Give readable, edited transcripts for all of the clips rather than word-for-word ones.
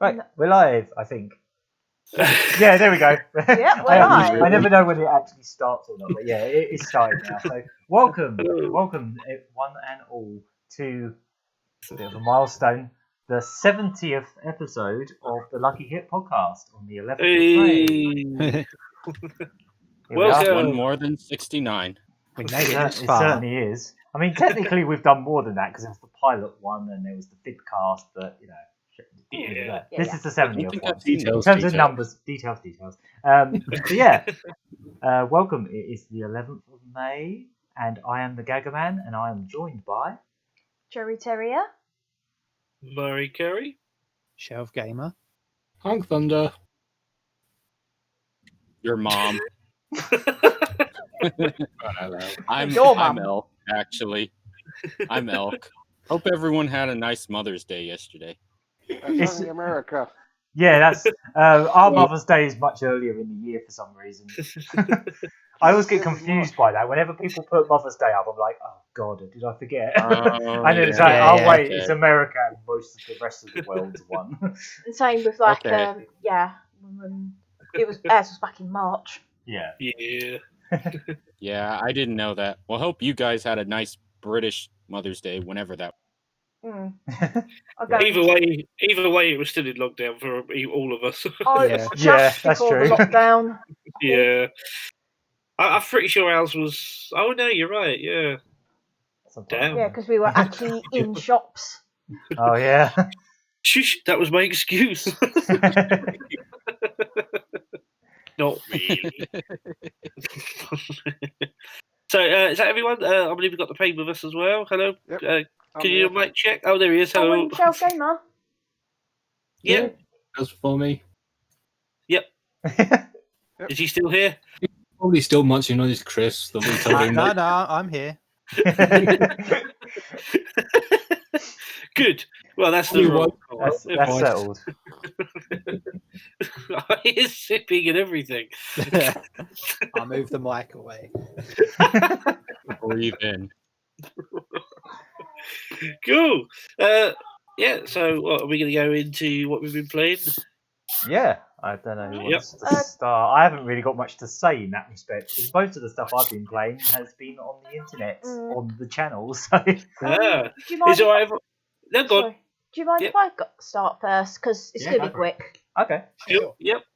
Right, we're live, I think. Yeah, there we go. Yeah, we're live. I never know when it actually starts or not, but yeah, it's started now. So welcome one and all to a bit of a milestone, the 70th episode of the Lucky Hit podcast on the 11th of May. Well, one more than 69. We made it this It far. certainly is. I mean, technically we've done more than that because there was the pilot one and there was the vidcast, but you know. Yeah. This is the 70th one. Details, in terms of numbers, details. So yeah, welcome. It is the 11th of May, and I am the Gagaman, and I am joined by CherryT. Murry Curry. Shelved Gamer. Hunk Thunder. Your mom. I'm Elk, actually. I'm Elk. Hope everyone had a nice Mother's Day yesterday. That's only America. Yeah, that's our Mother's Day is much earlier in the year for some reason. I always get confused by that. Whenever people put Mother's Day up, I'm like, oh god, did I forget? And it's like, wait, it's America, and most of the rest of the world's one. And same with like, it was ours was back in March. Yeah. Yeah, I didn't know that. Well, hope you guys had a nice British Mother's Day, whenever that. Either way, it was still in lockdown for all of us. Oh, yeah, that's true. The lockdown. Yeah, I'm pretty sure ours was. Oh no, you're right. Yeah. Damn. Yeah, because we were actually in shops. Oh yeah. Shush, that was my excuse. Not really. So, is that everyone? I believe we've got the pain with us as well. Hello. Yep. Can you do a mic check? Oh, there he is. Hello. Shelf Gamer. Yeah. That's for me. Yep. Is he still here? Probably still munching on his crisps. The No, I'm here. Good. Well, that's the roll. That's settled. He is sipping and everything. I'll move the mic away. Breathe in. Cool. Yeah, so what, are we going to go into what we've been playing? Yeah, I don't know who wants to start. I haven't really got much to say in that respect, because most of the stuff I've been playing has been on the internet, on the channel. So, do you mind? No, go on. Do you mind if I start first? Because it's going to be quick. Okay. Sure. Yep.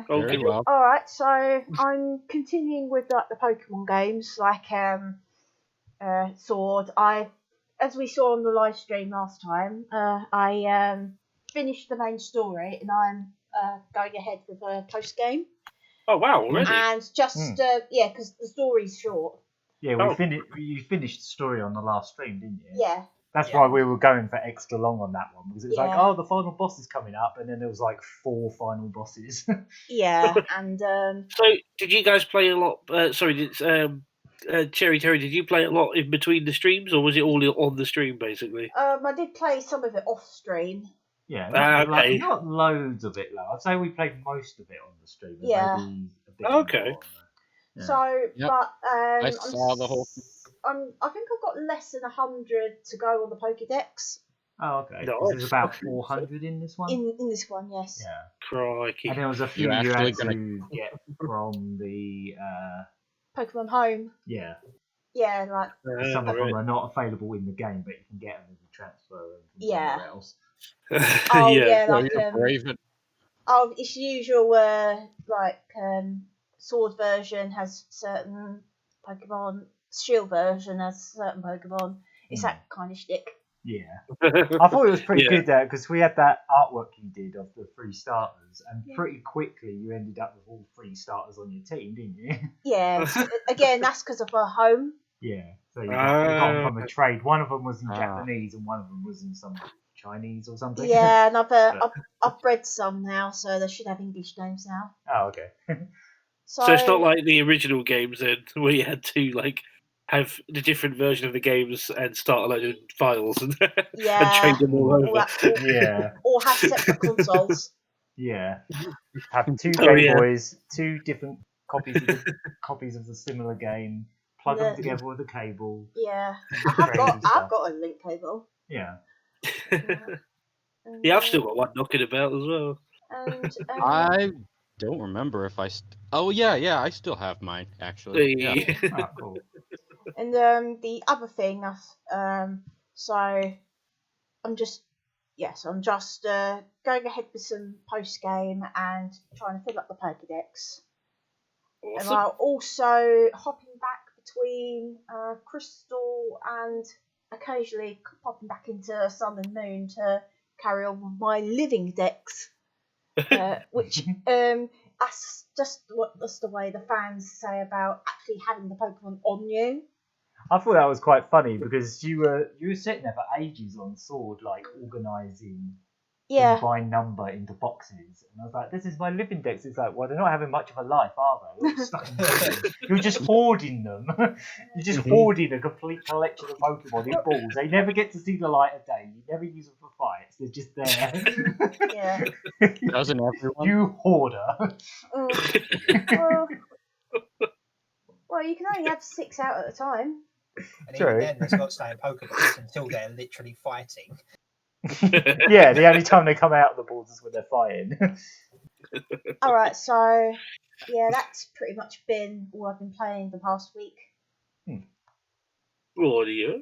Very well. All right, so I'm continuing with like the Pokemon games, like Sword. As we saw on the live stream last time, I finished the main story, and I'm going ahead with a post game. Oh wow! Already? And just because the story's short. Yeah, you finished the story on the last stream, didn't you? Yeah. That's why we were going for extra long on that one, because it was like, oh, the final boss is coming up, and then there was like 4 final bosses. Yeah, and So, did you guys play a lot? CherryT, did you play a lot in between the streams, or was it all on the stream basically? I did play some of it off stream. Yeah, not loads of it. I'd say we played most of it on the stream. Yeah. Maybe a bit Okay. Yeah. So, but I saw the whole. I think I've got less than 100 to go on the Pokédex. Oh, okay. No, There's about 400 in this one. In this one, yes. Yeah. Crikey. And there was a few You're you actually had to get from the Pokemon Home. Yeah. Yeah, like Some of them are not available in the game, but you can get them if you transfer them from somewhere else. oh Yeah. like it's usual Sword version has certain Pokemon, Shield version has certain Pokemon. It's that kind of shtick. Yeah. I thought it was pretty good there, because we had that artwork you did of the 3 starters, and pretty quickly you ended up with all 3 starters on your team, didn't you? Yeah. Again, that's because of her home. Yeah. So you got them from a trade. One of them was in Japanese, and one of them was in some Chinese or something. Yeah, and I've bred some now, so they should have English names now. Oh, okay. So it's not like the original games then, where you had to have the different version of the games and start a load of files and, and trade them all over. Or have separate consoles. Yeah. Have 2 Game Boys, 2 different copies of the similar game, plug them together with a cable. Yeah. I've got a link cable. Yeah. Yeah, I've still got one knocking about as well. And I don't remember if oh yeah, I still have mine actually. Yeah. Oh, cool. And the other thing, so I'm just going ahead with some post game and trying to fill up the Pokédex. Awesome. And I'm also hopping back between Crystal and occasionally popping back into Sun and Moon to carry on with my living decks, which that's the way the fans say about actually having the Pokemon on you. I thought that was quite funny because you were sitting there for ages on Sword, like organising them by number into boxes, and I was like, "This is my living decks." It's like, well, they're not having much of a life, are they? They're stuck in boxes. You're just hoarding them. You're just hoarding a complete collection of Pokemon in balls. They never get to see the light of day. You never use them for fights. They're just there. Yeah. Doesn't everyone? You hoarder. Well, you can only have 6 out at a time. And True. even then, they've got to stay in Pokeballs until they're literally fighting. Yeah, the only time they come out of the balls is when they're fighting. Alright, so yeah, that's pretty much been all I've been playing the past week. Audio.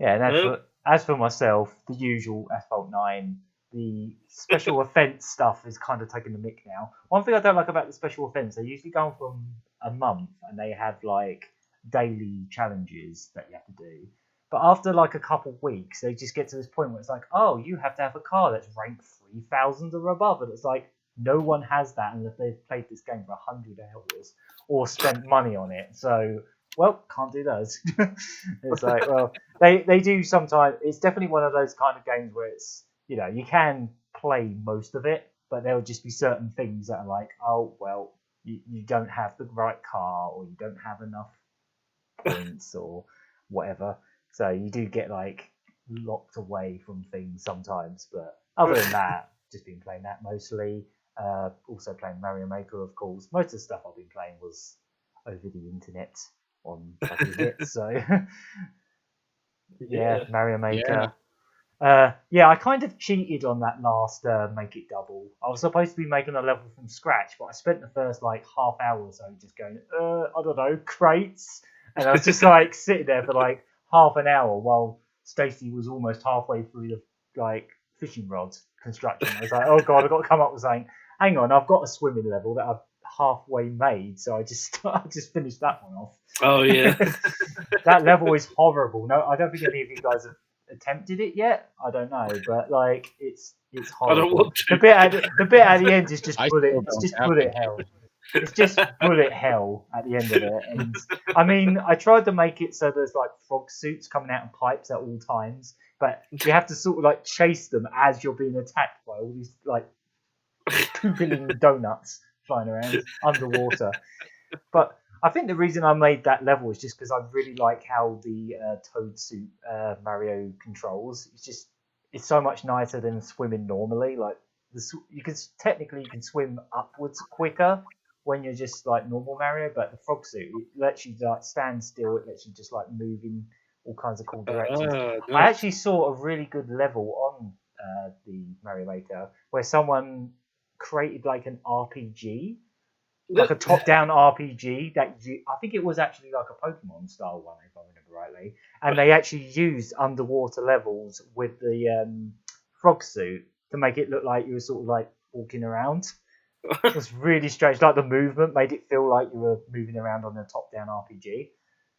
Yeah, and as for myself, the usual Asphalt 9, the special offence stuff is kind of taking the mick now. One thing I don't like about the special offence, they usually go on for a month and they have like daily challenges that you have to do. But after like a couple weeks, they just get to this point where it's like, oh, you have to have a car that's ranked 3,000 or above. And it's like, no one has that unless they've played this game for 100 hours or spent money on it. So, well, can't do those. It's like, well, they do sometimes. It's definitely one of those kind of games where it's, you know, you can play most of it, but there'll just be certain things that are like, oh, well, you don't have the right car or you don't have enough points or whatever. So you do get like locked away from things sometimes. But other than that, just been playing that mostly. Also playing Mario Maker, of course. Most of the stuff I've been playing was over the internet on Lucky Hits. So yeah, Mario Maker. Yeah, I kind of cheated on that last Make It Double. I was supposed to be making a level from scratch, but I spent the first like half hour or so just going, I don't know, crates. And I was just like sitting there for like half an hour while Stacey was almost halfway through the like fishing rod construction. I was like, oh god, I've got to come up with saying, hang on, I've got a swimming level that I've halfway made, so I just finished that one off. Oh yeah. That level is horrible. No, I don't think any of you guys have attempted it yet. I don't know, but like it's horrible. I don't want to. The bit at the end is just bullet. still It's don't just have bullet it. hell. It's just bullet hell at the end of it. And I mean, I tried to make it so there's like frog suits coming out of pipes at all times, but you have to sort of like chase them as you're being attacked by all these like pooping donuts flying around underwater. But I think the reason I made that level is just because I really like how the toad suit Mario controls. It's so much nicer than swimming normally. Like you can swim upwards quicker when you're just like normal Mario, but the frog suit, it lets you like stand still. It lets you just like move in all kinds of cool directions. Nice. I actually saw a really good level on the Mario Maker where someone created like an RPG, like a top-down RPG that I think it was actually like a Pokemon style one, if I remember rightly, and they actually used underwater levels with the frog suit to make it look like you were sort of like walking around. It was really strange. Like the movement made it feel like you were moving around on a top-down RPG.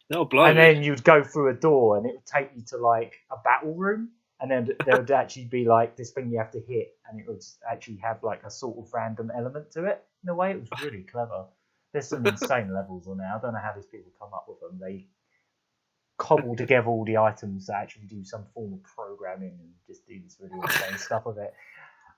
No, blimey. And then you'd go through a door and it would take you to like a battle room. And then there would actually be like this thing you have to hit, and it would actually have like a sort of random element to it. In a way, it was really clever. There's some insane levels on there. I don't know how these people come up with them. They cobble together all the items that actually do some form of programming and just do this really insane stuff with it.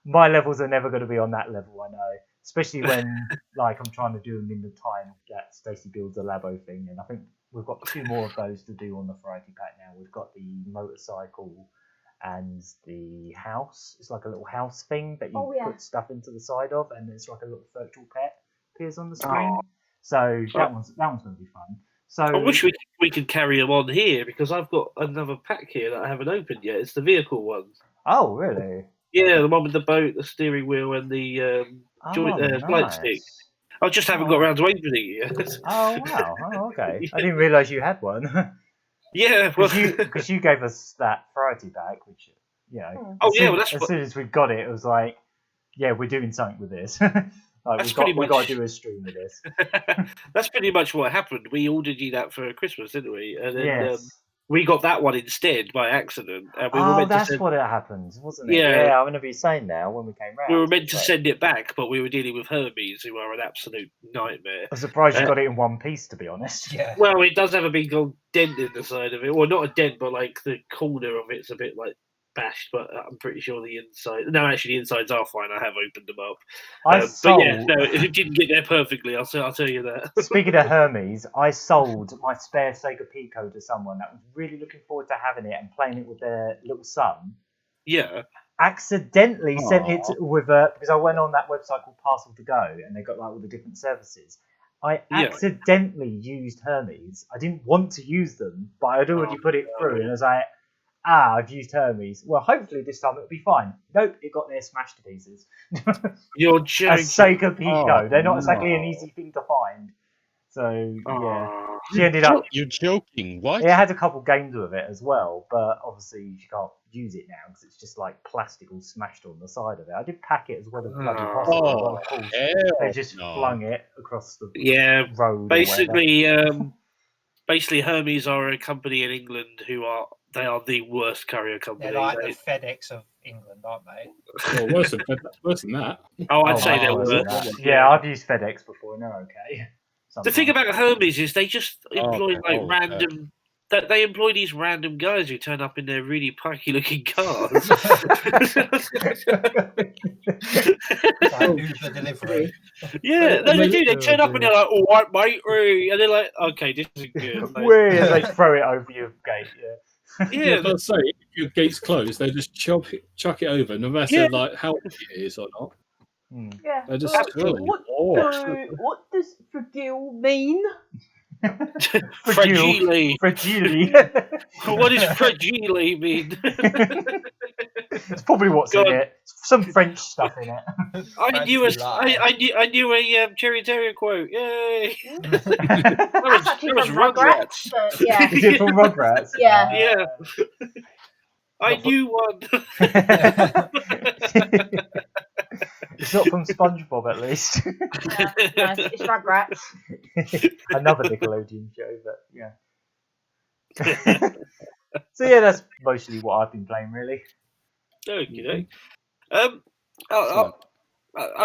My levels are never going to be on that level, I know. Especially when like I'm trying to do them in the time that Stacey builds a Labo thing. And I think we've got 2 more of those to do on the variety pack now. We've got the motorcycle and the house. It's like a little house thing that you put stuff into the side of, and it's like a little virtual pet appears on the screen. So that one's going to be fun. So I wish we could carry them on here because I've got another pack here that I haven't opened yet. It's the vehicle ones. Oh, really? Yeah, the one with the boat, the steering wheel, and the flight stick. I just haven't got around to opening it yet. Oh wow! Oh okay. I didn't realise you had one. Yeah, well, because you gave us that variety pack, which as soon as we got it, it was like, yeah, we're doing something with this. We got to do a stream with this. That's pretty much what happened. We ordered you that for Christmas, didn't we? And then Yes. we got that one instead by accident. And we Oh, that's what it happened, wasn't it? Yeah. Yeah, I'm going to be saying now when we came round. We were meant to send it back, but we were dealing with Hermes, who are an absolute nightmare. I'm surprised you got it in one piece, to be honest. Yeah. Well, it does have a big old dent in the side of it. Well, not a dent, but like the corner of it's a bit like bashed, but I'm pretty sure the inside. No, actually, the insides are fine. I have opened them up. But yeah, no, it didn't get there perfectly. I'll tell you that. Speaking of Hermes, I sold my spare Sega Pico to someone that was really looking forward to having it and playing it with their little son. Yeah. Accidentally sent it with because I went on that website called Parcel to Go and they got like all the different services. I accidentally used Hermes. I didn't want to use them, but I'd already put it through, and I was like, I've used Hermes. Well, hopefully this time it'll be fine. Nope, it got there smashed to pieces. You're joking. A Sega Pico. They're not exactly an easy thing to find. So, yeah. She ended up... You're joking. What? It had a couple games with it as well, but obviously she can't use it now because it's just like plastic all smashed on the side of it. I did pack it as well as bloody possible, but of course they just flung it across the road. Basically, Hermes are a company in England who are the worst courier company. They're like the FedEx of England, aren't they? Well, worse than that. Oh, I'd say they're worse. Yeah, I've used FedEx before, and they're okay. The thing about Hermes is they just employ random. They employ these random guys who turn up in their really pikey looking cars. Like Uber delivery. Yeah, they do. They turn up and they're like, "All right, mate," and they're like, "Okay, this isn't good." Weird. They throw it over your gate. Yeah. Let's say if your gate's closed, they just chuck it over, no matter like how big it is or not. Yeah. They just what does fragile mean? Fragile. What does fragile mean? It's probably what's in it. Some French stuff in it. I knew a CherryT quote. Yay! That's actually from Rugrats. Yeah. Is it from Rugrats? Yeah. I knew one. It's not from SpongeBob, at least. No, it's Rugrats. Another Nickelodeon show, but yeah. So yeah, that's mostly what I've been playing, really. Okay. I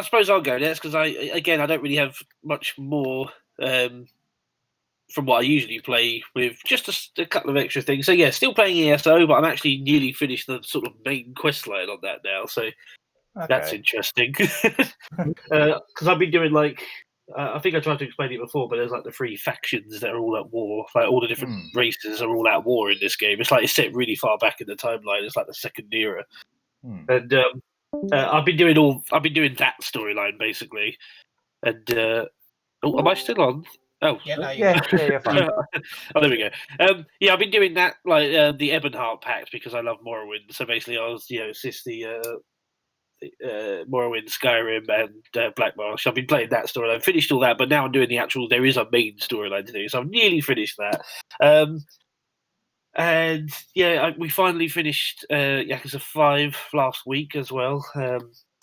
suppose I'll go next because I don't really have much more from what I usually play with just a couple of extra things. So yeah, still playing ESO, but I'm actually nearly finished the sort of main quest line on that now. So that's interesting because I've been doing like I think I tried to explain it before, but there's like the 3 factions that are all at war. Like all the different races are all at war in this game. It's like it's set really far back in the timeline. It's like the second era, and I've been doing that storyline basically. And am I still on? Oh, yeah, you're fine. Oh, there we go. Yeah, I've been doing that like the Ebonheart Pact because I love Morrowind. So basically, I was assist the Morrowind, Skyrim, and Black Marsh. I've been playing that storyline. I finished all that, but now I'm doing the actual. There is a main storyline to do, so I've nearly finished that. And yeah, we finally finished Yakuza 5 last week as well.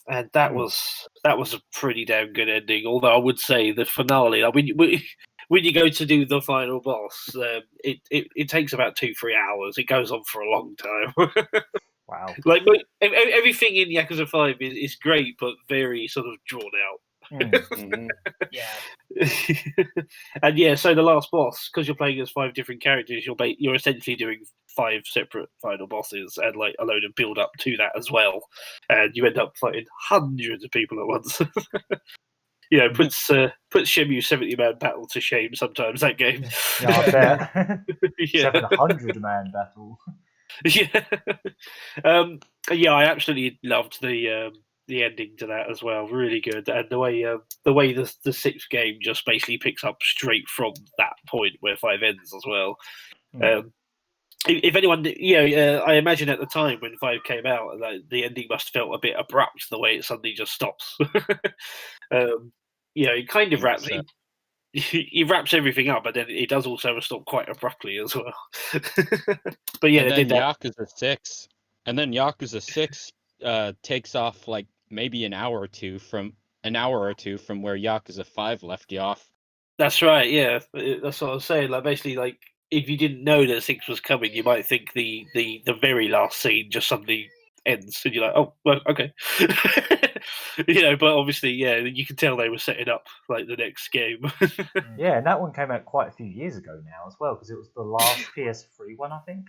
And that was a pretty damn good ending. Although I would say the finale, like when you go to do the final boss, it takes about 2-3 hours. It goes on for a long time. Wow! Like everything in Yakuza 5 is great, but very sort of drawn out. Yeah. And yeah, so the last boss, because you're playing as 5 different characters, you're essentially doing 5 separate final bosses and like a load of build up to that as well, and you end up fighting hundreds of people at once. Puts Shenmue 70-man battle to shame sometimes, that game. Yeah, I bet. 700-man battle. Yeah. Yeah, I absolutely loved the ending to that as well. Really good, and the way the 6th game just basically picks up straight from that point where 5 ends as well. if anyone, I imagine at the time when 5 came out, like, the ending must have felt a bit abrupt the way it suddenly just stops. It kind of wraps. So- He wraps everything up, but then it does also stop quite abruptly as well. But yeah, and they then did that. Yakuza 6 takes off like maybe an hour or two from where Yakuza 5 left you off. That's right. Yeah, that's what I was saying. Like, basically, like, if you didn't know that 6 was coming, you might think the very last scene just suddenly ends, and you're like, oh, well, okay. But obviously, yeah, you can tell they were setting up like the next game. Yeah, and that one came out quite a few years ago now as well, because it was the last PS3 one, I think.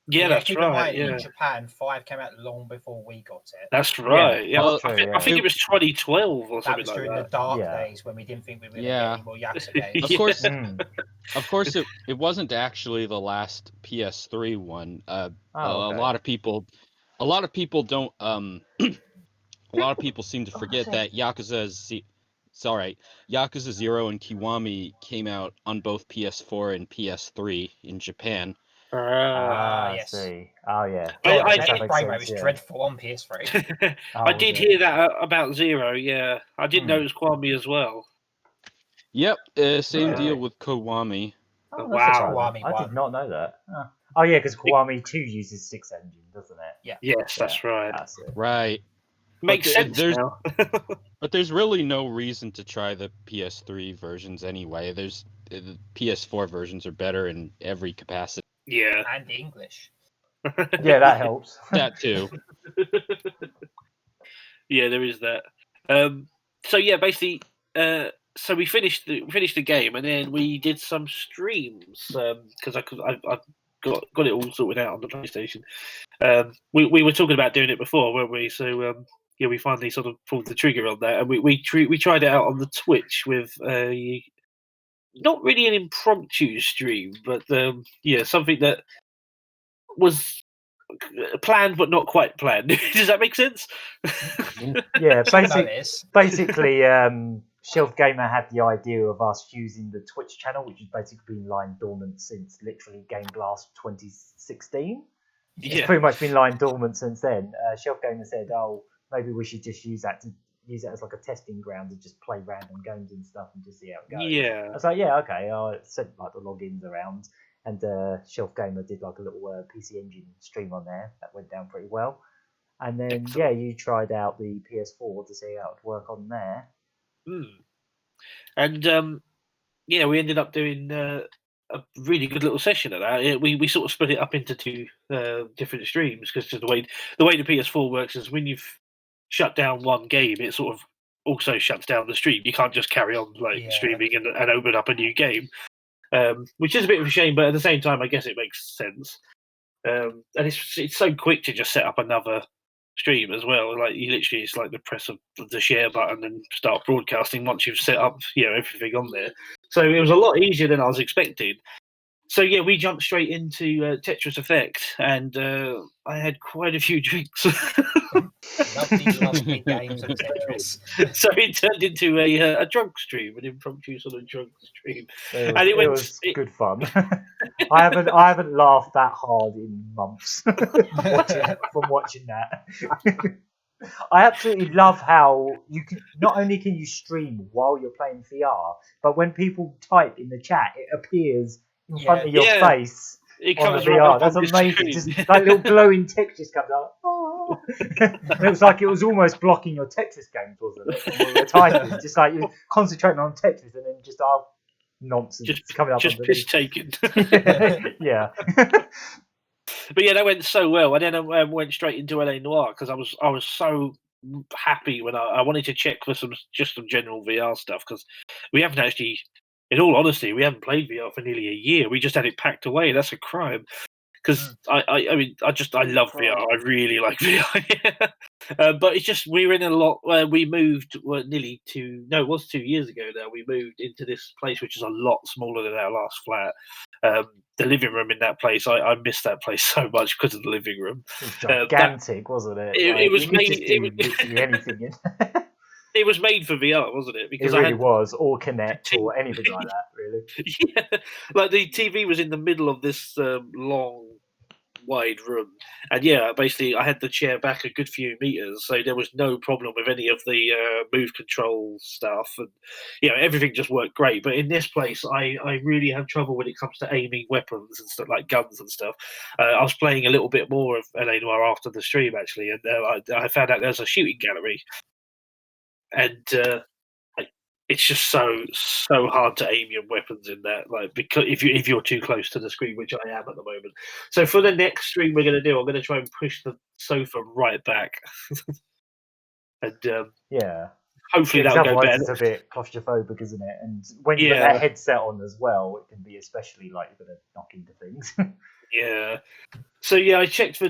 Yeah, that's keep in right. mind, Yeah, in Japan, 5 came out long before we got it. that's right. Yeah, Well, I think it was 2012 or That something was like during that. the dark Yeah. days when we didn't think we were going to Yeah. get any more Yakuza games. Of course, Mm. of course, it wasn't actually the last PS3 one. Okay. A lot of people don't. A lot of people seem to forget that Yakuza 0 and Kiwami came out on both PS4 and PS3 in Japan. I yes. see. Oh, yeah. God, I the did- frame rate was dreadful on PS3. I did hear that about Zero. Yeah, I did know it was Kwame as well. Yep, same Right. deal with Kiwami. Oh, Wow. that's surprising. Kiwami I one. did not know that. Oh, yeah, because Kiwami 2 uses 6 engine, doesn't it? Yes, that's right. That's it. Right. Makes But sense there's- now. But there's really no reason to try the PS3 versions anyway. The PS4 versions are better in every capacity. Yeah. And English. Yeah, that helps. That too. Yeah, there is that. So yeah, basically, so we finished the game, and then we did some streams because I got it all sorted out on the PlayStation. We were talking about doing it before, weren't we? So yeah, we finally sort of pulled the trigger on that, and we tried it out on the Twitch with not really an impromptu stream, but yeah, something that was planned but not quite planned. Does that make sense? Yeah, Some notice. basically, Shelved Gamer had the idea of us using the Twitch channel, which has basically been lying dormant since literally Game Blast 2016. It's Yeah. pretty much been lying dormant since then. Shelved Gamer said, "Oh, maybe we should just use it as like a testing ground to just play random games and stuff and just see how it goes." Yeah. I was like, "Yeah, okay." I sent like the logins around, and Shelved Gamer did like a little PC Engine stream on there that went down pretty well. And then Excellent. yeah, you tried out the PS4 to see how it would work on there. And yeah, we ended up doing a really good little session of that. We sort of split it up into two different streams because the way the PS4 works is when you've shut down one game, it sort of also shuts down the stream. You can't just carry on streaming and open up a new game, which is a bit of a shame, but at the same time, I guess it makes sense. And it's so quick to just set up another stream as well. Like, you literally, it's like the press of the share button and start broadcasting once you've set up everything on there. So it was a lot easier than I was expecting. So yeah, we jumped straight into Tetris Effect, and I had quite a few drinks. Lovely games of Tetris. So it turned into a drunk stream, an impromptu sort of drunk stream. It was good fun. I haven't laughed that hard in months from watching that. I absolutely love how you can not only can you stream while you're playing VR, but when people type in the chat, it appears in front of your face. It on comes the right VR. up That's on the amazing. screen. Just like little glowing text just comes out. Oh. It was like it was almost blocking your Tetris games, wasn't it? When we were typing, just like you're concentrating on Tetris and then just nonsense coming up. Just piss taken. Yeah. But yeah, that went so well. And then I went straight into LA Noire because I was so happy when I wanted to check for some general VR stuff, because we haven't actually, in all honesty, we haven't played VR for nearly a year. We just had it packed away. That's a crime. Because I mean, I love VR. I really like VR. But it's just, we were in a lot where we moved it was 2 years ago now. We moved into this place which is a lot smaller than our last flat. The living room in that place, I miss that place so much because of the living room. It was gigantic, wasn't it? It was made. Literally anything in. It was made for VR, wasn't it? Because it really was, or Kinect, or anything like that, really. Yeah, like the TV was in the middle of this long wide room. And yeah, basically I had the chair back a good few meters, so there was no problem with any of the move control stuff, and everything just worked great. But in this place, I really have trouble when it comes to aiming weapons and stuff like guns and stuff. I was playing a little bit more of LA Noire after the stream actually, and I found out there's a shooting gallery, and it's just so hard to aim your weapons in that, like, because if you're too close to the screen, which I am at the moment. So for the next stream we're going to do, I'm going to try and push the sofa right back, and hopefully that'll go otherwise better. it's a bit claustrophobic, isn't it? And when you put that headset on as well, it can be especially like you're going to knock into things. Yeah. So yeah, I checked for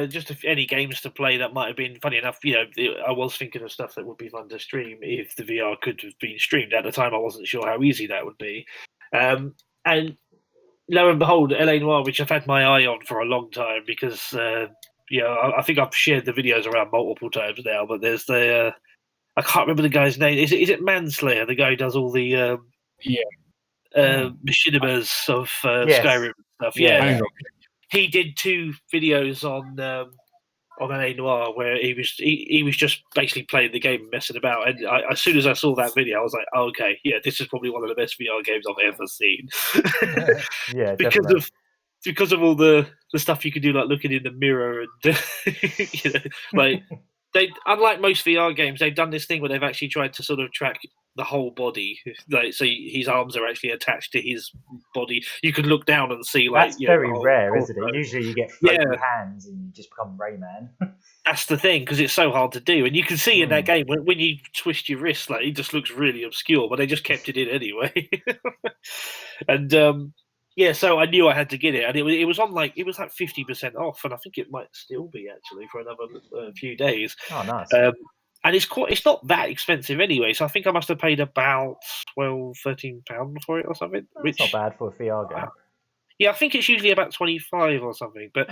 just any games to play that might have been funny enough. I was thinking of stuff that would be fun to stream if the VR could have been streamed. At the time, I wasn't sure how easy that would be. And lo and behold, LA Noire, which I've had my eye on for a long time, because I think I've shared the videos around multiple times now. But there's the I can't remember the guy's name. Is it Manslayer, the guy who does all the machinimas of Skyrim and stuff? Yeah. He did 2 videos on LA Noire where he was just basically playing the game and messing about. And as soon as I saw that video, I was like, oh, okay, yeah, this is probably one of the best VR games I've ever seen. Yeah, because of all the stuff you can do, like looking in the mirror and like. They, unlike most VR games, they've done this thing where they've actually tried to sort of track the whole body. Like, so his arms are actually attached to his body. You can look down and see, like, that's very rare, isn't it? Usually you get floaty hands and you just become Rayman. That's the thing, because it's so hard to do, and you can see in that game when you twist your wrist, like, it just looks really obscure, but they just kept it in anyway. And so I knew I had to get it, and it was on like 50% off, and I think it might still be actually for another few days. Oh, nice. And it's not that expensive anyway, so I think I must have paid about £12-13 for it or something. That's not bad for a VR game. Yeah, I think it's usually about 25 or something. But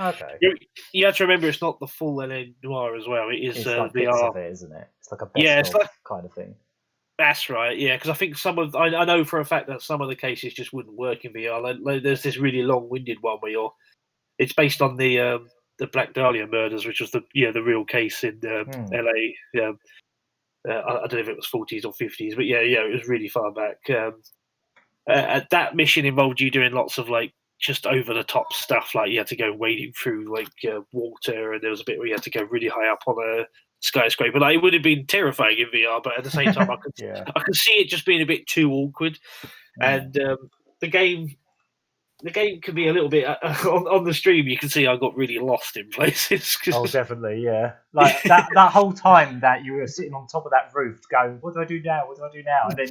you have to remember it's not the full LA Noire as well. It is like VR. bits of it, isn't it? It's like a best of kind of thing. That's right, yeah, because I think I know for a fact that some of the cases just wouldn't work in VR. Like, there's this really long-winded one where it's based on the Black Dahlia murders, which was the real case in LA. I don't know if it was 40s or 50s, but it was really far back. That mission involved you doing lots of like just over the top stuff, like you had to go wading through like water, and there was a bit where you had to go really high up on a skyscraper. Like, it would have been terrifying in VR, but at the same time, I could see it just being a bit too awkward. And the game can be a little bit on the stream. You can see I got really lost in places. Oh, definitely, yeah. Like that whole time that you were sitting on top of that roof, going, "What do I do now? What do I do now?" And then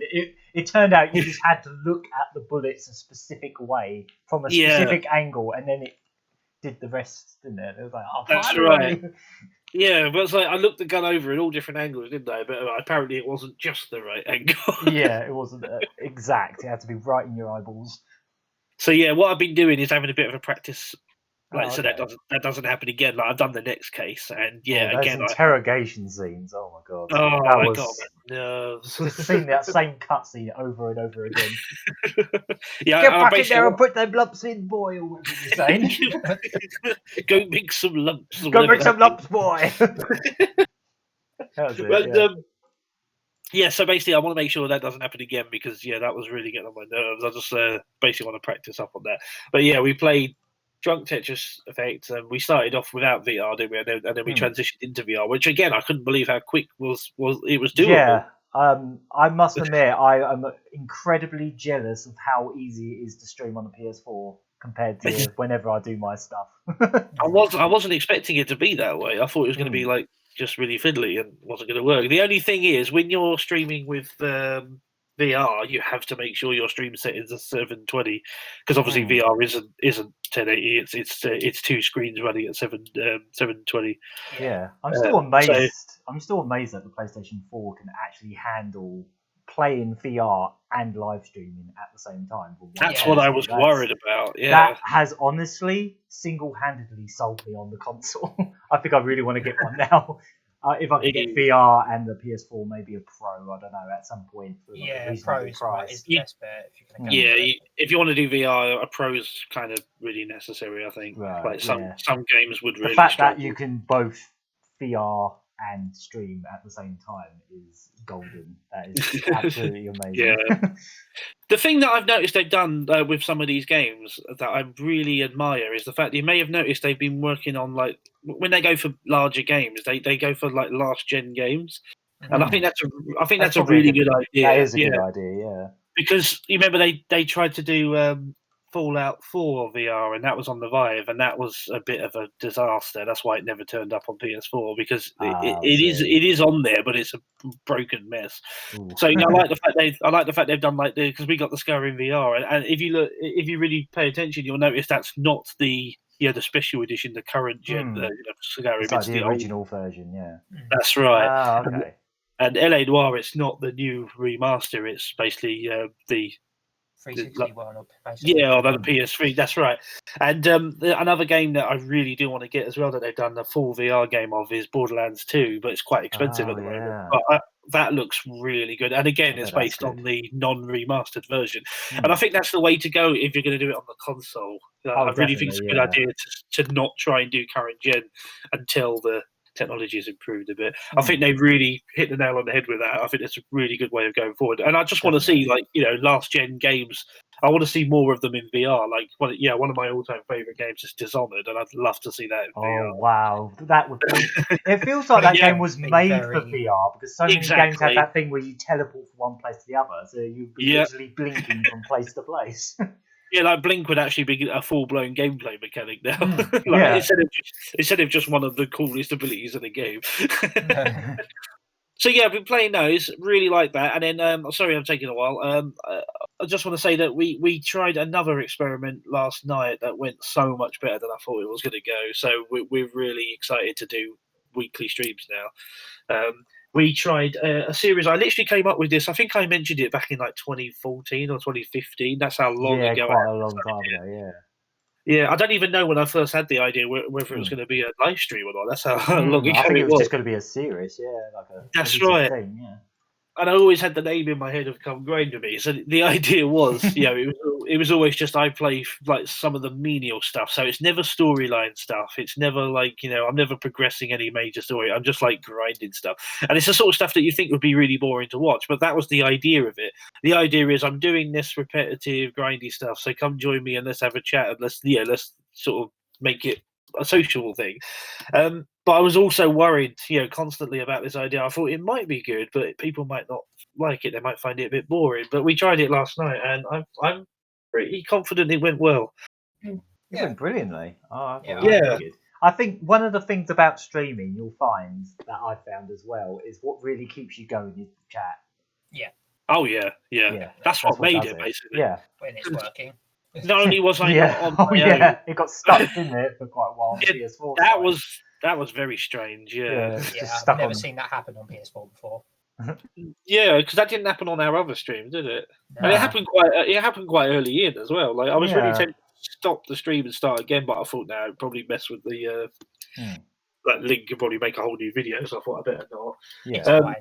it turned out you just had to look at the bullets a specific way from a specific angle, and then it did the rest, didn't it? It was like, oh, that's right. Yeah, but it's like I looked the gun over in all different angles, didn't I? But apparently it wasn't just the right angle. Yeah, it wasn't exact. It had to be right in your eyeballs. So yeah, what I've been doing is having a bit of a practice, so that doesn't happen again. Like, I've done the next case, and those interrogation scenes. Oh my god! Oh my god, nerves! Just seeing that same cutscene over and over again. Yeah, get back in there and put them lumps in, boy, or whatever you're saying. Go make some lumps. Go make some lumps, boy. That was it. So basically, I want to make sure that doesn't happen again, because that was really getting on my nerves. I just basically want to practice up on that. But yeah, we played Drunk Tetris Effect, and we started off without VR, didn't we? And then we transitioned into VR, which again, I couldn't believe how quick it was doable. Yeah, I must admit, I am incredibly jealous of how easy it is to stream on the PS4 compared to whenever I do my stuff. I wasn't expecting it to be that way. I thought it was going to be like just really fiddly and wasn't going to work. The only thing is, when you're streaming with VR, you have to make sure your stream settings are 720, because obviously VR isn't 1080. It's 2 screens running at 720. Yeah, I'm still amazed. I'm still amazed that the PlayStation 4 can actually handle playing VR and live streaming at the same time. That's what I was worried about. Yeah, that has honestly single-handedly sold me on the console. I think I really want to get one now. if I could get VR and the PS4, maybe a Pro, I don't know, at some point for like a reasonable Pro is price. the best bet if you're going to Yeah, if you want to do VR, a Pro is kind of really necessary, I think. Right, like some games would really the fact struggle. that you can both VR and stream at the same time is golden. That is absolutely amazing. Yeah. The thing that I've noticed they've done with some of these games that I really admire is the fact that you may have noticed they've been working on, like, when they go for larger games, they go for like last gen games, and I think that's a really good idea. That is a good idea, yeah. Because you remember they tried to do Fallout 4 VR, and that was on the Vive, and that was a bit of a disaster. That's why it never turned up on PS4, because it is on there, but it's a broken mess. Ooh. So I like the fact they've done because we got the Skyrim VR, and if you really pay attention, you'll notice that's not the special edition, the current gen Skyrim. It's like the original version, yeah. That's right. Ah, okay. And LA Noire, it's not the new remaster. It's basically the 360 one up, basically. on the PS3. That's right. And another game that I really do want to get as well that they've done a full VR game of is Borderlands 2, but it's quite expensive at the moment. But that looks really good. And again, it's based on the non-remastered version. And I think that's the way to go if you're going to do it on the console. I really think it's a good idea to not try and do current gen until the technology has improved a bit. I think they really hit the nail on the head with that. I think it's a really good way of going forward. And I just want to see, last gen games. I want to see more of them in VR. Like, one of my all-time favorite games is Dishonored, and I'd love to see that in VR. Oh wow, that would be. It feels like that game was made for VR because so many games have that thing where you teleport from one place to the other, so you'd be literally blinking from place to place. Yeah, like Blink would actually be a full-blown gameplay mechanic now. Instead of just one of the coolest abilities in the game. So I've been playing those, really like that. And then, sorry I'm taking a while. I just want to say that we tried another experiment last night that went so much better than I thought it was going to go. So we're really excited to do weekly streams now. We tried a series. I literally came up with this. I think I mentioned it back in like 2014 or 2015. That's how long ago. Yeah, quite a long time ago. Yeah. Yeah, I don't even know when I first had the idea whether it was going to be a live stream or not. That's how long ago I think it was was. Just going to be a series. Yeah, like a. That's right. Thing, yeah. And I always had the name in my head of Come Grind Me. So the idea was, it was always just I play like some of the menial stuff. So it's never storyline stuff. It's never like, I'm never progressing any major story. I'm just like grinding stuff. And it's the sort of stuff that you think would be really boring to watch. But that was the idea of it. The idea is I'm doing this repetitive, grindy stuff. So come join me and let's have a chat and let's sort of make it a social thing. But I was also worried, constantly about this idea. I thought it might be good, but people might not like it. They might find it a bit boring. But we tried it last night, and I'm pretty confident it went well. It went brilliantly. Oh, yeah. I think one of the things about streaming you'll find that I found as well is what really keeps you going is the chat. Yeah. Oh yeah. That's what made it, basically. Yeah. When it's working. Not only was I not on my own, it got stuck in there for quite a while on PS4. That was very strange. Yeah, I've never seen that happen on PS4 before. Yeah, because that didn't happen on our other stream, did it? No. And it happened quite early in as well. Like I was really tempted to stop the stream and start again, but I thought it'd probably mess with the that link could probably make a whole new video, so I thought I better not. Yeah.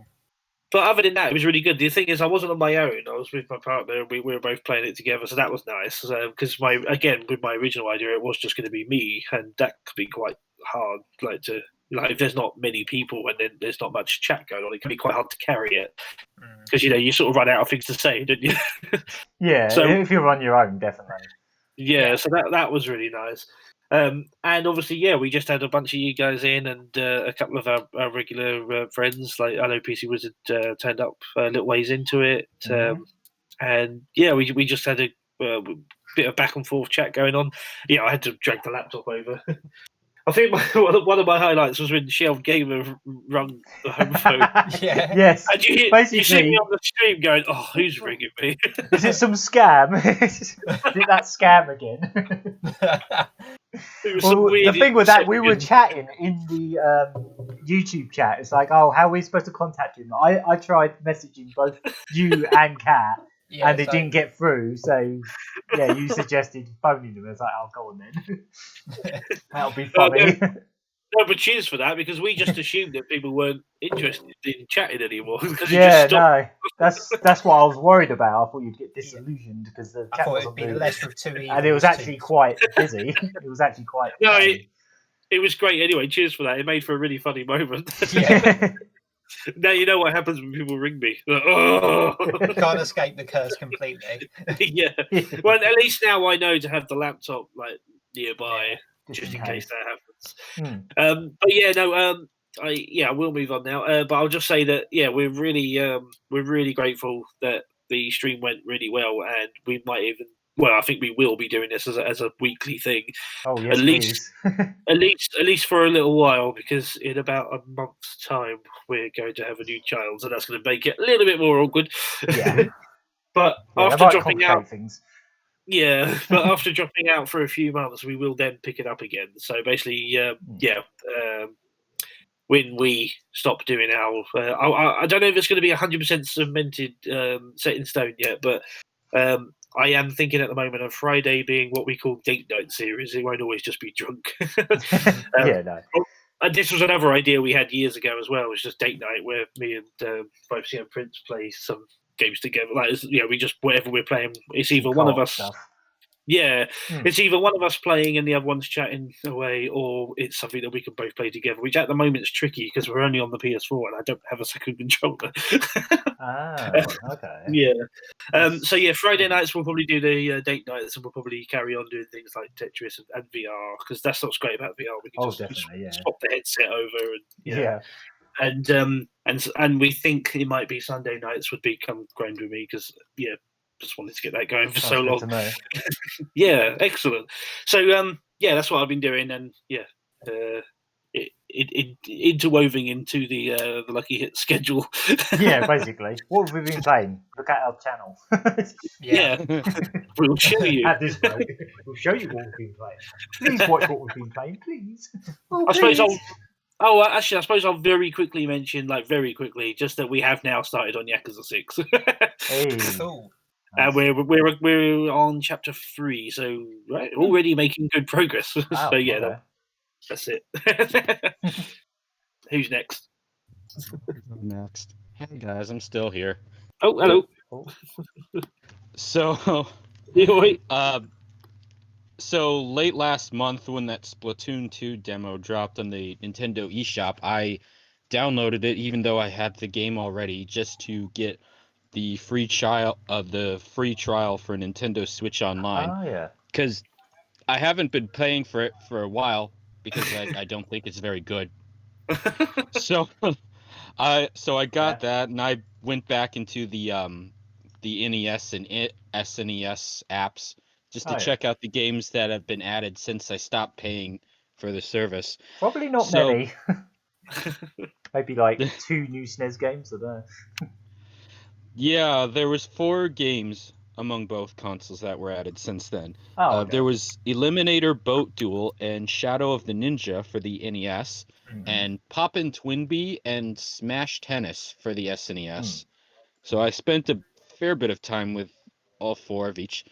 But other than that, it was really good. The thing is, I wasn't on my own. I was with my partner. We were both playing it together, so that was nice. Because with my original idea, it was just going to be me, and that could be quite hard. If there's not many people and then there's not much chat going on, it can be quite hard to carry it. Because you sort of run out of things to say, don't you? Yeah. So if you're on your own, definitely. Yeah. So that was really nice. And obviously, we just had a bunch of you guys in, and a couple of our regular friends, like I know PC Wizard turned up a little ways into it, and we just had a bit of back and forth chat going on. Yeah, I had to drag the laptop over. I think one of my highlights was when Shelved Gamer rung the home phone. Yes. And you see me on the stream going, "Oh, who's ringing me? Is it some scam? Is it that scam again?" The thing with that, we were chatting in the YouTube chat. It's like, how are we supposed to contact you? I tried messaging both you and Kat, and it didn't get through. So, you suggested phoning them. I was like, go on then. That'll be funny. No, but cheers for that, because we just assumed that people weren't interested in chatting anymore. Because Yeah, no, that's what I was worried about. I thought you'd get disillusioned because the I chat thought wasn't it'd be the moving, lesser of two evils. and it was actually quite busy. It was actually quite. No, funny. it was great anyway. Cheers for that. It made for a really funny moment. Yeah. Now you know what happens when people ring me. Like, oh. Can't escape the curse completely. Yeah. Well, at least now I know to have the laptop like nearby, just in case that happens. But yeah, no. I will move on now. But I'll just say that we're really grateful that the stream went really well, and we might even. Well, I think we will be doing this as a weekly thing. Oh yes, at least, at least for a little while, because in about a month's time we're going to have a new child, so that's going to make it a little bit more awkward. Yeah. But Yeah, after dropping out, things. but after dropping out for a few months, we will then pick it up again. So basically, when we stop doing our, I don't know if it's going to be 100% cemented, set in stone yet, but I am thinking at the moment of Friday being what we call date night series. It won't always just be drunk. No. And this was another idea we had years ago as well. It was just date night where me and 5CM Prince play some games together. Like, we just, whatever we're playing, it's either one of us. Stuff. Yeah, it's either one of us playing and the other one's chatting away, or it's something that we can both play together, which at the moment is tricky because we're only on the PS4 and I don't have a second controller. Okay. Yeah. So yeah, Friday nights we'll probably do the date nights, and we'll probably carry on doing things like Tetris and VR, because that's what's great about VR. We can just swap the headset over and we think it might be Sunday nights would become grand with me, because just wanted to get that going for so long. Yeah, excellent. So that's what I've been doing, and it interwoven into the Lucky Hit schedule. Yeah, basically. What have we been playing? Look at our channel. Yeah. We'll show you. At this rate, we'll show you what we've been playing. Please watch what we've been playing, please. I suppose I'll very quickly mention, just that we have now started on Yakuza 6. Hey. Cool. And we're on chapter 3, so already making good progress. Wow, So yeah, that's it. Who's next? Next. Hey guys, I'm still here. Oh, hello. So, wait. So late last month, when that Splatoon 2 demo dropped on the Nintendo eShop, I downloaded it, even though I had the game already, just to get the free trial for Nintendo Switch Online. Oh yeah. Because I haven't been paying for it for a while, because I don't think it's very good. So I got that, and I went back into the NES and SNES apps just to check out the games that have been added since I stopped paying for the service. Probably not many. Maybe like 2 new SNES games, I don't know. Yeah, there was 4 games among both consoles that were added since then. There was Eliminator Boat Duel and Shadow of the Ninja for the NES, and Poppin' Twinbee and Smash Tennis for the SNES. So I spent a fair bit of time with all 4 of each.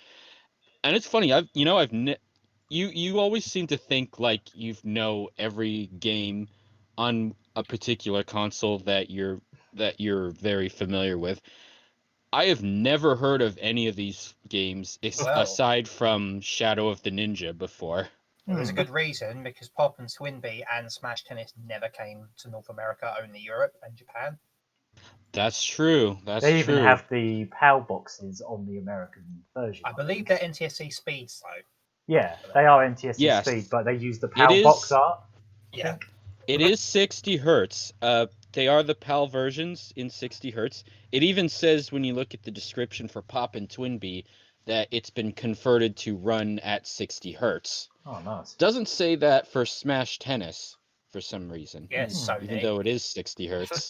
And it's funny, you always seem to think like you know every game on a particular console that you're very familiar with. I have never heard of any of these games aside from Shadow of the Ninja before. Well, there's a good reason, because Pop and Twinbee and Smash Tennis never came to North America, only Europe and Japan. That's true. They even have the PAL boxes on the American version. I believe they're NTSC Speeds, though. Yeah, they are NTSC Speed, but they use the PAL box art. Yeah. It is 60 hertz. They are the PAL versions in 60 hertz. It even says when you look at the description for Pop and Twinbee that it's been converted to run at 60 hertz. Oh, nice. Doesn't say that for Smash Tennis for some reason. Yes, even though it is 60 hertz.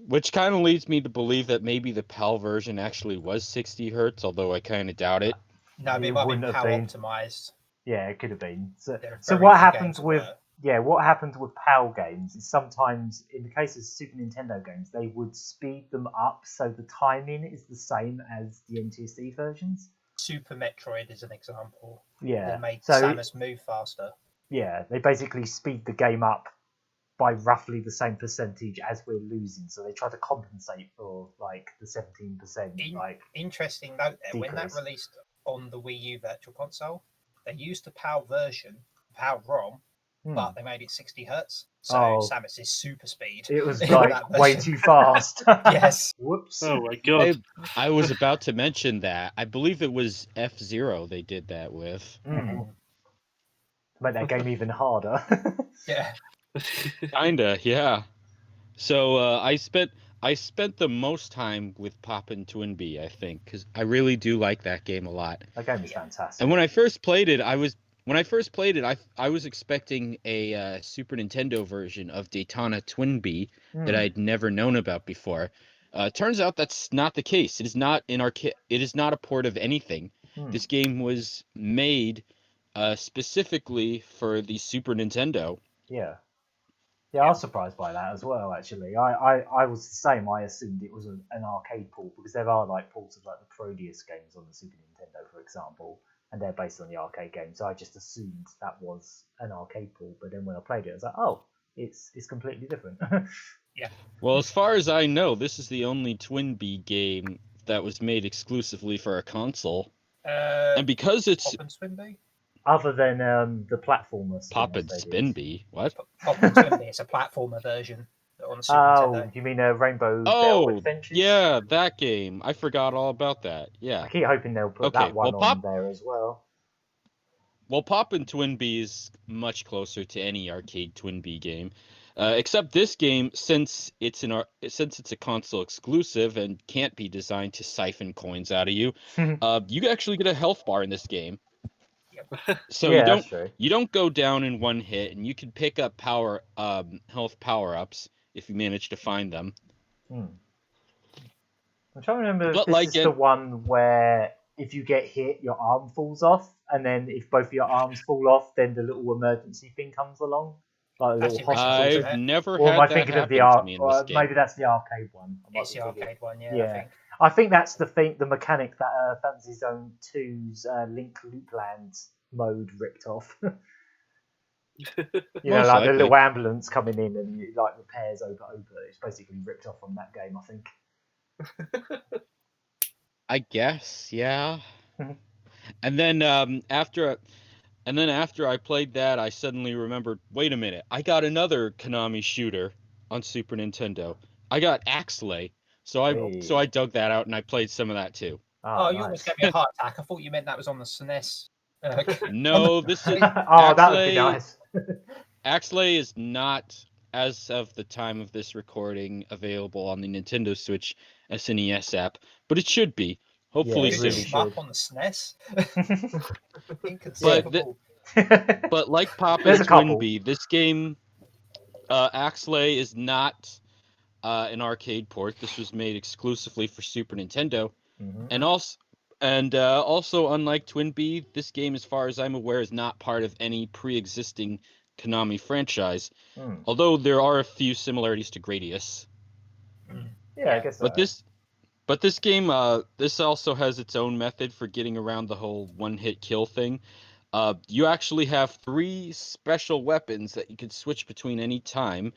Which kind of leads me to believe that maybe the PAL version actually was 60 hertz, although I kind of doubt it. No, it might be PAL optimized. Yeah, it could have been. So what happens with what happens with PAL games is sometimes, in the case of Super Nintendo games, they would speed them up so the timing is the same as the NTSC versions. Super Metroid is an example. Yeah. They made Samus move faster. Yeah, they basically speed the game up by roughly the same percentage as we're losing, so they try to compensate for like the 17%. Interesting note there. decrease. When that released on the Wii U Virtual Console, they used the PAL version, PAL ROM, but they made it 60 hertz. So Samus's super speed. It was like way too fast. Yes. Whoops. Oh my god. I was about to mention that. I believe it was F-Zero they did that with. To make that game even harder. Yeah. Kinda, yeah. So I spent the most time with Poppin' Twinbee, I think, because I really do like that game a lot. That game is fantastic. And when I first played it, I was expecting a Super Nintendo version of Daytona Twinbee that I'd never known about before. Turns out that's not the case. It is not it is not a port of anything. This game was made specifically for the Super Nintendo. Yeah, I was surprised by that as well. Actually, I was the same. I assumed it was an arcade port because there are like ports of like the Proteus games on the Super Nintendo, for example, and they're based on the arcade game. So I just assumed that was an arcade port. But then when I played it, I was like, oh, it's completely different. Yeah. Well, as far as I know, this is the only Twinbee game that was made exclusively for a console. And because it's Poppin' Twinbee? Other than the platformer. Poppin' Spinbee, what? Poppin' Twinbee. It's a platformer version on the Super Nintendo. You mean Rainbow Oh, Adventures? yeah, that game. I forgot all about that. Yeah. I keep hoping they'll put that one on there as well. Well, Poppin' Twinbee is much closer to any arcade Twinbee game, except this game, since it's a console exclusive and can't be designed to siphon coins out of you. You actually get a health bar in this game. So you don't go down in one hit, and you can pick up health power-ups if you manage to find them. I'm trying to remember if this is the one where if you get hit, your arm falls off, and then if both of your arms fall off, then the little emergency thing comes along, like a little hospital. I've never or had that happen to me in this game. Maybe that's the arcade one. It's the arcade one, yeah. Yeah. I think that's the mechanic that Fantasy Zone 2's Link Loopland mode ripped off. You know, like the little ambulance coming in and it, like repairs over. It's basically ripped off from that game, I think. I guess, yeah. And then after I played that, I suddenly remembered, wait a minute, I got another Konami shooter on Super Nintendo. I got Axley. So I dug that out and I played some of that too. Oh, you almost gave me a heart attack. I thought you meant that was on the SNES. No, this is that would be nice. Axley is not, as of the time of this recording, available on the Nintendo Switch SNES app, but it should be. Hopefully soon. Really up on the SNES. Inconceivable. But like Poppin' Twinbee, this game, Axley is not an arcade port. This was made exclusively for Super Nintendo, and also unlike Twinbee, this game, as far as I'm aware, is not part of any pre-existing Konami franchise. Although there are a few similarities to Gradius. Yeah, I guess. But this game, this also has its own method for getting around the whole one-hit kill thing. You actually have 3 special weapons that you can switch between any time.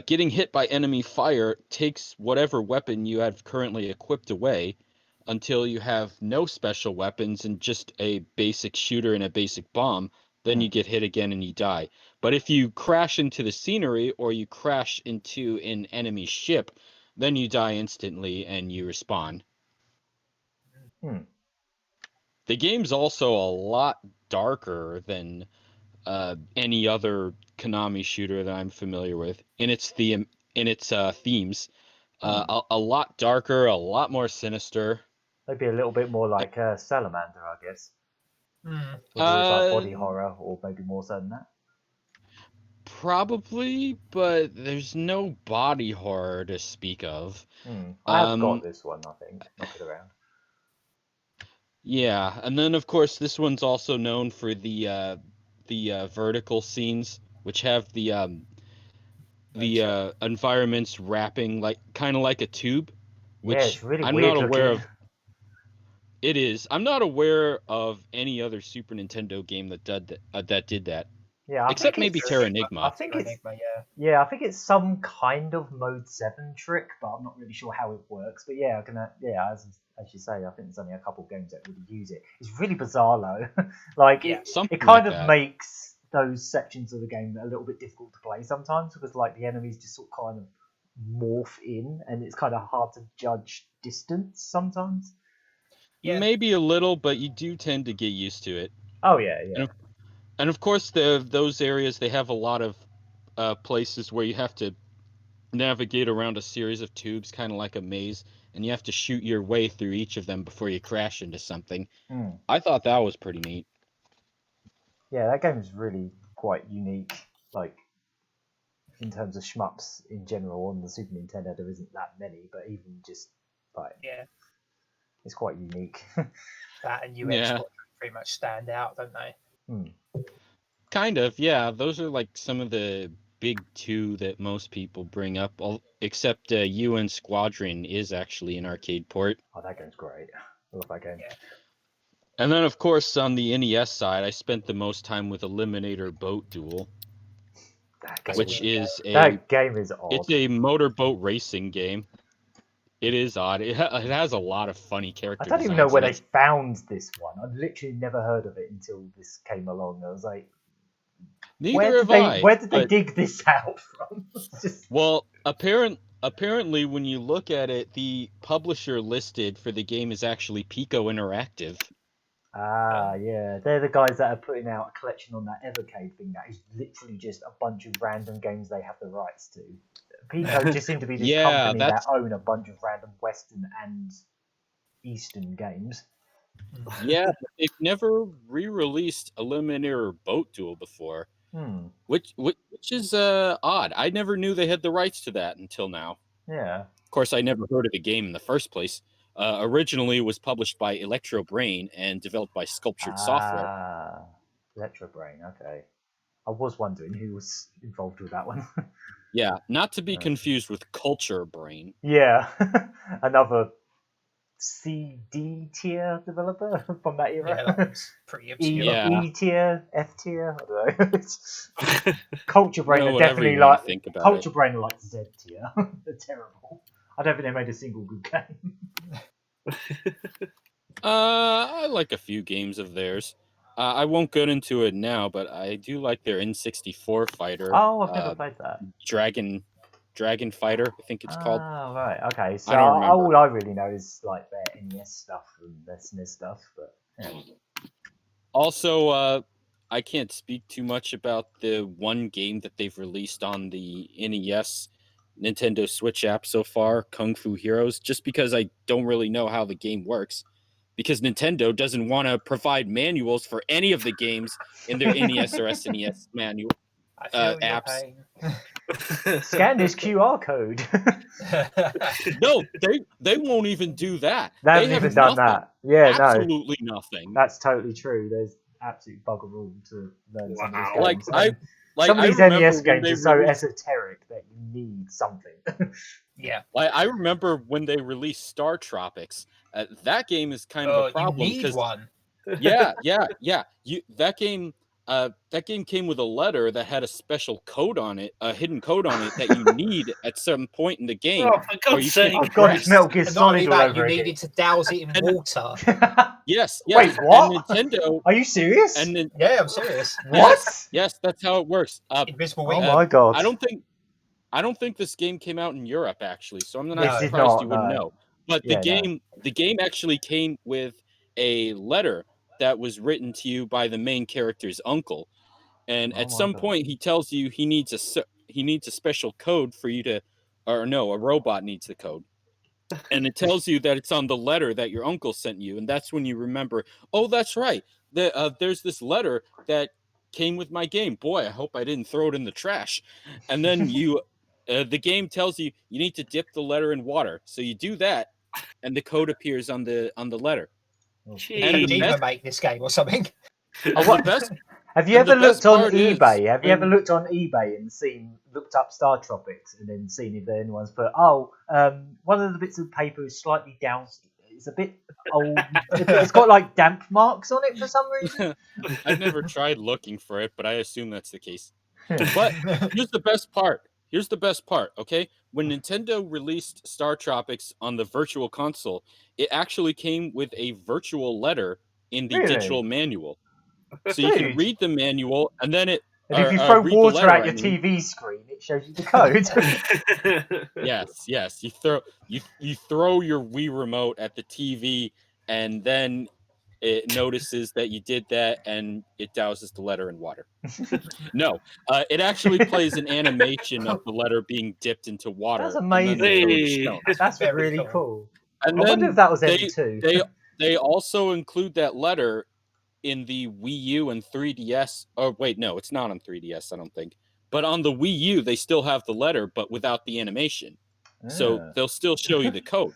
Getting hit by enemy fire takes whatever weapon you have currently equipped away until you have no special weapons and just a basic shooter and a basic bomb. Then you get hit again and you die. But if you crash into the scenery or you crash into an enemy ship, then you die instantly and you respawn. The game's also a lot darker than any other Konami shooter that I'm familiar with in its themes. A lot darker, a lot more sinister. Maybe a little bit more like Salamander, I guess. Which was like body horror, or maybe more so than that. Probably, but there's no body horror to speak of. I've got this one, I think. Knock it around. Yeah, and then of course this one's also known for the vertical scenes, which have the environments wrapping kind of like a tube, which it's really I'm weird not aware looking. of. It is. I'm not aware of any other Super Nintendo game that did that. Yeah, except maybe Terra Enigma. I think I think it's some kind of Mode 7 trick, but I'm not really sure how it works. But yeah, as you say, I think there's only a couple of games that really use it. It's really bizarre though. Like it kind of makes those sections of the game a little bit difficult to play sometimes because like the enemies just sort of kind of morph in, and it's kind of hard to judge distance sometimes. Yeah. Maybe a little, but you do tend to get used to it. Oh yeah. And of course, those areas, they have a lot of places where you have to navigate around a series of tubes, kind of like a maze, and you have to shoot your way through each of them before you crash into something. I thought that was pretty neat. Yeah, that game is really quite unique. Like, in terms of shmups in general on the Super Nintendo, there isn't that many, but even just like it's quite unique. That and UX pretty much stand out, don't they? Kind of, yeah. Those are like some of the big two that most people bring up, except UN Squadron is actually an arcade port. Oh, that game's great. I love that game. Yeah. And then, of course, on the NES side, I spent the most time with Eliminator Boat Duel, which is that game is odd. It's a motorboat racing game. It is odd. It has a lot of funny characters. I don't even know where they found this one. I've literally never heard of it until this came along. I was like, where did they dig this out from? Well, apparently, when you look at it, the publisher listed for the game is actually Pico Interactive. Ah, yeah. They're the guys that are putting out a collection on that Evercade thing that is literally just a bunch of random games they have the rights to. Pico just seem to be this company that own a bunch of random Western and Eastern games. Yeah, but they've never re-released Eliminator Boat Duel before, which is odd. I never knew they had the rights to that until now. Yeah. Of course, I never heard of the game in the first place. Originally, it was published by Electro Brain and developed by Sculptured Software. Electro Brain, okay. I was wondering who was involved with that one. Yeah, not to be confused with Culture Brain. Yeah, another CD tier developer from that era. Yeah, that was pretty obscure. E tier, F tier, I don't know. Culture Brain are definitely Culture Brain are like Z tier. They're terrible. I don't think they made a single good game. I like a few games of theirs. I won't get into it now, but I do like their N64 fighter. Oh, I've never played that. Dragon Fighter, I think it's called. Oh, right, okay. So all I really know is like their NES stuff and their SNES stuff, but yeah. Also, I can't speak too much about the one game that they've released on the NES Nintendo Switch app so far, Kung Fu Heroes, just because I don't really know how the game works. Because Nintendo doesn't want to provide manuals for any of the games in their NES or SNES manual apps. Scan this QR code. No, they won't even do that. They haven't even done that. Yeah, absolutely nothing. That's totally true. There's absolute bugger all to learn some of these games. Some of these NES games are so esoteric that you need something. Yeah. I remember when they released Star Tropics. That game is kind of a problem. You need one. Yeah. That game came with a letter that had a special code on it, a hidden code on it that you need at some point in the game. Oh, for God's sake! I've got it, Metal Gear Solid all over you needed to douse it in water. Yes. Wait, what? And Nintendo. Are you serious? Yeah, I'm serious. What? Yes, that's how it works. Invisible Wing. Oh my God! I don't think this game came out in Europe actually, so I'm not surprised you wouldn't know. But the game actually came with a letter that was written to you by the main character's uncle, and at some point he tells you he needs a special code for you to, or no, a robot needs the code, and it tells you that it's on the letter that your uncle sent you, and that's when you remember, oh, that's right, there's this letter that came with my game. Boy, I hope I didn't throw it in the trash. And then the game tells you need to dip the letter in water, so you do that, and the code appears on the letter. And even make this game or something. Have you ever looked on eBay? Have you ever looked on eBay and looked up Star Tropics and then seen if anyone's put one of the bits of paper is slightly it's a bit old. It's got like damp marks on it for some reason. I've never tried looking for it, but I assume that's the case. But here's the best part. Okay? When Nintendo released Star Tropics on the Virtual Console, it actually came with a virtual letter in the digital manual. So you can read the manual, and then it... And if you throw water at your TV screen, it shows you the code. Yes. You throw your Wii remote at the TV, and then it notices that you did that, and it douses the letter in water. No, it actually plays an animation of the letter being dipped into water. That's amazing. That's really cool. And I wonder if that was M2. They also include that letter in the Wii U and 3DS. Oh, wait, no, it's not on 3DS, I don't think. But on the Wii U, they still have the letter, but without the animation. So they'll still show you the code.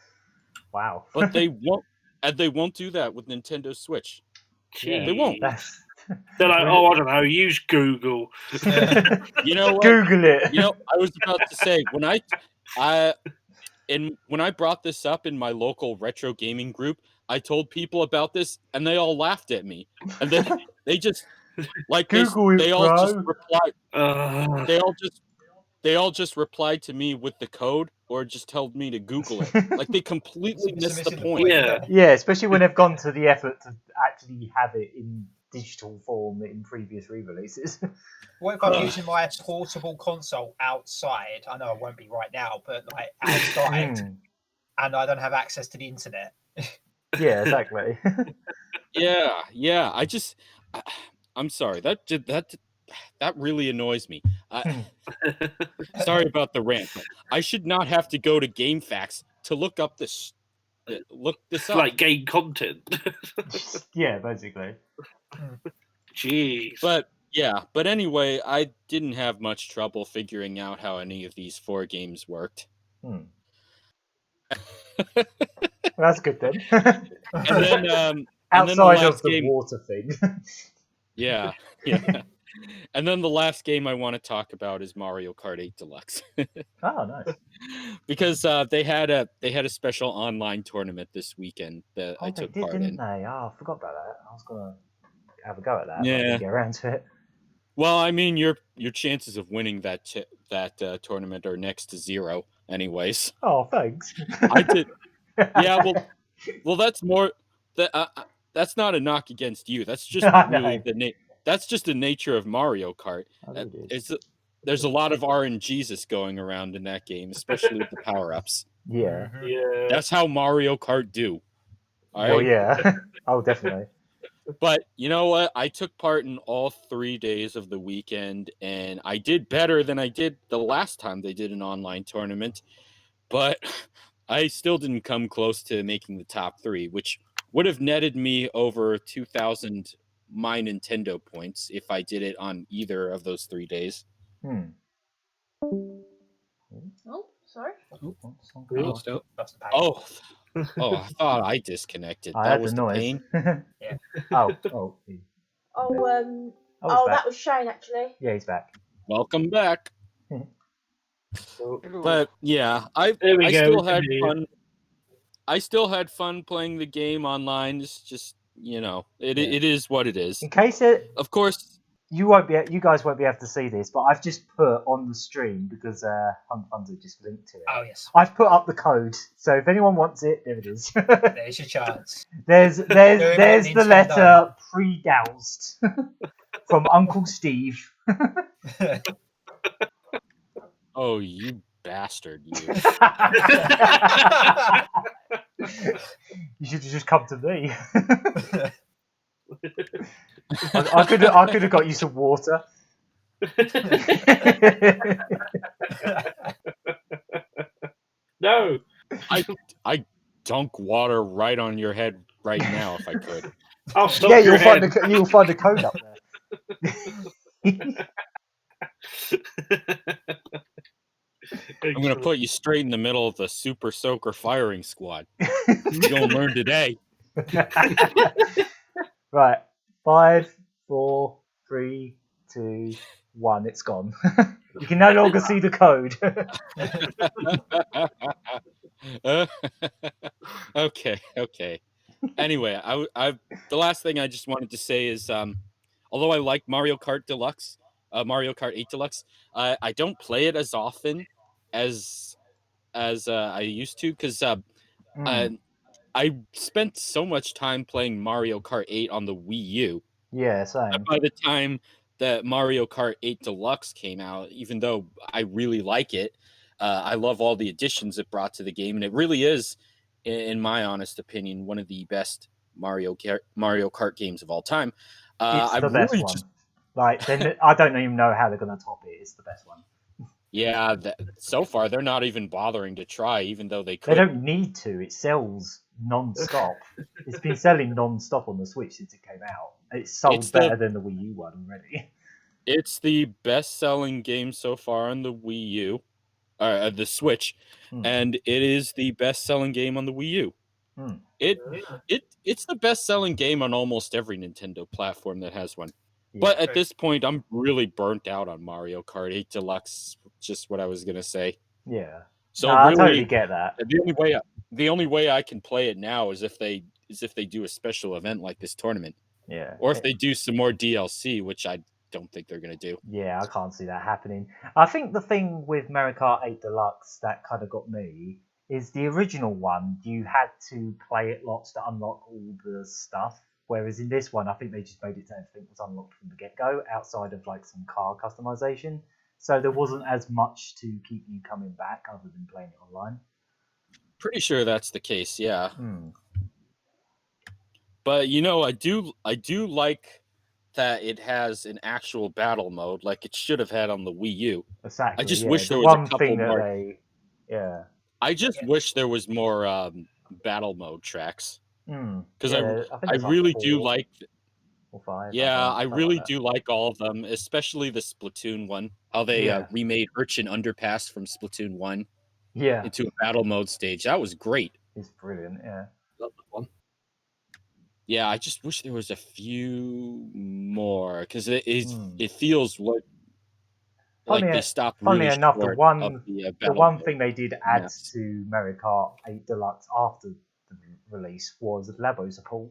Wow. But they won't. And they won't do that with Nintendo Switch. Yeah, they won't. They're like, I don't know, use Google. You know what? Google it. You know, I was about to say when I brought this up in my local retro gaming group, I told people about this, and they all laughed at me. And then they just like Google they all just replied. They all just replied to me with the code, or just told me to Google it. Like they completely missed the point. Yeah, especially when they've gone to the effort to actually have it in digital form in previous re-releases. What if I'm using my portable console outside? I know I won't be right now, but like outside, and I don't have access to the internet. Yeah, exactly. Yeah. I'm sorry. That really annoys me. Sorry about the rant. But I should not have to go to GameFAQs to look this up. Like game content. Yeah, basically. Jeez. But anyway, I didn't have much trouble figuring out how any of these 4 games worked. That's good then. And then outside of the water thing. Yeah. And then the last game I want to talk about is Mario Kart 8 Deluxe. Oh, nice. Because they had a special online tournament this weekend that I took part in. Didn't they? Oh, I forgot about that. I was gonna have a go at that. Yeah. But I didn't get around to it. Well, I mean, your chances of winning that tournament are next to 0, anyways. Oh, thanks. I did. Yeah, well, that's more that's not a knock against you. That's just really that's just the nature of Mario Kart. There's a lot of RNGesus going around in that game, especially with the power-ups. Yeah. That's how Mario Kart do. All right? Well, yeah. Oh, definitely. But you know what? I took part in all 3 days of the weekend, and I did better than I did the last time they did an online tournament. But I still didn't come close to making the top 3, which would have netted me over 2,000 my Nintendo points if I did it on either of those 3 days. Oh, sorry. Oh, I thought I disconnected. That was the pain. Yeah. Oh, that was Shane actually. Yeah, he's back. Welcome back. But yeah, I still had fun. I still had fun playing the game online. It's just, it is what it is. In case of course, you guys won't be able to see this, but I've just put on the stream because Hunk just linked to it. Oh yes. I've put up the code, so if anyone wants it, there it is. There's your chance. There's the letter pre-doused from Uncle Steve. Oh, you bastard! You. You should have just come to me. I could have got you some water. No, I dunk water right on your head right now if I could. I'll stop yeah, you'll find the code up there. I'm gonna put you straight in the middle of the Super Soaker firing squad. You're gonna learn today. Right. 5, 4, 3, 2, 1. It's gone. You can no longer see the code. Okay. Anyway, the last thing I just wanted to say is, although I like Mario Kart Deluxe, Mario Kart 8 Deluxe, I don't play it as often as I used to, because I spent so much time playing Mario Kart 8 on the Wii U. Yeah, same. By the time that Mario Kart 8 Deluxe came out, even though I really like it, I love all the additions it brought to the game, and it really is, in my honest opinion, one of the best Mario Kart games of all time. It's the best one. Like, I don't even know how they're going to top it. It's the best one. Yeah, so far they're not even bothering to try, even though they could. They don't need to. It sells non-stop. It's been selling non-stop on the Switch since it came out. It's sold better than the Wii U one already. It's the best-selling game so far on the Wii U, the Switch, and it is the best-selling game on the Wii U. It's the best-selling game on almost every Nintendo platform that has one. Yeah, but at this point, I'm really burnt out on Mario Kart 8 Deluxe. Just what I was gonna say. Yeah. So I totally get that. The only way I can play it now is if they do a special event like this tournament. Yeah. Or if they do some more DLC, which I don't think they're gonna do. Yeah, I can't see that happening. I think the thing with Mario Kart 8 Deluxe that kind of got me is the original one. You had to play it lots to unlock all the stuff. Whereas in this one, I think they just made it so everything was unlocked from the get-go, outside of like some car customization. So there wasn't as much to keep you coming back other than playing it online. Pretty sure that's the case, yeah. But I do like that it has an actual battle mode, like it should have had on the Wii U. Exactly. I just wish there was a couple more. I just wish there was more battle mode tracks. Because I really do like. Or 5. Yeah, I really do like all of them, especially the Splatoon one. How they remade Urchin Underpass from Splatoon 1 into a battle mode stage. That was great. It's brilliant, yeah. Love that one. Yeah, I just wish there was a few more, because it feels like they stopped really Funny enough, short the one thing they did add to Mario Kart 8 Deluxe after the release was Labo support.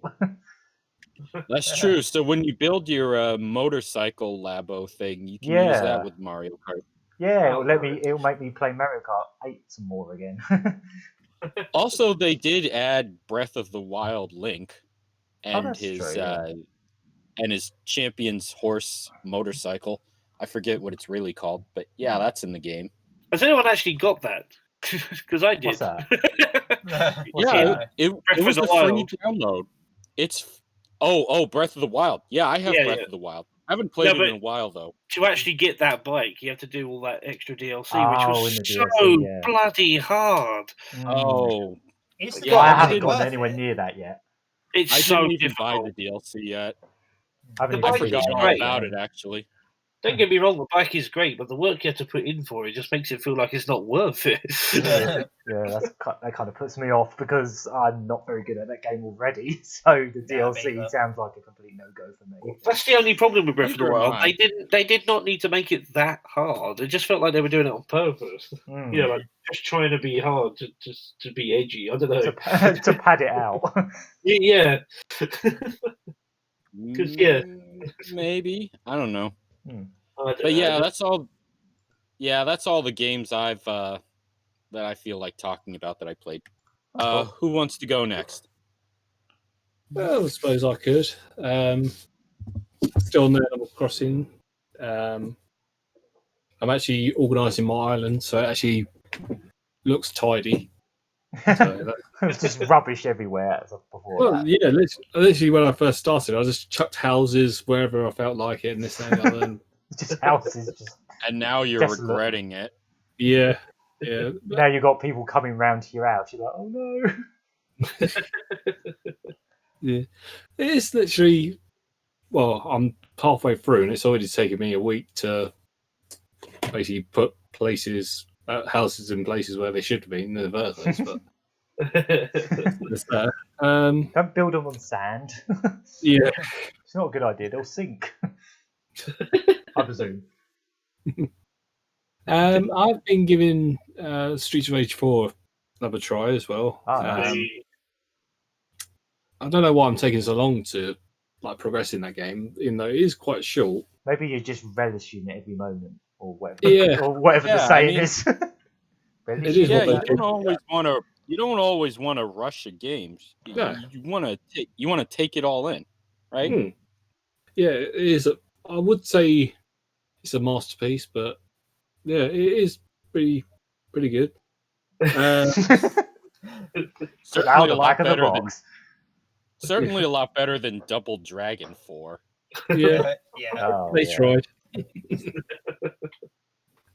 That's true. So when you build your motorcycle Labo thing, you can use that with Mario Kart. Yeah, it'll make me play Mario Kart 8 some more again. Also, they did add Breath of the Wild Link and his champion's horse motorcycle. I forget what it's really called, but yeah, that's in the game. Has anyone actually got that? Because I did. What's that? It was a free download. It's Breath of the Wild. Yeah, I have Breath of the Wild. I haven't played it in a while though. To actually get that bike, you have to do all that extra DLC, which was so bloody hard. Oh, I haven't gotten anywhere near that yet. I didn't even buy the DLC yet. I forgot all about it actually. Don't get me wrong, the bike is great, but the work you have to put in for it just makes it feel like it's not worth it. That kind of puts me off because I'm not very good at that game already. So the DLC sounds like a complete no-go for me. That's the only problem with Breath of the Wild. They did not need to make it that hard. It just felt like they were doing it on purpose. Like just trying to be hard to be edgy. I don't know. To pad it out. Yeah. Maybe. I don't know. But yeah, that's all. Yeah, that's all the games I've that I feel like talking about that I played. Who wants to go next? Well, I suppose I could. Still on the Animal Crossing. I'm actually organising my island, so it actually looks tidy. So it's just rubbish everywhere as before. Well, yeah, literally when I first started, I just chucked houses wherever I felt like it, and this and that. And just houses, and now you're regretting it. Yeah. Now you've got people coming round to your house. You're like, oh no. Yeah, it is literally. Well, I'm halfway through, and it's already taken me a week to basically put houses in places where they should be in the first place. But don't build them on sand. Yeah, it's not a good idea. They'll sink. I presume. I've been giving Streets of Rage 4 another try as well. I don't know why I'm taking so long to like progress in that game, even though it is quite short. Maybe you're just relishing it every moment, or whatever. Yeah. Or whatever the saying is. It is yeah, what they you don't do. always want to. You don't always want to rush a game. No. You want to take it all in, right? Yeah, it is. I would say it's a masterpiece, but yeah, it is pretty good. Certainly a lot better than. Certainly a lot better than Double Dragon 4. Yeah, they tried.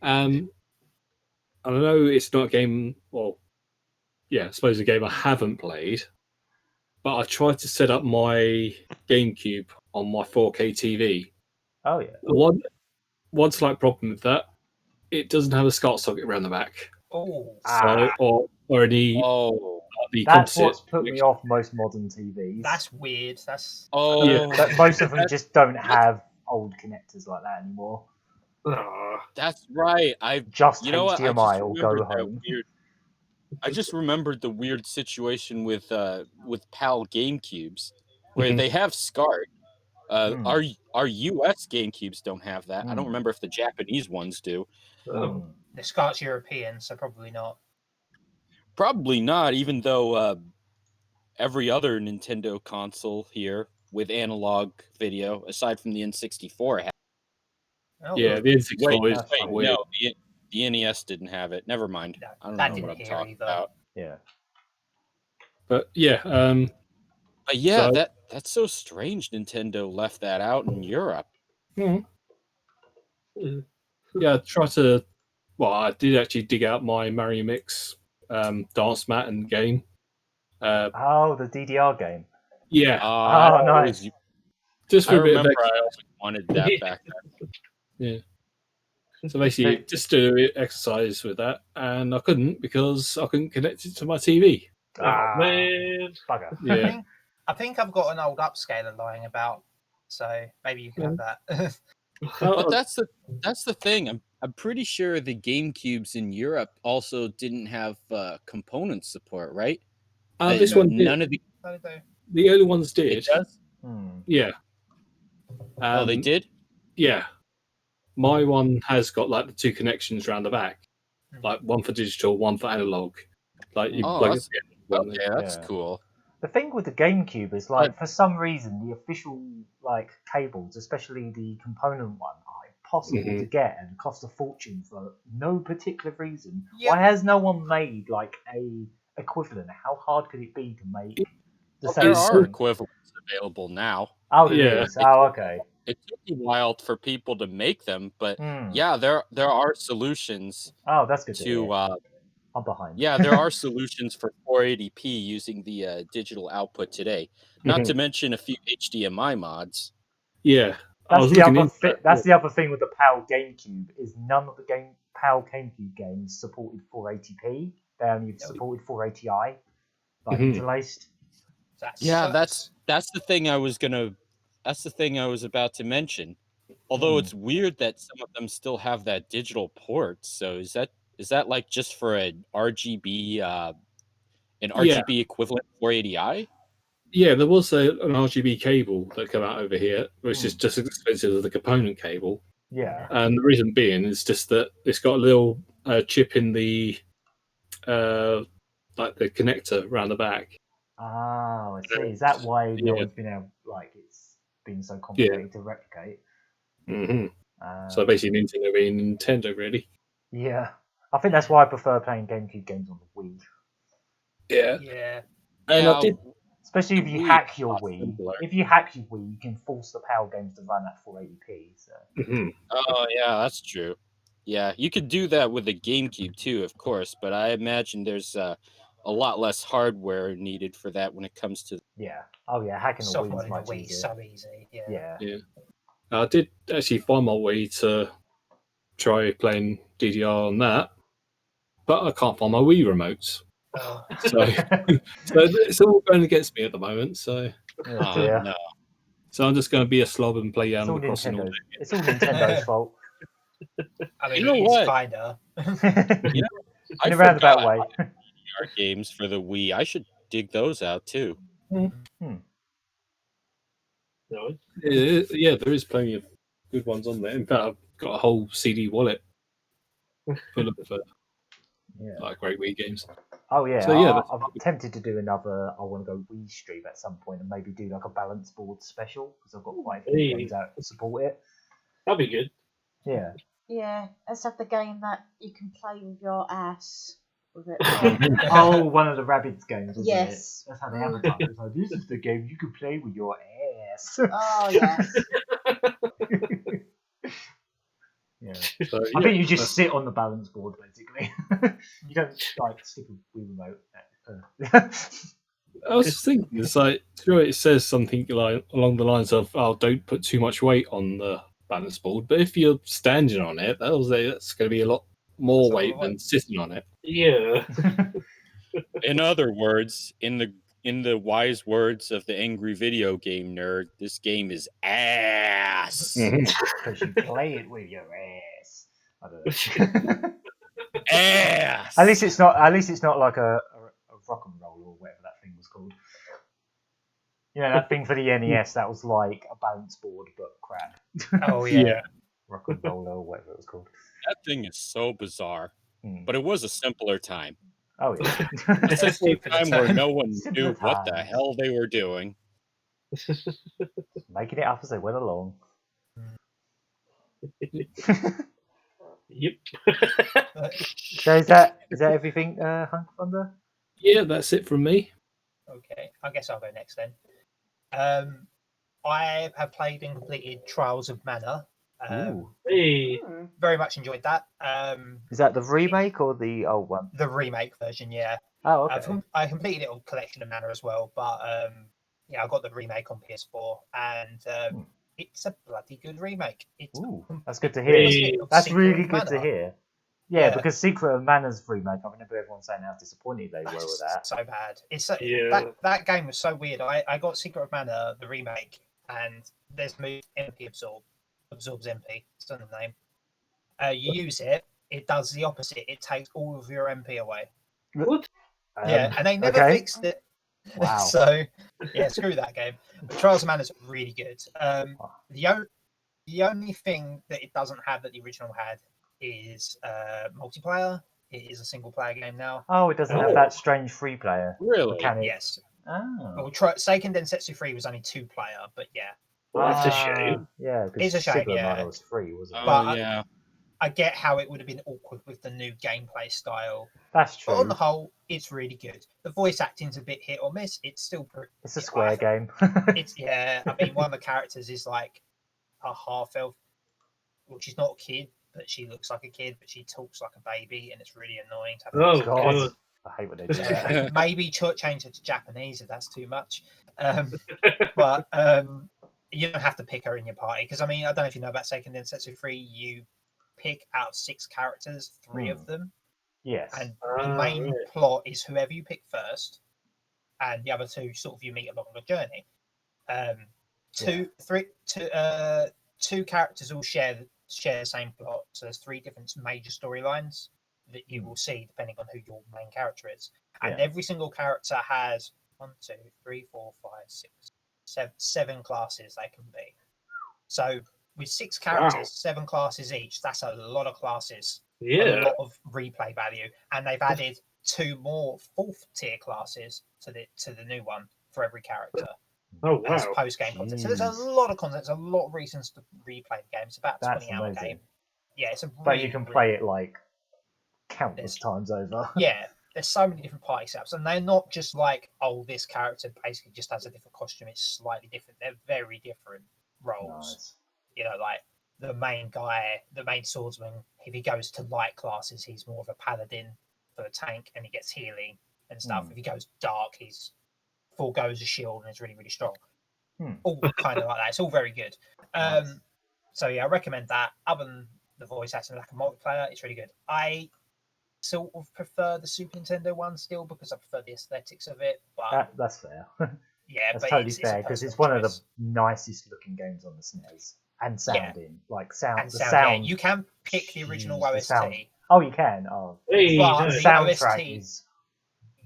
I don't know. It's not a game. Well, yeah, I suppose a game I haven't played, but I tried to set up my GameCube on my 4K TV. Oh yeah. One slight problem with that, it doesn't have a SCART socket around the back. Oh. So, or any. That's what's put me off most modern TVs. That's weird. That's But most of them just don't have old connectors like that anymore. That's right. Just HDMI or go home. I just remembered the weird situation with PAL GameCubes, where they have SCART. Our US GameCubes don't have that. I don't remember if the Japanese ones do. The SCART's European, so probably not. Probably not, even though every other Nintendo console here with analog video, aside from the N64, had. Yeah, the N64 is weird. No, the NES didn't have it. Never mind. No, I don't that know didn't what I'm hear talking either. about. Yeah. But yeah, but yeah, that's so strange. Nintendo left that out in Europe. Yeah, I tried to. Well, I did actually dig out my Mario Mix dance mat and game. The DDR game. Yeah. Nice. Just for I a bit of remember I always wanted that back then. Yeah. So basically, just do exercise with that, and I couldn't because I couldn't connect it to my TV. Man, bugger. Yeah. I think I've got an old upscaler lying about, so maybe you can have that. But that's the thing. I'm pretty sure the GameCubes in Europe also didn't have component support, right? This one did. None of the other ones did. It does? Yeah. They did? Yeah. My one has got like the two connections around the back, like one for digital, one for analog. Like you plug it in. Okay, that's cool. The thing with the GameCube is like for some reason the official like cables, especially the component one, are impossible to get and cost a fortune for no particular reason. Why has no one made like a equivalent? How hard could it be to make the same? There are equivalents available now. Oh, yeah. Oh, okay. It took a while for people to make them, but yeah, there are solutions. Oh, that's good. I'm behind. Yeah, there are solutions for 480p using the digital output today. Not to mention a few HDMI mods. Yeah, that's the other thing with the PAL GameCube is none of the PAL GameCube games supported 480p. They only supported 480i, like interlaced. That's the thing I was gonna. That's the thing I was about to mention. Although it's weird that some of them still have that digital port. So is that like just for an RGB equivalent 480i? Yeah, there was an RGB cable that came out over here, which is just as expensive as the component cable. Yeah, and the reason being is just that it's got a little chip in the like the connector around the back. Oh, I see. Is that why no one's been able, like, it's been so complicated to replicate? So basically, Nintendo being Nintendo, really. Yeah, I think that's why I prefer playing GameCube games on the Wii. Yeah. And I did, especially if you hack your Wii. If you hack your Wii, you can force the PAL games to run at 480p. So. Oh yeah, that's true. Yeah, you could do that with the GameCube too, of course, but I imagine there's a lot less hardware needed for that when it comes to. Yeah. Oh yeah, hacking the Wii is much Wii easier. so easy. Yeah. I did actually find my way to try playing DDR on that, but I can't find my Wii remotes. So it's all going against me at the moment. So no. So I'm just going to be a slob and play Animal Crossing all day. It's all Nintendo's fault. I mean, you know what? Kinda. You know, in a roundabout way. DDR games for the Wii. I should dig those out too. No. Yeah, there is plenty of good ones on there. In fact, I've got a whole CD wallet full of like great Wii games. Oh yeah, So yeah, I'm tempted to do another. I want to go Wii stream at some point and maybe do like a balance board special because I've got quite a few games out to support it. That'd be good. Yeah. Yeah, let's have the game that you can play with your ass. With it. Oh, one of the Rabbids games, wasn't Yes. it? That's how they advertise it. It's like, this is the game you can play with your ass. Oh yes. Yeah. So, I think you just sit on the balance board basically. You don't like stick a Wii remote. I was just thinking, it's like, sure, it says something like along the lines of, "Oh, don't put too much weight on the balance board." But if you're standing on it, that's going to be a lot more weight than sitting on it. Yeah. In other words, in the wise words of the angry video game nerd, this game is ass. Because you play it with your ass. I don't know. Ass. At least it's not like a rock and roll or whatever that thing was called. You know, that thing for the NES that was like a balance board but crap. Oh yeah. Rock and roll or whatever it was called. That thing is so bizarre. But it was a simpler time. Oh yeah. A simpler time where no one Simpler knew what the times. hell they were doing. Making it up as they went along. Yep. So is that everything, Hunk Thunder? Yeah, that's it from me. Okay, I guess I'll go next then. I have played and completed Trials of Mana. Hey. Very much enjoyed that. Is that the remake or the old one? The remake version, yeah. Oh, okay. I completed it on Collection of Mana as well, but yeah, I got the remake on PS4, and it's a bloody good remake. That's good to hear. That's really good to Mana. hear. Yeah, because Secret of Mana's remake, I remember everyone saying how disappointed they were with that. So bad. It's so, Yeah. that game was so weird. I got Secret of Mana, the remake, and there's move MP absorbs MP. It's not the name. You use it, it does the opposite. It takes all of your MP away. What? Yeah, and they never fixed it. Wow. So yeah, screw that game. But Trials of Mana is really good. The only thing that it doesn't have that the original had is multiplayer. It is a single player game now. Oh, it doesn't have that strange free player. Really? Mechanic. Yes. Oh. Well, Seiken Densetsu 3 was only 2 player, but yeah. Well, that's a shame. Yeah, It's a shame, Secret of yeah. Mana was free, wasn't it? But yeah. I get how it would have been awkward with the new gameplay style. That's true. But on the whole, it's really good. The voice acting's a bit hit or miss. It's still It's a square game. It's I mean, one of the characters is like a half elf, well, she's not a kid, but she looks like a kid, but she talks like a baby, and it's really annoying to have Oh, God. God. I hate when they do that. Maybe change it to Japanese if that's too much. But you don't have to pick her in your party because I mean, I don't know if you know about Seiken Densetsu 3. You pick out of 6 characters, 3 of them. Yes. And the main plot is whoever you pick first, and the other 2 sort of you meet along the journey. 2 characters all share the same plot, so there's 3 different major storylines that you will see depending on who your main character is, and every single character has 1, 2, 3, 4, 5, 6, 7 classes they can be. So with 6 characters, 7 classes each, that's a lot of classes. Yeah. A lot of replay value, and they've added 2 more 4th tier classes to the new one for every character. Oh wow! As post game content, so there's a lot of content. There's a lot of reasons to replay the game. It's about a 20-hour game. Yeah, it's a. But you can play it like countless times over. Yeah, there's so many different party setups, and they're not just like, oh, this character basically just has a different costume. It's slightly different. They're very different roles. Nice. You know, like the main guy, the main swordsman. If he goes to light classes, he's more of a paladin for the tank, and he gets healing and stuff. If he goes dark, he's foregoes a shield and is really, really strong. All kind of like that. It's all very good. Nice. So yeah, I recommend that. Other than the voice acting like a multiplayer, it's really good. I sort of prefer the Super Nintendo one still because I prefer the aesthetics of it. But that's fair. Yeah, that's but totally it's fair because it's one of the nicest looking games on the SNES and sounding like sound. And the sound. sound. Yeah, you can pick the original the OST. sound. Oh, you can. Oh, Hey, but the the soundtrack OST is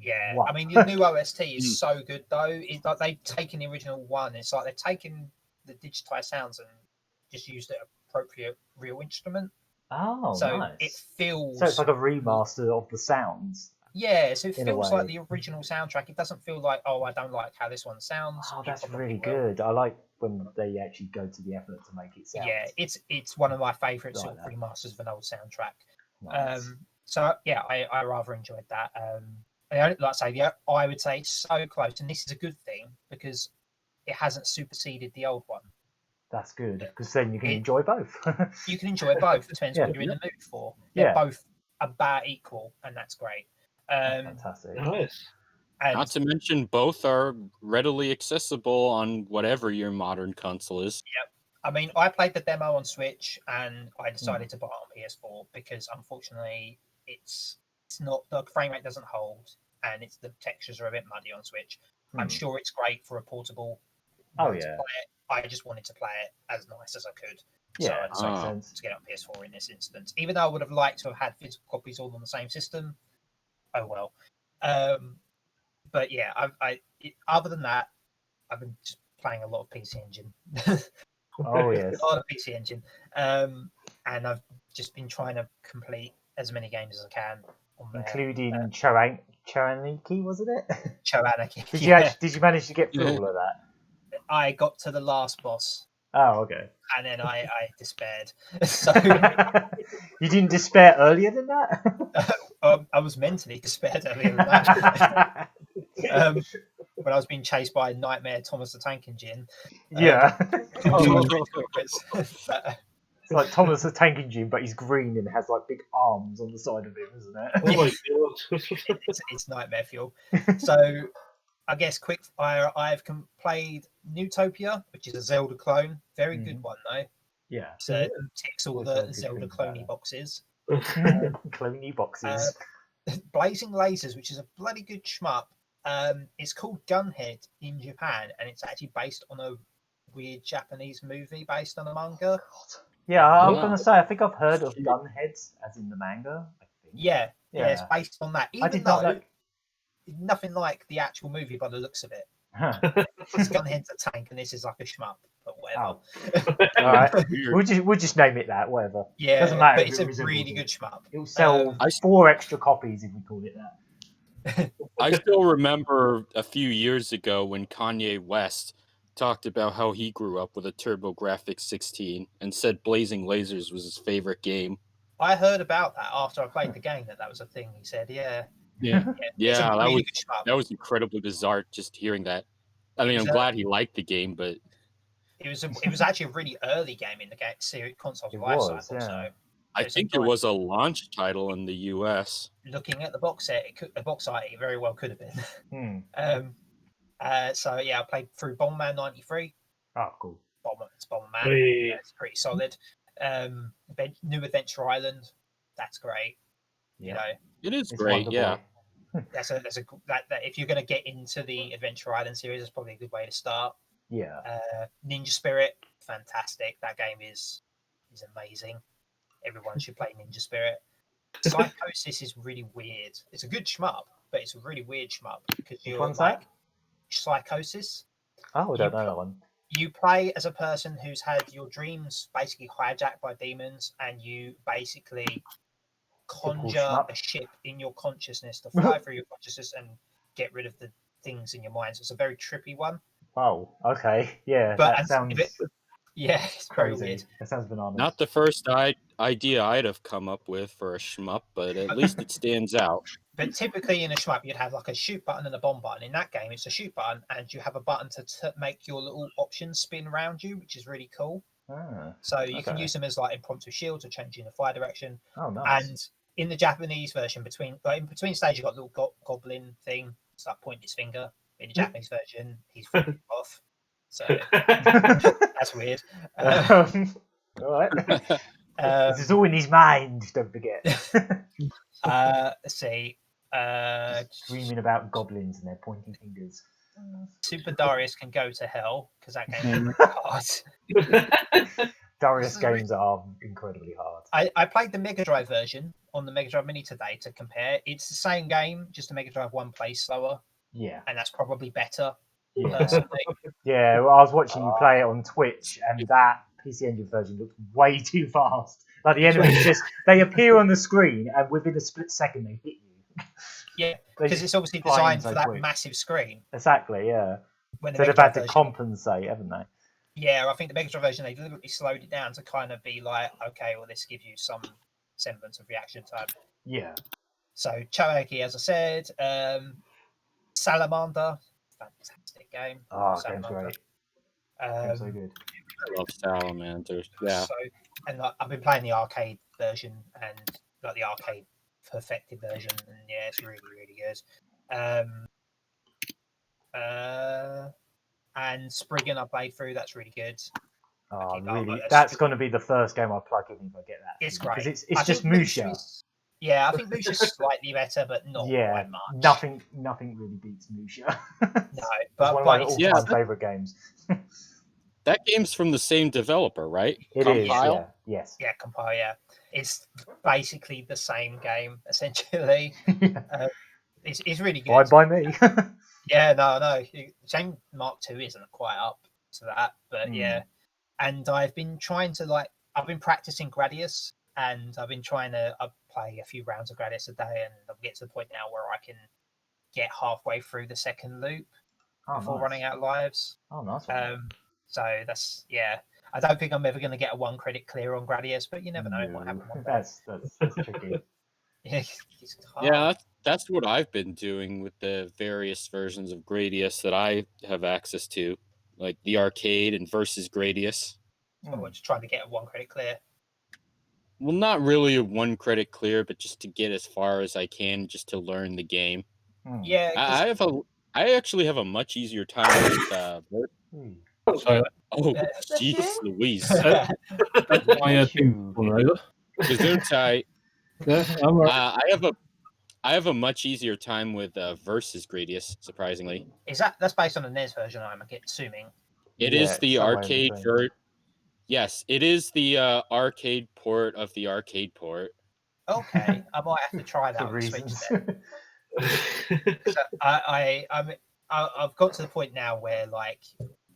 Yeah, Wow. I mean the new OST is so good though. It's like they've taken the original one. It's like they've taken the digitized sounds and just used an appropriate real instrument. Oh, so nice. It feels. So it's like a remaster of the sounds. Yeah, so it in a feels way. like the original soundtrack. It doesn't feel like, oh, I don't like how this one sounds. Oh, It that's probably really will. good. I like when they actually go to the effort to make it sound. Yeah, it's one of my favourite Like sort of that. remasters of an old soundtrack. Nice. So yeah, I rather enjoyed that. Like I say, yeah, I would say it's so close, and this is a good thing because it hasn't superseded the old one. That's good because then you can enjoy both. You can enjoy both. Depends what you're in the mood for. They're both about equal, and that's great. Fantastic. Nice. And Not to mention, both are readily accessible on whatever your modern console is. Yep. I mean, I played the demo on Switch, and I decided to buy it on PS4 because, unfortunately, it's not, the frame rate doesn't hold, and the textures are a bit muddy on Switch. I'm sure it's great for a portable. Oh to yeah. play it. I just wanted to play it as nice as I could. Yeah, so I decided to get it on PS4 in this instance. Even though I would have liked to have had physical copies all on the same system. Oh well. But yeah, other than that, I've been just playing a lot of PC Engine. Oh yes. A lot of PC Engine. And I've just been trying to complete as many games as I can on there. Including Charaniki, wasn't it? Charaniki. Did you manage to get through all of that? I got to the last boss. Oh, okay. And then I despaired. So you didn't despair earlier than that? I was mentally despaired earlier than that. When I was being chased by Nightmare Thomas the Tank Engine. Yeah. It's like Thomas the Tank Engine, but he's green and has like big arms on the side of him, isn't it? Oh my god. It's nightmare fuel. So I guess quick fire. I've played Newtopia, which is a Zelda clone. Very good one though. Yeah. So it ticks all the Zelda cloney boxes. Cloney boxes. Blazing Lasers, which is a bloody good shmup. It's called Gunhead in Japan, and it's actually based on a weird Japanese movie based on a manga. Yeah, I was gonna say I think I've heard of Gunheads as in the manga. I think. Yeah, it's based on that. Even though nothing like the actual movie by the looks of it. It's Gunhead's a tank, and this is like a shmup, but whatever. Oh. All right, we'll just name it that. Whatever. Yeah, doesn't matter. But it's a really good shmup. It'll sell 4 extra copies if we call it that. I still remember a few years ago when Kanye West talked about how he grew up with a TurboGrafx 16 and said Blazing Lasers was his favorite game. I heard about that after I played the game, that was a thing. He said, yeah, that was incredibly bizarre just hearing that. I mean, I'm glad he liked the game, but it was actually a really early game in the series console's life cycle. So I think it was a launch title in the US. Looking at the box set, the box art, it very well could have been. So yeah, I played through Bomberman 93. Oh, cool. It's Bomberman. It's pretty solid. New Adventure Island, that's great. Yeah. You know, it is great. Yeah, that's a if you're going to get into the Adventure Island series, that's probably a good way to start. Yeah. Ninja Spirit, fantastic. That game is amazing. Everyone should play Ninja Spirit. Psychosis is really weird. It's a good shmup, but it's a really weird shmup because you're one's like that? Psychosis. Oh, I don't know that one. You play as a person who's had your dreams basically hijacked by demons, and you basically conjure a ship in your consciousness to fly through your consciousness and get rid of the things in your mind. So it's a very trippy one. Oh, okay. Yeah, but that sounds... it's very weird. That sounds bananas. Not the first idea I'd have come up with for a shmup, but at least it stands out. But typically in a shmup, you'd have like a shoot button and a bomb button. In that game, it's a shoot button, and you have a button to make your little options spin around you, which is really cool. So you can use them as like impromptu shields or changing the fire direction. Oh, nice. And in the Japanese version, in between stages, you've got a little goblin thing. It's like pointing his finger. In the Japanese version, he's flipping off. So that's weird. All right. This is all in his mind, don't forget. Let's see. Screaming about goblins and their pointing fingers. Super Darius can go to hell because that game is hard. Darius games are incredibly hard. I played the Mega Drive version on the Mega Drive Mini today to compare. It's the same game, just the Mega Drive 1 plays slower. Yeah. And that's probably better, Yeah. personally. Yeah, well, I was watching you play it on Twitch, and that PC Engine version looked way too fast. Like, the enemies they appear on the screen, and within a split second, they hit you. Yeah, because it's obviously designed for that massive screen. Exactly, yeah. So they've had to compensate, haven't they? Yeah, I think the Mega Drive version, they deliberately slowed it down to kind of be like, okay, well, this gives you some semblance of reaction time. Yeah. So, CherryT, as I said, Salamander, fantastic game. Oh, game's great. Game's so good. I love Salamander. Yeah. So, and I've been playing the arcade version and like the arcade perfected version, and yeah, it's really, really good. And Spriggan I played through, that's really good. Oh, really? That's going to be the first game I plug in if I get that. It's great. Because it's just Musha. Yeah, I think Musha's slightly better, but not quite much. Nothing really beats Musha. No, but one of my all-time favourite games. That game's from the same developer, right? It is, yeah. Yes. Yeah, Compile, yeah. It's basically the same game, essentially. It's really good. Fine by me. Yeah, no. Shame Mark II isn't quite up to that, but yeah. And I've been trying to I've been practicing Gradius, and I've been trying to play a few rounds of Gradius a day, and I'll get to the point now where I can get halfway through the second loop before running out of lives. Oh, nice. So that's, yeah. I don't think I'm ever going to get a 1 credit clear on Gradius, but you never know. It might happen one day. That's tricky. Yeah, that's what I've been doing with the various versions of Gradius that I have access to, like the arcade and versus Gradius. Or just trying to get a 1 credit clear. Well, not really a 1 credit clear, but just to get as far as I can, just to learn the game. Yeah, I actually have a much easier time with. Oh, jeez, Louise. Gesundheit. I have a much easier time with versus Gradius, surprisingly. That's based on the NES version, I'm assuming. It is the arcade version. Yes, it is the arcade port of the arcade port. Okay, I might have to try that on Switch then. So I've got to the point now where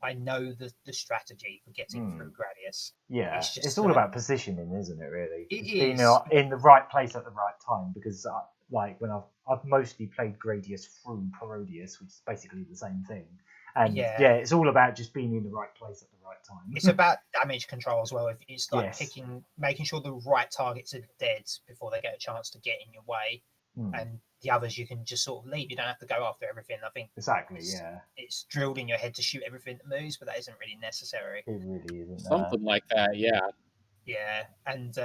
I know the strategy for getting through Gradius. Yeah, it's all about positioning, isn't it? Really, being in the right place at the right time. Because when I've mostly played Gradius through Parodius, which is basically the same thing. And it's all about just being in the right place at the right time. It's about damage control as well. It's making sure the right targets are dead before they get a chance to get in your way, and the others you can just sort of leave. You don't have to go after everything. I think exactly. It's drilled in your head to shoot everything that moves, but that isn't really necessary. It really isn't. Something like that, yeah. Yeah, and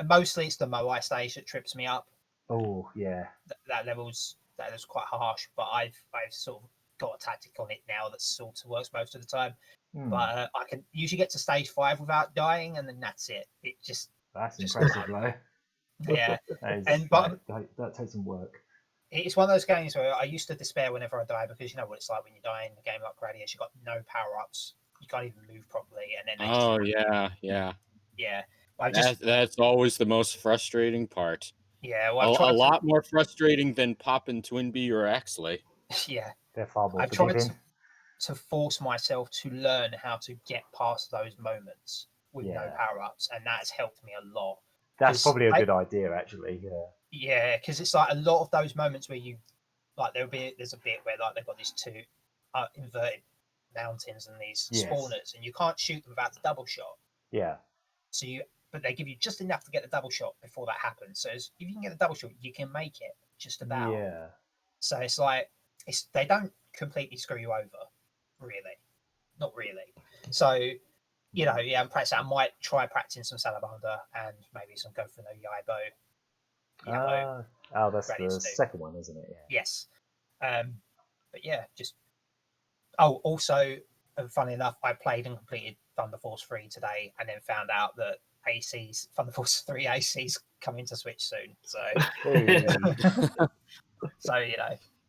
mostly it's the Moai stage that trips me up. Oh yeah. That level's quite harsh, but I've sort of got a tactic on it now that sort of works most of the time. But I can usually get to stage 5 without dying, and then that's it. That's impressive, though. Yeah, that takes some work. It's one of those games where I used to despair whenever I die, because you know what it's like when you die in a game like Gradius. You've got no power ups, you can't even move properly, and then yeah. That's always the most frustrating part. Yeah, well, a lot more frustrating than popping Twinbee or Axley. Yeah, they're far more. I've tried to force myself to learn how to get past those moments with no power ups, and that has helped me a lot. That's probably a good idea, actually. Yeah, because it's a lot of those moments where you there's a bit where they've got these 2 inverted mountains and these spawners, and you can't shoot them without the double shot. Yeah. But they give you just enough to get the double shot before that happens. So if you can get the double shot, you can make it just about. Yeah. So they don't completely screw you over, really, not really. So. I'm practicing. I might try practicing some Salamander and maybe some Go for no Yaibo. That's the second one, isn't it? Yeah. Yes. But yeah, just. Oh, also, funny enough, I played and completed Thunder Force 3 today, and then found out that Thunder Force 3 AC's coming to Switch soon. So, so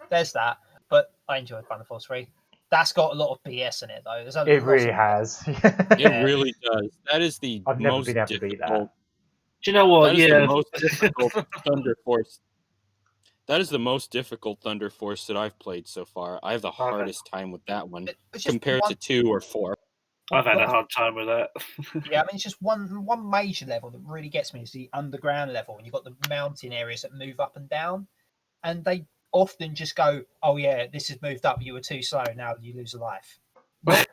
there's that. But I enjoyed Thunder Force 3. That's got a lot of BS in it, though. It really has. It really does. That is the I've never most been able to beat that. difficult. Do you know what? That is Yeah. the most difficult Thunder Force. That is the most difficult Thunder Force that I've played so far. I have the hardest time with that one compared to 2 or 4. I've had a hard time with that. Yeah, I mean, it's just one major level that really gets me is the underground level, and you've got the mountain areas that move up and down, and they often just go, "Oh yeah, this has moved up. You were too slow. Now you lose a life." Not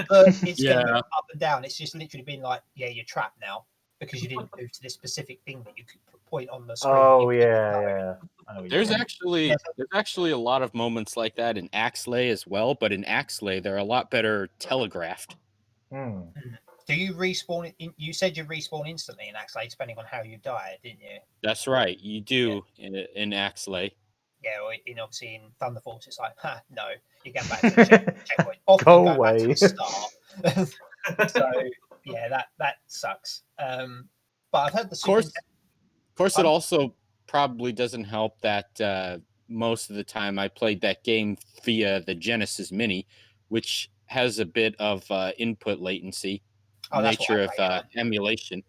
that it's going to move up and down. It's just literally been like, "Yeah, you're trapped now because you didn't move to this specific thing that you could point on the screen." Oh yeah. I know what There's you're actually a lot of moments like that in Axlay as well, but in Axlay they're a lot better telegraphed. saying. Do you respawn? You said you respawn instantly in Axlay, depending on how you die, didn't you? That's right, you do in Axlay. Yeah, or obviously in Thunder Force, it's like, no, you get back to the checkpoint. Often Go go back to away. the start. So yeah, that sucks. But I've heard the Of course, it also probably doesn't help that most of the time I played that game via the Genesis Mini, which has a bit of input latency, nature of emulation.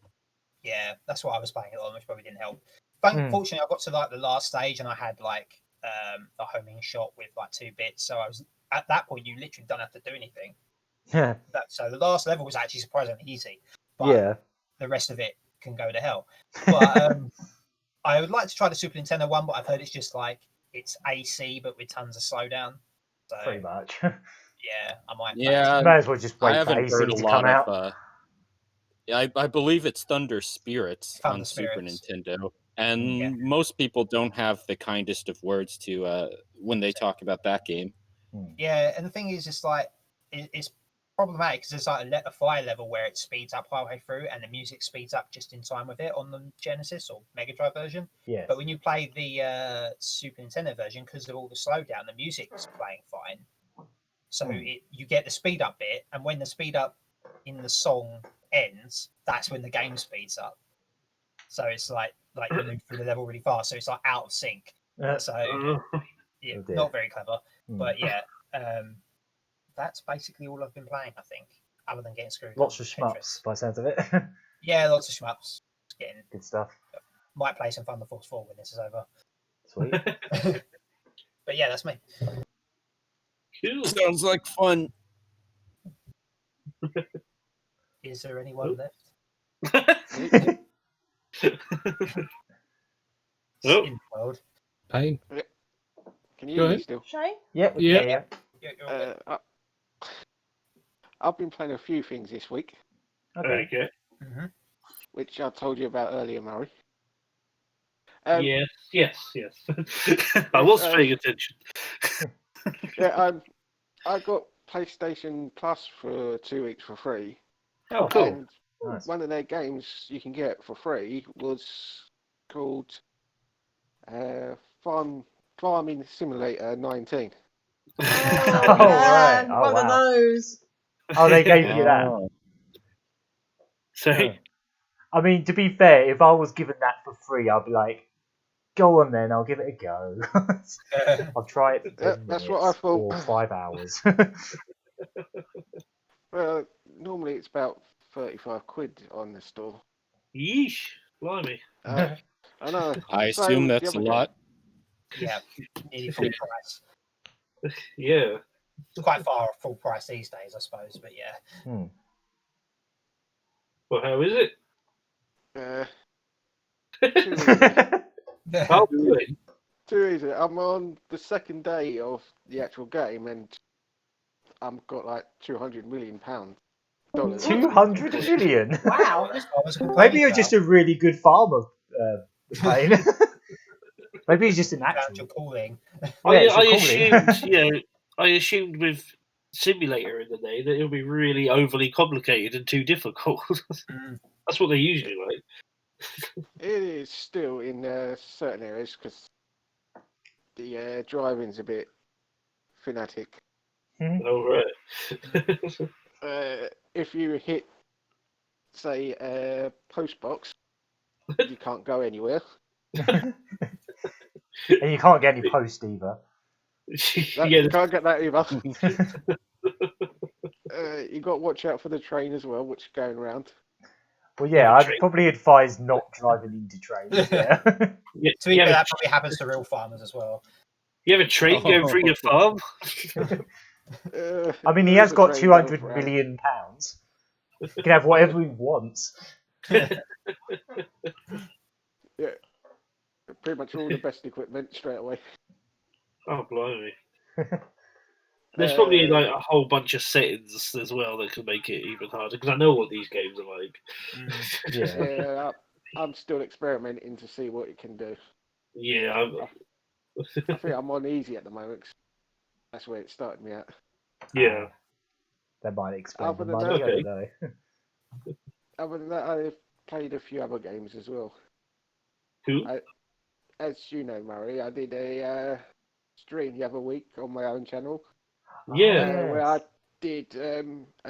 Yeah, that's what I was playing it on, which probably didn't help. Fortunately, I got to like the last stage and I had like the homing shot with like 2 bits. So I was at that point, you literally don't have to do anything. Yeah. So the last level was actually surprisingly easy. But the rest of it can go to hell. But I would like to try the Super Nintendo one, but I've heard it's just like it's AC but with tons of slowdown. So, pretty much. Yeah, I might. Yeah, might as well just wait I for haven't AC heard a to lot come out. of. I believe it's Thunder Spirits on Super Nintendo, and most people don't have the kindest of words to when they talk about that game. Yeah, and the thing is, it's like it's problematic because there's like a fire level where it speeds up halfway through, and the music speeds up just in time with it on the Genesis or Mega Drive version. Yeah. But when you play the Super Nintendo version, because of all the slowdown, the music's playing fine. So you get the speed up bit, and when the speed up in the song ends, that's when the game speeds up. So it's like you move through the level really fast, so it's like out of sync. So yeah, not very clever. But yeah, that's basically all I've been playing, I think, other than getting screwed. Lots of shmups, by the sounds of it. Yeah, lots of shmups. Getting good stuff. Might play some Thunder Force 4 when this is over. Sweet. But yeah, that's me. Cool. Sounds like fun. Is there anyone left? Oh. In the world. Pain. Can you hear me still? Shane? Yep. Yeah. I've been playing a few things this week. Okay. Which I told you about earlier, Murray. Yes. I was paying attention. Yeah, I got PlayStation Plus for 2 weeks for free. Oh, cool. And one of their games you can get for free was called Farming Simulator 19. Oh, right. One of those. Oh, they gave you that. Sorry. I mean, to be fair, if I was given that for free, I'd be like, go on then, I'll give it a go. I'll try it for 10 That's minutes what I thought. or 5 hours. Well, normally it's about 35 quid on the store. Yeesh, blimey. I know. I assume that's a lot. Yeah, nearly full price. Yeah. It's quite far off full price these days, I suppose, but yeah. Well, how is it? Too easy. I'm on the second day of the actual game, and I've got like £200 million. 200 million? Wow. Maybe you're just a really good farmer, Payne. Maybe he's just an actual calling. I assumed with Simulator in the name that it'll be really overly complicated and too difficult. That's what they usually like. It is still in certain areas because the driving's a bit fanatic. Oh, right. If you hit, say, a post box, you can't go anywhere. And you can't get any post either. You can't get that either. You got to watch out for the train as well, which is going around. Well, yeah, I'd probably advise not driving into trains. Yeah. To be fair, that probably happens to real farmers as well. You have a train going through your farm? I mean, he has got £200 million. He can have whatever he wants. Yeah, pretty much all the best equipment straight away. Oh, blimey. There's probably like a whole bunch of settings as well that can make it even harder, because I know what these games are like. Yeah, I'm still experimenting to see what it can do. Yeah, I think I'm on easy at the moment. That's where it started me at. Yeah. That might explain Other the than money, that- I don't know. Other than that, I've played a few other games as well. Who? As you know, Murray, I did a stream the other week on my own channel. Yeah. Where I did a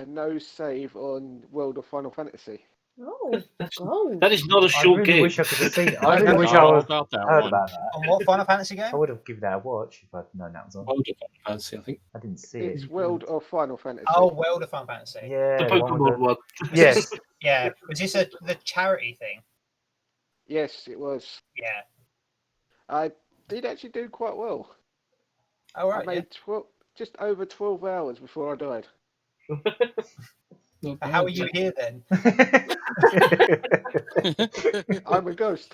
no save on World of Final Fantasy. Oh, That is not a short I really game. wish I could have seen it. I really wish I would have heard about that. On what Final Fantasy game? I would have given that a watch if I'd known that was on. World of Final Fantasy, I think. I didn't see It's it. World of Final Fantasy. Oh, World of Final Fantasy. Yeah. The Pokemon one. Yes. Yeah. Was this the charity thing? Yes, it was. Yeah. I did actually do quite well. Oh, right. I made just over 12 hours before I died. How are you here then? I'm a ghost.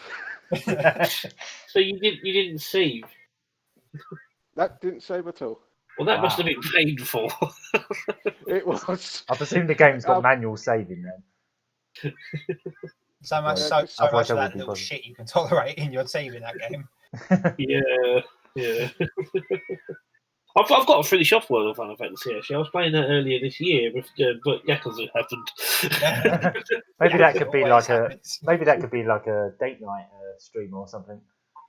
So you didn't save? That didn't save at all. Well, that must have been painful. It was. I presume the game's got manual saving then. So much, Yeah, so much otherwise of I that would be little bothered. shit you can tolerate in your team in that game. Yeah. I've got to finish off World of Final Fantasy, actually. I was playing that earlier this year, but Yakuza happened. Maybe that could be always like a happens. date night stream or something.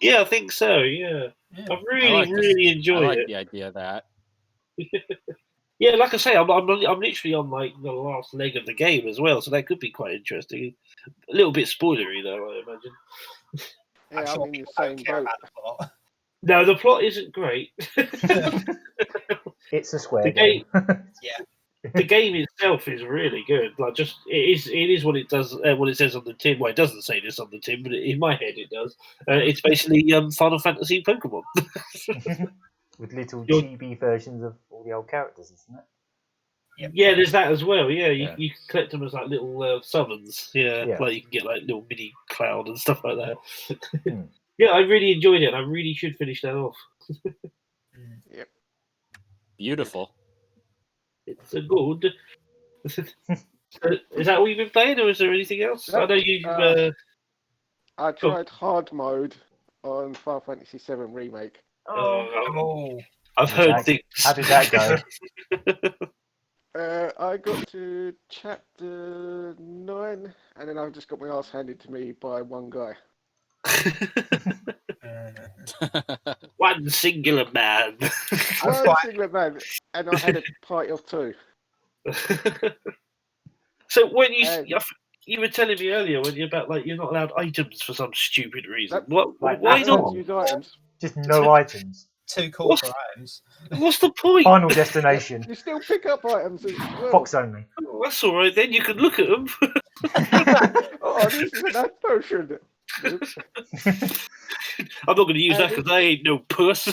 Yeah, I think so, yeah. I've really enjoyed it. the idea of that. Yeah, like I say, I'm literally on like the last leg of the game as well, so that could be quite interesting. A little bit spoilery though, I imagine. Yeah, I'm sure I'm in the people don't same care boat. about the plot. No, the plot isn't great. It's a square The game. The game itself is really good. Like, just it is what it does. What it says on the tin. Well, it doesn't say this on the tin, but in my head it does. It's basically Final Fantasy Pokemon. With little chibi versions of all the old characters, isn't it? Yep. Yeah, there's that as well. Yeah, you Yeah. can collect them as like little summons. Yeah, like you can get like little mini cloud and stuff like that. Yeah, I really enjoyed it. And I really should finish that off. Yep. Beautiful. It's a good. Is that all you've been playing, or is there anything else? I know you. I tried hard mode on Final Fantasy VII Remake. Oh. I've heard things. How did that go? I got to chapter 9, and then I just got my ass handed to me by one guy. One singular man. One singular man, and I had a party of 2. So when you were telling me earlier when you're about like you're not allowed items for some stupid reason. Why not? Use items. Just no items. Too cool for items. What's the point? Final destination. You still pick up items as well. Fox only. Oh, that's all right then. You can look at them. Oh, this is a nice potion. I'm not going to use that because I ain't no puss.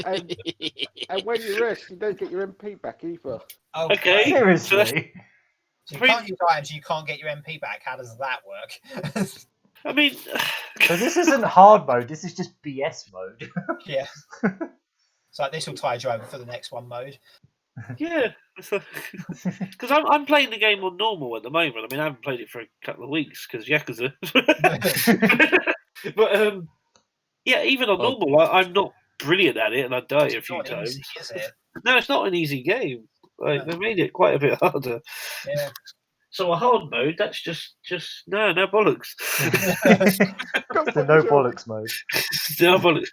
And when you rest, you don't get your MP back either. Oh, Okay. Seriously. So you can't use items, you can't get your MP back. How does that work? I mean, So this isn't hard mode, this is just BS mode. Yeah. So this will tide you over for the next one mode. yeah, because I'm playing the game on normal at the moment. I mean, I haven't played it for a couple of weeks because Yakuza. But yeah, even on normal, I'm not brilliant at it, and I die a few times. Easy, is it? No, it's not an easy game. Like, they made it quite a bit harder. Yeah. So a hard mode, that's just no bollocks. The no bollocks mode. No bollocks.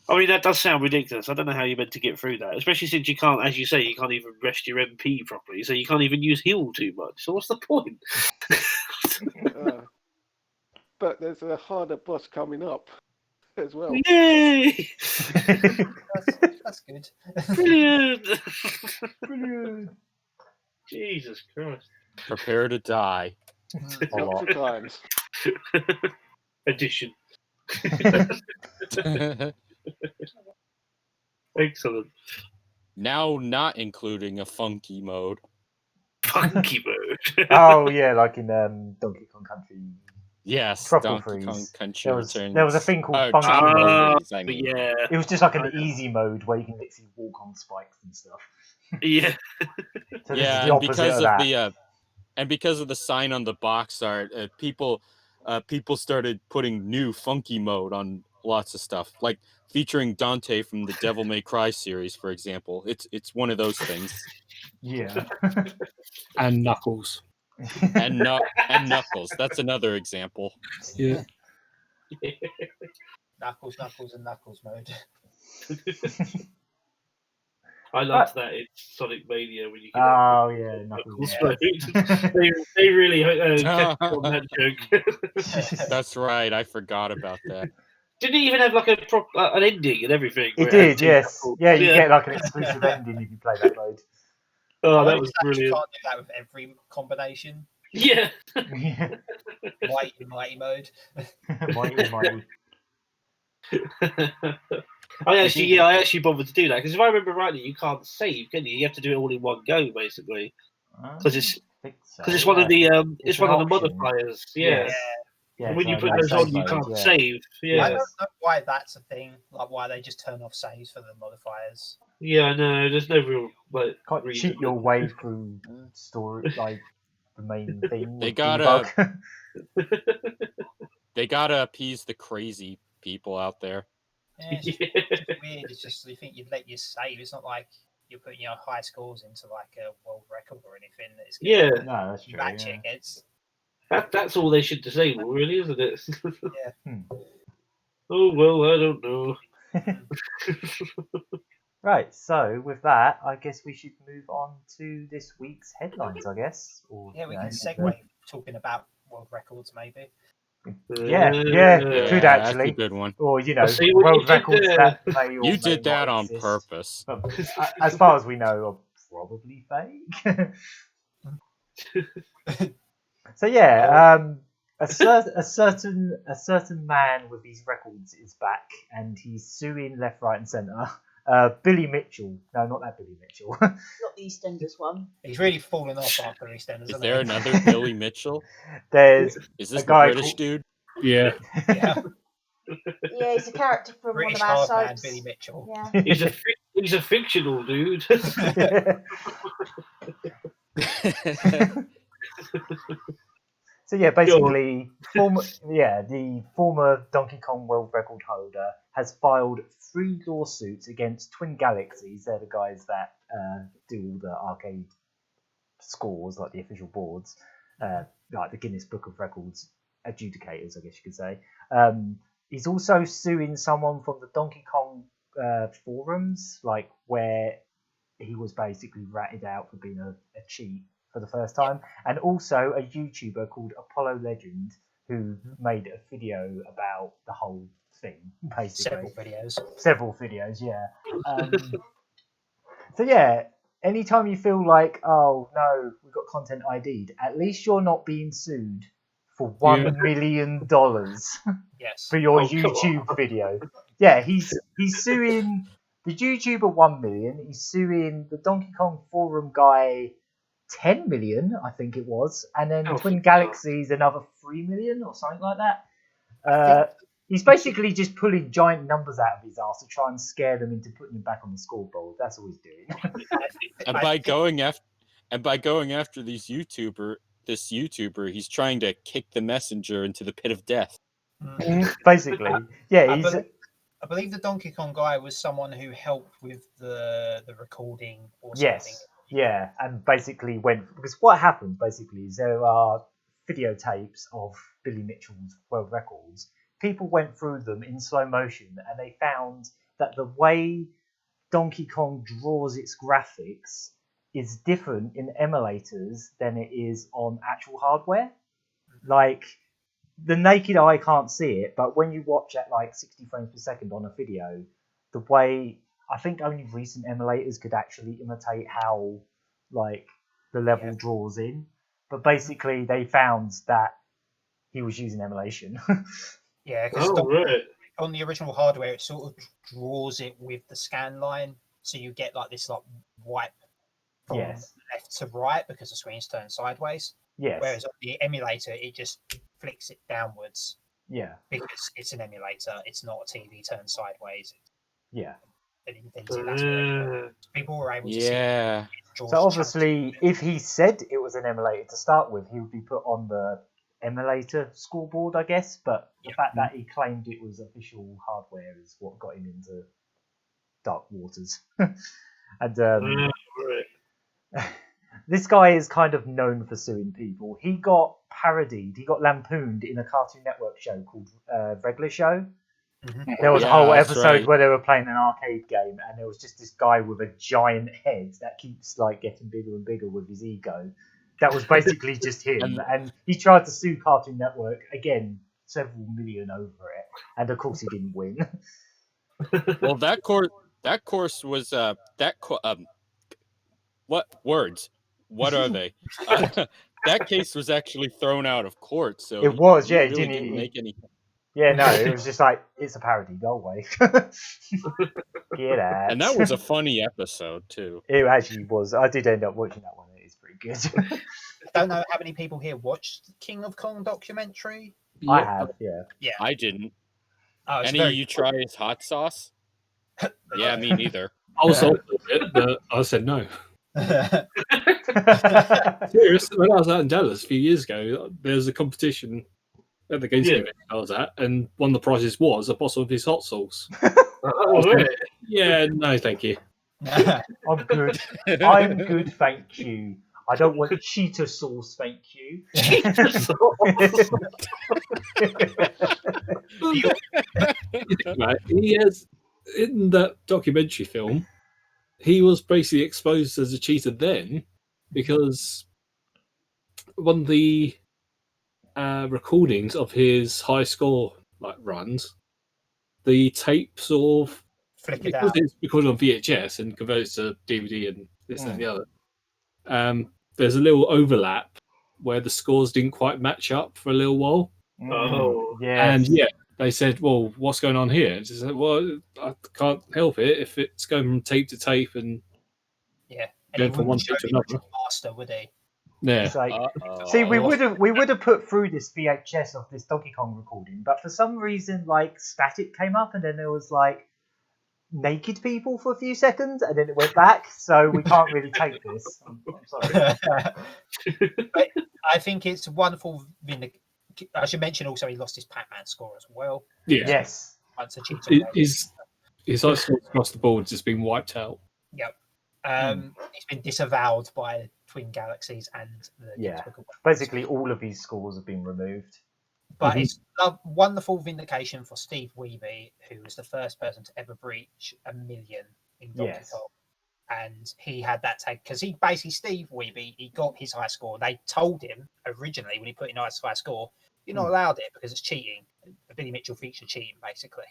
I mean, that does sound ridiculous. I don't know how you're meant to get through that, especially since you can't, as you say, you can't even rest your MP properly, so you can't even use heal too much. So what's the point? but there's a harder boss coming up as well. Yay! That's good. Brilliant! Brilliant. Jesus Christ. Prepare to die. A lot. Lots of times. Edition. Excellent. Now not including a funky mode. Funky mode. Oh yeah, like in Donkey Kong Country. Yes, Tropical Donkey Freeze. Kong Country There was Returns. a thing called Funky Tropical Mode. Freeze, I mean. Yeah. It was just like an easy mode where you can literally walk on spikes and stuff. Yeah. So this Yeah, is the and opposite because of of that. because of the sign on the box art, people started putting new funky mode on lots of stuff, like featuring Dante from the Devil May Cry series, for example. It's one of those things. Yeah. And Knuckles. And Knuckles. That's another example. Yeah. Knuckles and Knuckles mode. I loved that in Sonic Mania when you could Oh yeah, Knuckles. they really kept on that joke. That's right. I forgot about that. Didn't it even have like an ending and everything? It where had did, two yes. Knuckles? Yeah, you get like an exclusive ending if you play that mode. Oh, that was You brilliant. can't do that with every combination. Yeah. Mighty mode. Mighty. I actually bothered to do that because if I remember rightly, you can't save, can you? You have to do it all in one go, basically, because it's one of the it's one of the modifiers. Yeah. Yeah, And when you so put no those on, save you mode, can't yeah. save. I Yeah. don't know why that's a thing. Like why they just turn off saves for the modifiers. Yeah, I know. There's no real Can't reason. cheat your way through story, like the main thing. They with gotta- debug. They gotta appease the crazy people out there. Yeah, it's just weird. It's just you think you'd let you save. It's not like you're putting your high scores into like a world record or anything. That it's Yeah. No, that's true. matching. It's That's all they should disable, really, isn't it? yeah. Oh well, I don't know. Right, so with that, I guess we should move on to this week's headlines, I guess. Or, Yeah, we you can know, segue talking about world records maybe. Yeah, could That's a actually. good one. Or, you know, See what you world did records there. that may or You may did that not on exist. purpose. But, as far as we know, are probably fake. So yeah, a certain man with these records is back, and he's suing left, right, and centre. Billy Mitchell. No, not that Billy Mitchell. Not the EastEnders one. He's really fallen off after EastEnders. Is there another Billy Mitchell? There's Is this a the guy British called- dude? Yeah. Yeah, Yeah, he's a character from British one of our hard man soaps. Billy Mitchell. Yeah. He's a fictional dude. So yeah, basically, the former Donkey Kong world record holder has filed 3 lawsuits against Twin Galaxies. They're the guys that do all the arcade scores, like the official boards, like the Guinness Book of Records adjudicators, I guess you could say. He's also suing someone from the Donkey Kong forums, like where he was basically ratted out for being a cheat for the first time, and also a YouTuber called Apollo Legend who made a video about the whole thing, basically. Several videos, yeah. So yeah, anytime you feel like, oh no, we've got content ID'd, at least you're not being sued for $1 million Yes. for your Oh, come YouTube video. Yeah, he's suing the YouTuber 1 million. He's suing the Donkey Kong forum guy 10 million, I think it was, and then Twin Galaxies another 3 million or something like that. He's basically just pulling giant numbers out of his ass to try and scare them into putting him back on the scoreboard. That's all he's doing. And by going after this YouTuber, he's trying to kick the messenger into the pit of death. Basically, yeah. I believe the Donkey Kong guy was someone who helped with the recording or something. Yes, yeah, and basically because what happened basically is there are videotapes of Billy Mitchell's world records. People went through them in slow motion, and they found that the way Donkey Kong draws its graphics is different in emulators than it is on actual hardware. Like, the naked eye can't see it, but when you watch at like 60 frames per second on a video, the way I think only recent emulators could actually imitate how like the level draws in. But basically, they found that he was using emulation. Yeah, because on the original hardware, it sort of draws it with the scan line, so you get like this like wipe from left to right because the screen's turned sideways. Yes. Whereas on the emulator, it just flicks it downwards. Yeah. Because it's an emulator, it's not a TV turned sideways. Yeah. People were able to see. Yeah. So obviously, if he said it was an emulator to start with, he would be put on the emulator scoreboard, I guess. But the fact that he claimed it was official hardware is what got him into dark waters. And this guy is kind of known for suing people. He got parodied, he got lampooned in a Cartoon Network show called Regular Show. There was a whole episode where they were playing an arcade game, and there was just this guy with a giant head that keeps like getting bigger and bigger with his ego. That was basically just him, and he tried to sue Cartoon Network again, several million over it, and of course he didn't win. Well, that course was what words? What are they? That case was actually thrown out of court, so it was, he really didn't make any. Yeah, no, it was just like, it's a parody, go away. Get out. And that was a funny episode, too. It actually was. I did end up watching that one. It is pretty good. I don't know how many people here watched the King of Kong documentary. I have, yeah. I didn't. Oh, any of you try his hot sauce? Yeah, me neither. I was offered it, but I said no. Seriously, when I was out in Dallas a few years ago, there was a competition at the games event I was at, and one of the prizes was a bottle of his hot sauce. Yeah, no, thank you. I'm good. I'm good, thank you. I don't want cheetah sauce, thank you. Right, he has, in that documentary film, he was basically exposed as a cheater then because one of the recordings of his high score runs, the tape sort of because it's recorded on VHS and converted to DVD and this and the other. There's a little overlap where the scores didn't quite match up for a little while. And they said, "Well, what's going on here?" And she said, "Well, I can't help it if it's going from tape to tape and going from one tape to another." Master, would he? Yeah. It's like, see, we would have put through this VHS of this Donkey Kong recording, but for some reason, like static came up, and then there was like naked people for a few seconds, and then it went back. So we can't really take this. I'm sorry. I think it's wonderful. I should mention also he lost his Pac-Man score as well. Yeah. Yes. Once a cheater. His high score across the board has been wiped out. Yep. He's been disavowed by Twin Galaxies and the basically all of his scores have been removed. But it's a wonderful vindication for Steve Wiebe, who was the first person to ever breach 1 million in Donkey Kong. And he had that take because he basically, Steve Wiebe, he got his high score. They told him originally when he put in his high score, you're not allowed it because it's cheating. Billy Mitchell featured cheating basically.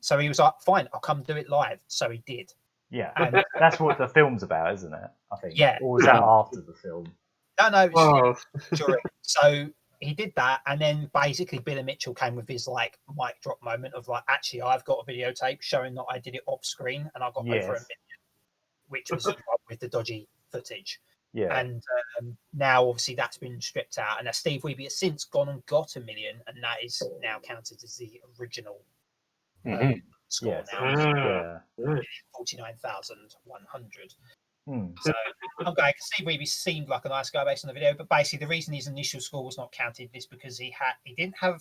So he was like, fine, I'll come do it live. So he did. Yeah, and that's what the film's about, isn't it? I think. Yeah. Or was that after the film? No, during. So he did that, and then basically Billy Mitchell came with his like mic drop moment of like, actually, I've got a videotape showing that I did it off screen, and I got over 1 million, which was with the dodgy footage. Yeah. And now obviously that's been stripped out, and Steve Wiebe has since gone and got 1 million, and that is now counted as the original score now. 49,100. So I'm going. Steve Wiebe seemed like a nice guy based on the video, but basically the reason his initial score was not counted is because he didn't have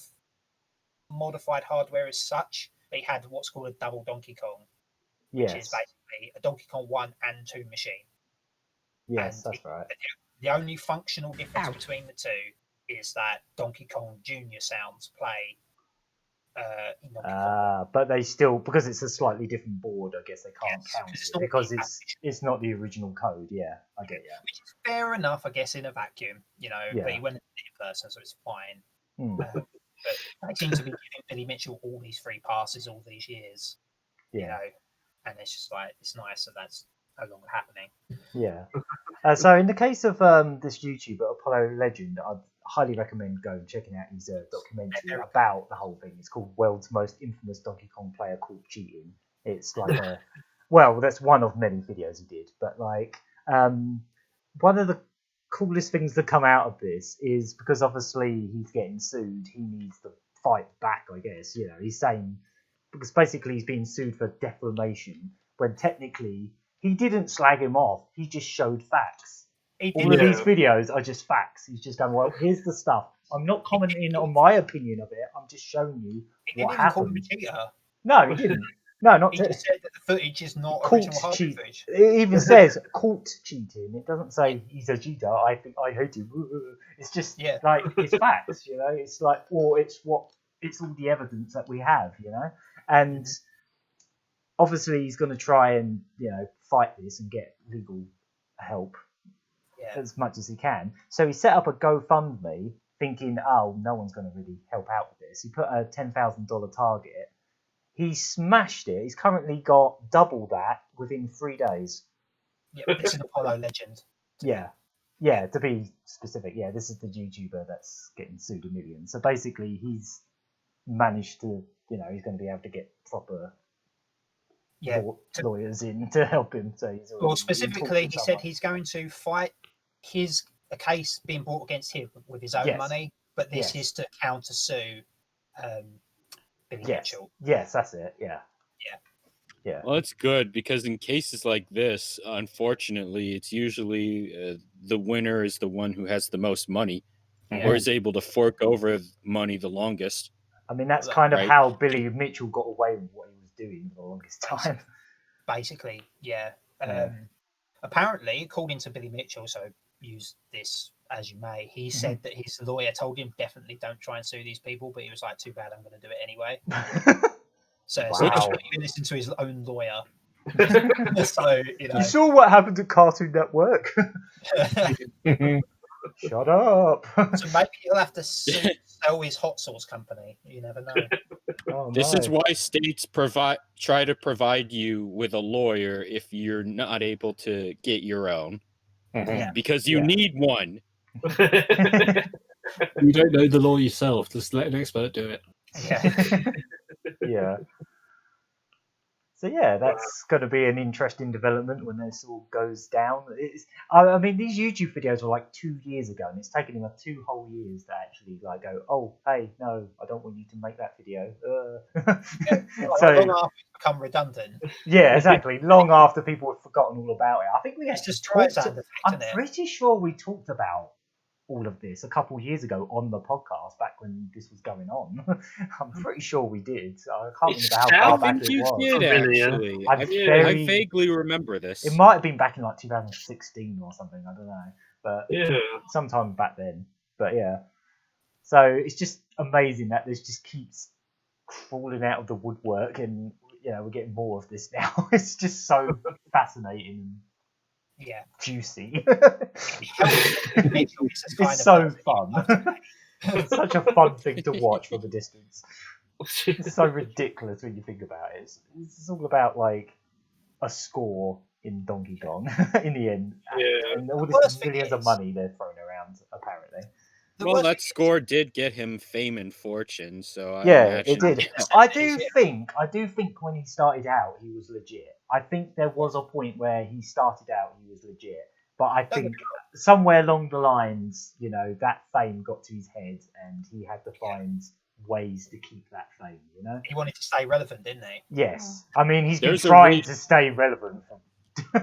modified hardware as such. But he had what's called a double Donkey Kong, which is basically a Donkey Kong 1 and 2 machine. Yes, and that's right. The only functional difference between the two is that Donkey Kong Jr. sounds play in Donkey Kong. But they still, because it's a slightly different board, I guess they can't count it's it not because the it's not the original code. Yeah, I get you. Which is fair enough, I guess, in a vacuum, Yeah. but he went in person, so it's fine. Mm. But they seem to be giving Billy Mitchell all these free passes all these years, and it's just like, it's nice that that's no longer happening. Yeah. So in the case of this YouTuber, Apollo Legend, I'd highly recommend going and checking out his documentary about the whole thing. It's called World's Most Infamous Donkey Kong Player Caught Cheating. It's like well, that's one of many videos he did, but like one of the coolest things that come out of this is because obviously he's getting sued, he needs to fight back, I guess. He's saying, because basically he's being sued for defamation when technically he didn't slag him off, he just showed facts. All of these videos are just facts. He's just going, well, here's the stuff. I'm not commenting on my opinion of it, I'm just showing you what happened. He didn't even call him a cheater. No, he didn't. No, not he just said that the footage is not caught original hardware footage. It even says caught cheating. It doesn't say he's a cheater. I hate him. It's just like it's facts, It's like, or it's all the evidence that we have, And obviously he's going to try and fight this and get legal help as much as he can. So he set up a GoFundMe, thinking, oh, no one's going to really help out with this. He put a $10,000 target. He smashed it. He's currently got double that within 3 days. Yeah, this is Apollo Legend. Yeah, to be specific. Yeah, this is the YouTuber that's getting sued $1 million. So basically, he's managed to, he's going to be able to get proper lawyers in to help him. So he's specifically, he said he's going to fight a case being brought against him with his own money, but this is to counter sue Billy Mitchell. Yes, that's it. Yeah. Well, it's good because in cases like this, unfortunately, it's usually the winner is the one who has the most money or is able to fork over money the longest. I mean, that's kind of how Billy Mitchell got away with what he was doing for the longest time. Basically, yeah. Apparently, according to Billy Mitchell, so use this as you may, he said that his lawyer told him definitely don't try and sue these people, but he was like, too bad, I'm going to do it anyway. So he's not even listening to his own lawyer. So, You saw what happened to Cartoon Network? Shut up. So maybe he'll have to sell his hot sauce company. You never know. This is why states try to provide you with a lawyer if you're not able to get your own. Because you need one. You don't know the law yourself. Just let an expert do it. Yeah. So yeah, that's going to be an interesting development when this all goes down. I mean, these YouTube videos were like 2 years ago, and it's taken him 2 whole years to actually like go, oh, hey, no, I don't want you to make that video. So long after it's become redundant. Yeah, exactly. Long after people have forgotten all about it. I think we actually I'm pretty sure we talked about all of this a couple of years ago on the podcast back when this was going on. I'm pretty sure we did. So I can't remember how far back it was. Did, actually. I vaguely remember this. It might have been back in like 2016 or something. I don't know, but sometime back then. But yeah, so it's just amazing that this just keeps falling out of the woodwork, and we're getting more of this now. It's just so fascinating. Juicy. It's so fun. It's such a fun thing to watch from a distance. It's so ridiculous when you think about it. It's all about like a score in Donkey Kong in the end, and all this millions of money they're throwing around apparently. Well, that score did get him fame and fortune, so it did. I do think when he started out, he was legit. I think there was a point where he started out, he was legit, but I think somewhere along the lines, that fame got to his head, and he had to find ways to keep that fame. He wanted to stay relevant, didn't he? Yes, I mean he's been trying to stay relevant for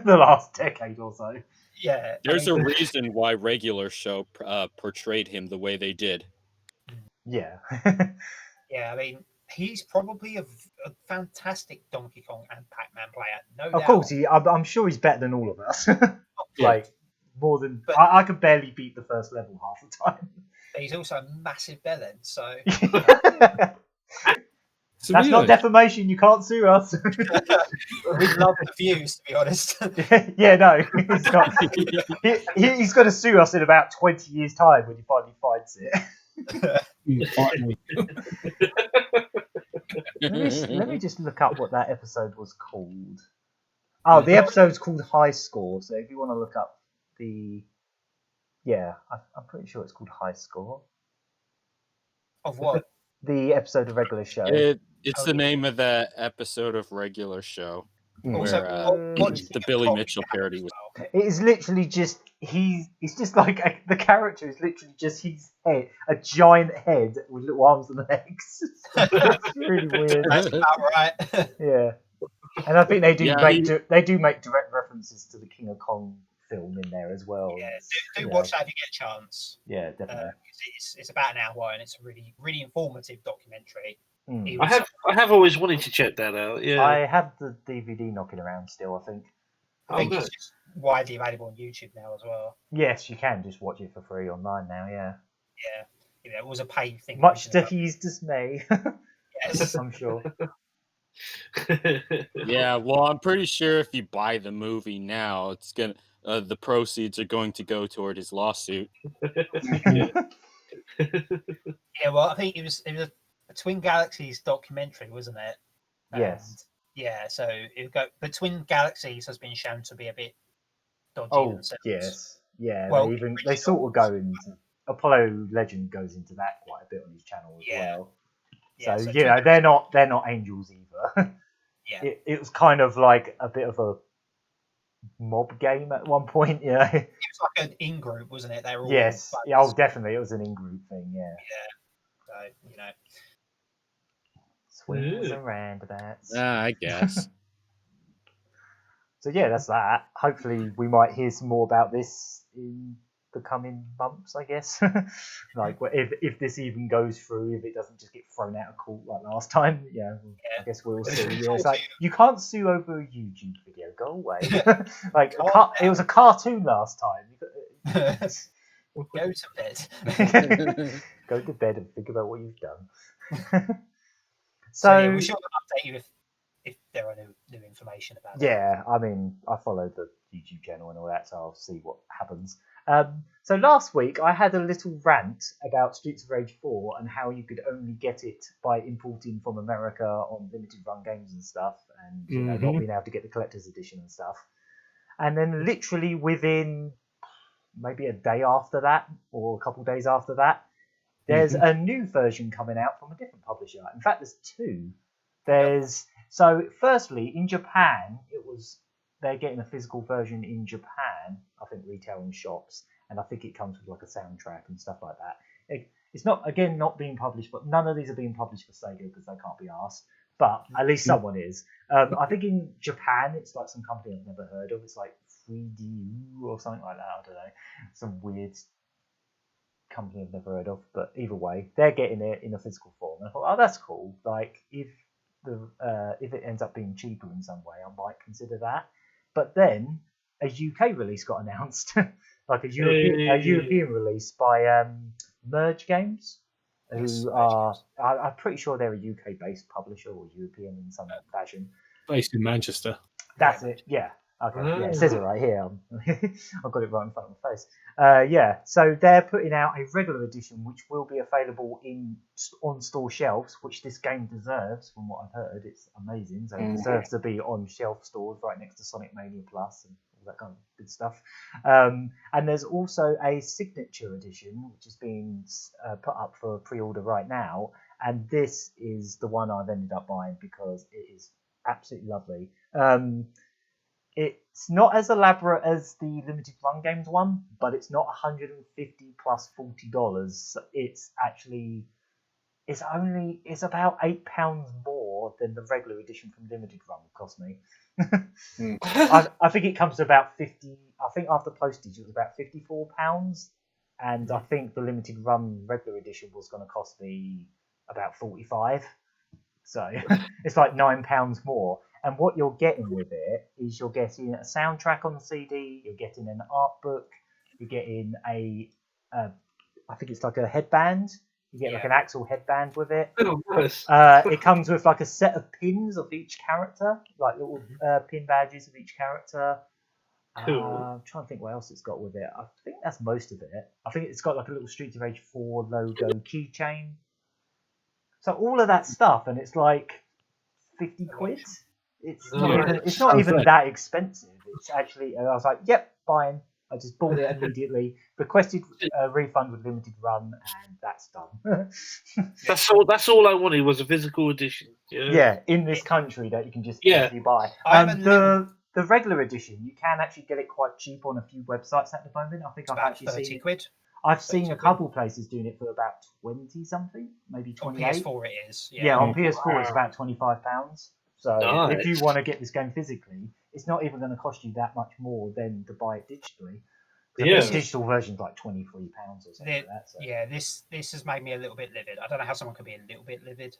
the last decade or so. Yeah, there's a reason why regular show portrayed him the way they did. Yeah. Yeah, I mean, he's probably a fantastic Donkey Kong and Pac-Man player. No doubt. Of course, I'm sure he's better than all of us. Like more than I could barely beat the first level half the time. But he's also a massive bellend, so. That's not defamation. You can't sue us. We love the views, to be honest. Yeah, no, he's not. He's going to sue us in about 20 years' time when he finally finds it. Let me just look up what that episode was called. Oh, the episode's called High Score. So if you want to look up I'm pretty sure it's called High Score. Of what? The episode of regular show. It's the name of that episode of regular show where the Billy Mitchell parody was. It is literally just it's just like the character is literally just his head, a giant head with little arms and legs. It's really weird. That's about right. Yeah, and I think they do make direct references to the King of Kong film in there as well. Yeah, do watch that if you get a chance. Yeah, definitely. It's about an hour and it's a really, really informative documentary. I have always wanted to check that out. Yeah, I have the DVD knocking around still. I think it's just widely available on YouTube now as well. Yes, you can just watch it for free online now. Yeah. Yeah, it was a paid thing. Much to his dismay. Yes, I'm sure. Yeah, well, I'm pretty sure if you buy the movie now, it's gonna the proceeds are going to go toward his lawsuit. Yeah, well, I think it was a Twin Galaxies documentary, wasn't it? Yes. Yeah, so it would go. But Twin Galaxies has been shown to be a bit dodgy. Oh, yes. Yeah, well, they sort of go into Apollo Legend goes into that quite a bit on his channel as well. Yeah, so they're not angels either. Yeah, it was kind of like a bit of a mob game at one point. It was like an in-group, wasn't it? They were all oh, definitely, it was an in-group thing. Yeah. So swings and roundabouts. I guess. So yeah, that's that. Hopefully, we might hear some more about this in the coming months, I guess. Like if this even goes through, if it doesn't just get thrown out of court like last time, I guess we'll see. Yeah, it's like you can't sue over a YouTube video. Go away. Like it was a cartoon last time. Go to bed. Go to bed and think about what you've done. So we should update you if there are new information about it. Yeah, I mean, I follow the YouTube channel and all that, so I'll see what happens. So last week I had a little rant about Streets of Rage 4 and how you could only get it by importing from America on limited run games and stuff, and not being able to get the collector's edition and stuff. And then literally within maybe a day after that, or a couple of days after that, there's a new version coming out from a different publisher. In fact, there's two. So firstly, in Japan, they're getting a physical version in Japan, I think retail and shops, and I think it comes with like a soundtrack and stuff like that. It's not being published, but none of these are being published for Sega because they can't be asked. But at least someone is. I think in Japan, it's like some company I've never heard of. It's like 3DU or something like that. I don't know. Some weird company I've never heard of. But either way, they're getting it in a physical form. And I thought, oh, that's cool. Like if it ends up being cheaper in some way, I might consider that. But then a UK release got announced, like a European release by Merge Games, who I'm pretty sure they're a UK-based publisher or European in some fashion. Based in Manchester. That's it. Yeah. Okay. Yeah, it says it right here. I've got it right in front of my face. So they're putting out a regular edition, which will be available on store shelves, which this game deserves, from what I've heard. It's amazing. So it deserves to be on shelf stores right next to Sonic Mania Plus and all that kind of good stuff. And there's also a signature edition, which is being put up for pre-order right now. And this is the one I've ended up buying because it is absolutely lovely. It's not as elaborate as the limited run games one, but it's not $150 plus $40. It's about £8 more than the regular edition from limited run would cost me. I think it comes to about 50. I think after postage it was about £54, and I think the limited run regular edition was going to cost me about 45. So it's like £9 more. And what you're getting with it is you're getting a soundtrack on the CD, you're getting an art book, you're getting I think it's like a headband, You get like an Axel headband with it. Oh, nice. It comes with like a set of pins of each character, like little pin badges of each character. Cool. I'm trying to think what else it's got with it. I think that's most of it. I think it's got like a little Streets of Rage 4 logo keychain. So all of that stuff, and it's like 50 quid. It's not even that expensive. It's actually, I was like, yep, fine. I just bought it immediately, requested a refund with limited run, and that's done. That's all I wanted was a physical edition. Yeah, in this country that you can just easily buy. The regular edition, you can actually get it quite cheap on a few websites at the moment. I think I've actually seen quid. I've seen a couple places doing it for about 20 something, maybe 28. On PS4 it is. Yeah, on PS4 it's about £25. So if you want to get this game physically, it's not even going to cost you that much more than to buy it digitally. The digital version's like £23 or something like that. So. Yeah, this has made me a little bit livid. I don't know how someone could be a little bit livid.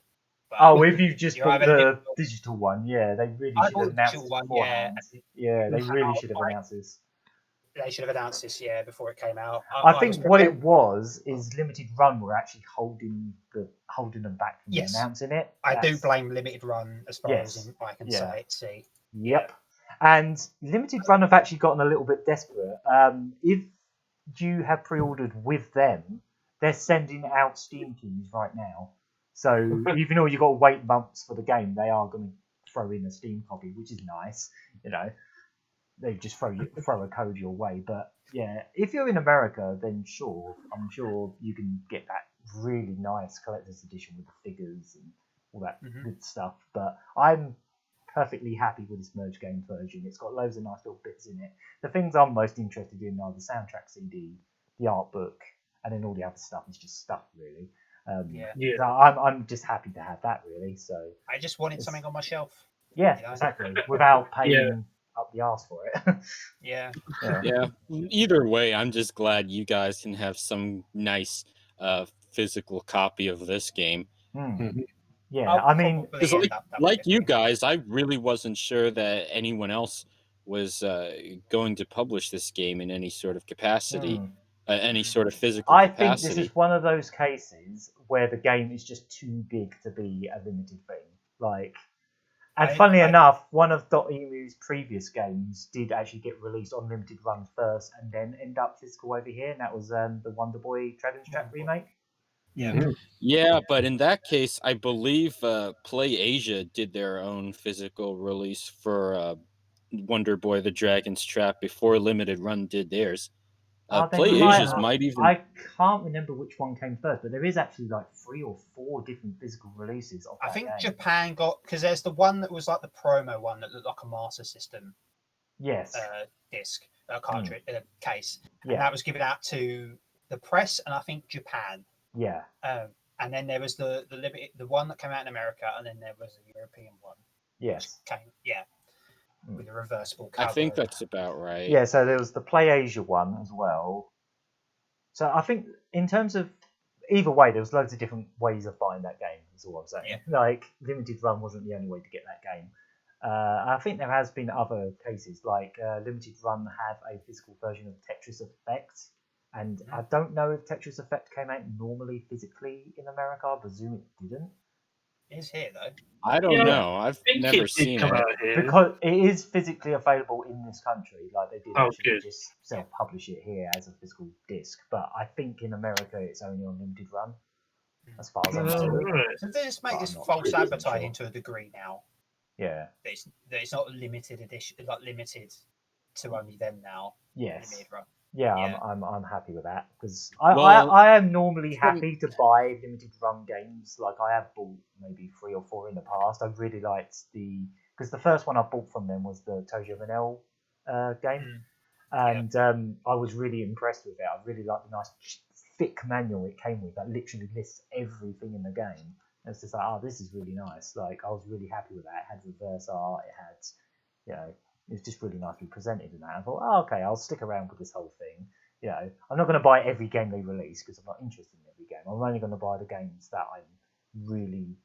But if you've just bought the digital one, they really should have announced this beforehand. Yeah, they really should have announced this. They should have announced this, before it came out. I think what it was is Limited Run were actually holding them back from announcing it. I do blame Limited Run as far as I can say it. See. Yep. And Limited Run have actually gotten a little bit desperate. If you have pre-ordered with them, they're sending out Steam keys right now. So even though you've got to wait months for the game, they are going to throw in a Steam copy, which is nice. You know, they just throw a code your way. But yeah, if you're in America, then I'm sure you can get that really nice collector's edition with the figures and all that good stuff. But I'm perfectly happy with this merge game version. It's got loads of nice little bits in it. The things I'm most interested in are the soundtrack CD, the art book, and then all the other stuff is just stuff, really. So I'm just happy to have that, really. So I just wanted something on my shelf. Yeah, exactly. Without paying up the arse for it. Yeah. Either way, I'm just glad you guys can have some nice physical copy of this game. Yeah, I mean, because like you guys, I really wasn't sure that anyone else was going to publish this game in any sort of capacity. Any sort of physical capacity. I think this is one of those cases where the game is just too big to be a limited thing. Funnily enough, one of Dotemu's previous games did actually get released on limited run first and then end up physical over here, and that was the Wonder Boy Dragon's Trap remake. Yeah, but in that case, I believe Play Asia did their own physical release for Wonder Boy the Dragon's Trap before Limited Run did theirs. Play Asia's might even... I can't remember which one came first, but there is actually like 3 or 4 different physical releases of that game. Japan got... Because there's the one that was like the promo one that looked like a Master System disc, cartridge, case. And that was given out to the press and I think Japan. Yeah. And then there was the one that came out in America, and then there was a European one. Yes. With a reversible cover. I think that's about right. Yeah, so there was the Play Asia one as well. So I think in terms of either way, there was loads of different ways of buying that game, is all I'm saying. Like, Limited Run wasn't the only way to get that game. I think there has been other cases, like Limited Run have a physical version of Tetris Effect. And I don't know if Tetris Effect came out normally physically in America. I presume it didn't. It's here, though. I don't know. I've never seen it. Because it is physically available in this country. Like, they did actually just self-publish it here as a physical disc. But I think in America it's only on limited run, as far as I know. So they just make this false advertising to a degree now. Yeah. That it's not limited edition, like limited to only them now. Yes. Limited run. Yeah, I'm happy with that because I am normally happy to buy limited run games. Like I have bought maybe 3 or 4 in the past. I really liked because the first one I bought from them was the Tojo Manel game, and I was really impressed with it. I really liked the nice thick manual it came with that literally lists everything in the game. And it's just like, this is really nice. Like I was really happy with that. It had reverse art. It had, it was just really nicely presented in that. I thought, okay, I'll stick around with this whole thing. I'm not going to buy every game they release because I'm not interested in every game. I'm only going to buy the games that I'm really,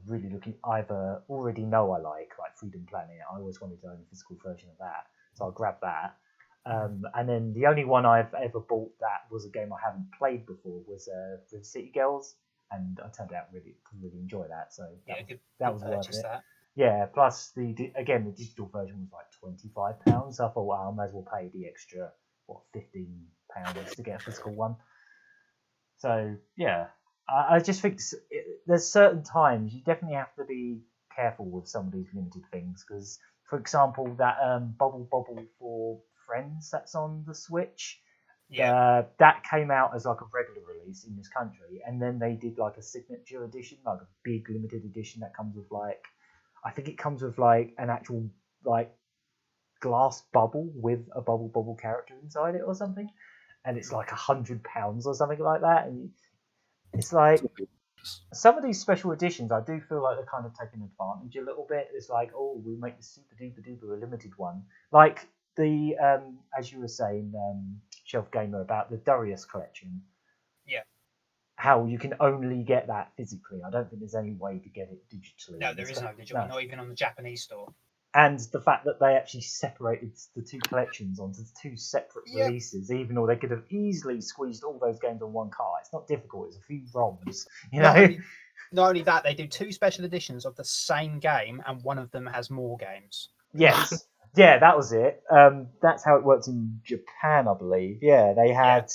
really looking either already know I like Freedom Planet. I always wanted to own a physical version of that, so I'll grab that. And then the only one I've ever bought that was a game I haven't played before was River City Girls, and I turned out really enjoy that. So that was worth it. That. Yeah. Plus the digital version was like £25. So I thought, well, I might as well pay the extra £15 to get a physical one. So yeah, I just think there's certain times you definitely have to be careful with some of these limited things because, for example, that Bubble for Friends that's on the Switch, that came out as like a regular release in this country, and then they did like a signature edition, like a big limited edition that comes with like, I think it comes with like an actual like glass bubble with a bubble character inside it or something, and it's like £100 or something like that, and it's like some of these special editions I do feel like they're kind of taking advantage a little bit. It's like, oh, we make the super duper limited one, like the as you were saying, Shelf Gamer, about the Darius collection. Yeah. How you can only get that physically. I don't think there's any way to get it digitally. No, there is no digital, not even on the Japanese store. And the fact that they actually separated the two collections onto two separate releases, even though they could have easily squeezed all those games on one cart. It's not difficult. It's a few ROMs, you know. Not only that, they do 2 special editions of the same game, and one of them has more games. Yes. Yeah, that was it. That's how it worked in Japan, I believe. Yeah, they had...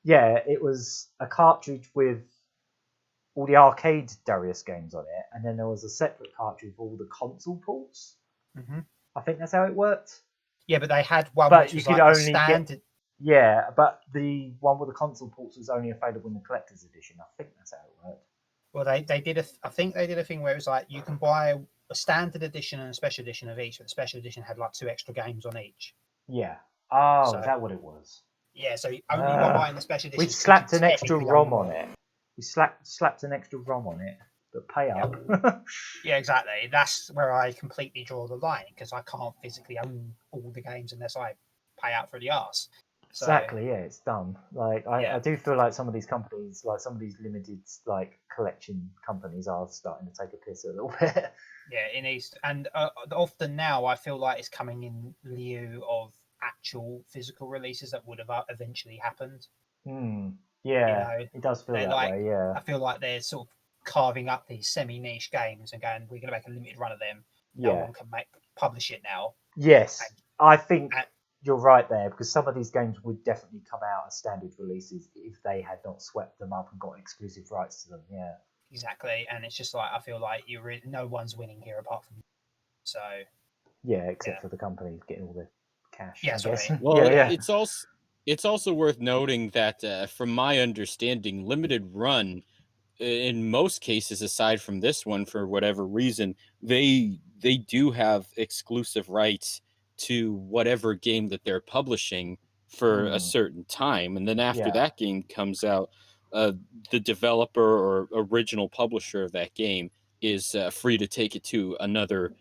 Yeah, it was a cartridge with all the arcade Darius games on it, and then there was a separate cartridge with all the console ports. Mm-hmm. I think that's how it worked. Yeah, but they had one but which you was could like only standard... Yeah, but the one with the console ports was only available in the collector's edition. I think that's how it worked. Well, they did I think they did a thing where it was like you can buy a standard edition and a special edition of each, but the special edition had like 2 extra games on each. Yeah. Oh, is that what it was? Yeah, so only by buying the special edition. We slapped an extra ROM on it. We slapped an extra ROM on it, but pay up. Yeah, exactly. That's where I completely draw the line, because I can't physically own all the games unless I pay out for the arse. So, exactly, yeah, it's dumb. Like I do feel like some of these companies, like some of these limited like collection companies, are starting to take a piss a little bit. Yeah, in East, and often now I feel like it's coming in lieu of actual physical releases that would have eventually happened. Yeah, it does feel that way. Yeah, I feel like they're sort of carving up these semi-niche games and going, "We're going to make a limited run of them. No one can publish it now." Yes, I think you're right there, because some of these games would definitely come out as standard releases if they had not swept them up and got exclusive rights to them. Yeah, exactly, and it's just like I feel like no one's winning here apart from you. So except for the companies getting all the cash. Yeah, right. Well, it's also worth noting that from my understanding, limited run, in most cases, aside from this one, for whatever reason, they do have exclusive rights to whatever game that they're publishing for a certain time, and then after that game comes out, the developer or original publisher of that game is free to take it to another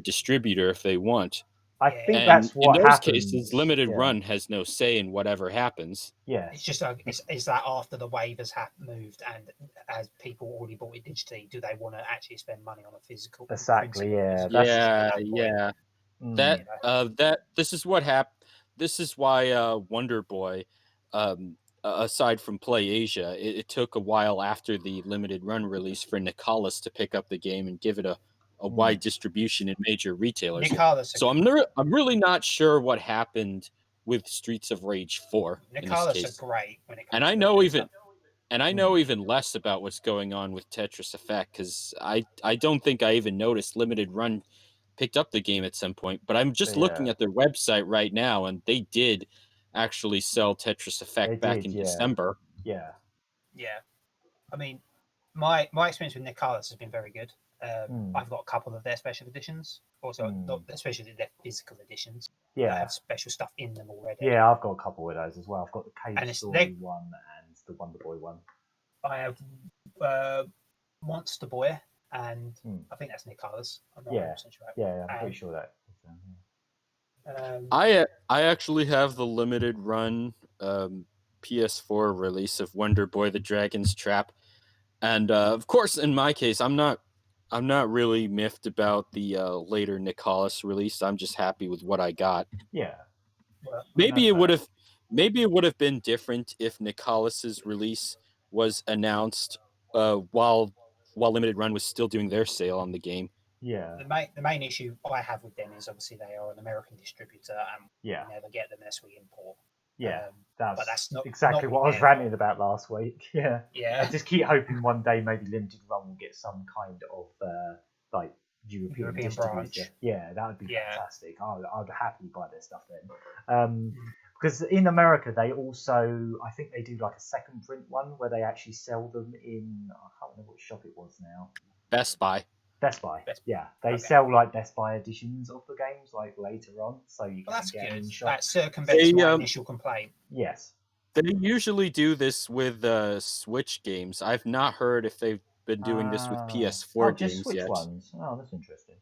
distributor if they want. I think that's what in those happens. cases, limited run has no say in whatever happens. Yeah, it's just is that after the wave has moved and as people already bought it digitally, do they want to actually spend money on a physical? Exactly. Yeah. That this is what happened. This is why Wonder Boy, aside from Play Asia, it took a while after the limited run release for Nicalis to pick up the game and give it a wide distribution in major retailers. So I'm really not sure what happened with Streets of Rage 4. Nicalis are great when it comes and I know even and I know even less about what's going on with Tetris Effect, because I don't think I even noticed limited run picked up the game at some point. But I'm just looking at their website right now, and they did actually sell Tetris Effect back in December. Yeah. I mean, my experience with Nicalis has been very good. I've got a couple of their special editions, also especially their physical editions. Yeah, have special stuff in them already. Yeah, I've got a couple of those as well. I've got the Cage Story one and the Wonder Boy one. I have Monster Boy, and I think that's Nicalis. I'm not 100% sure. Yeah, I'm pretty sure that. I actually have the limited run PS4 release of Wonder Boy: The Dragon's Trap, and of course, in my case, I'm not really miffed about the later Nicalis release. I'm just happy with what I got. Yeah. Maybe it would have been different if Nicholas's release was announced while Limited Run was still doing their sale on the game. Yeah. The main issue I have with them is obviously they are an American distributor and we never get them unless we import. Yeah, but that's not exactly what I was ranting about last week. Yeah. Yeah. I just keep hoping one day maybe Limited Run will get some kind of like European branch. Yeah, that would be fantastic. I'd happily buy their stuff then. Because in America they also, I think they do like a second print one where they actually sell them in, I can't remember which shop it was now. Best Buy. Yeah. They sell like Best Buy editions of the games like later on, so you can get them in shop. That circumvents my initial complaint. Yes. They usually do this with Switch games. I've not heard if they've been doing this with PS4 games Switch yet. Ones. Oh, that's interesting.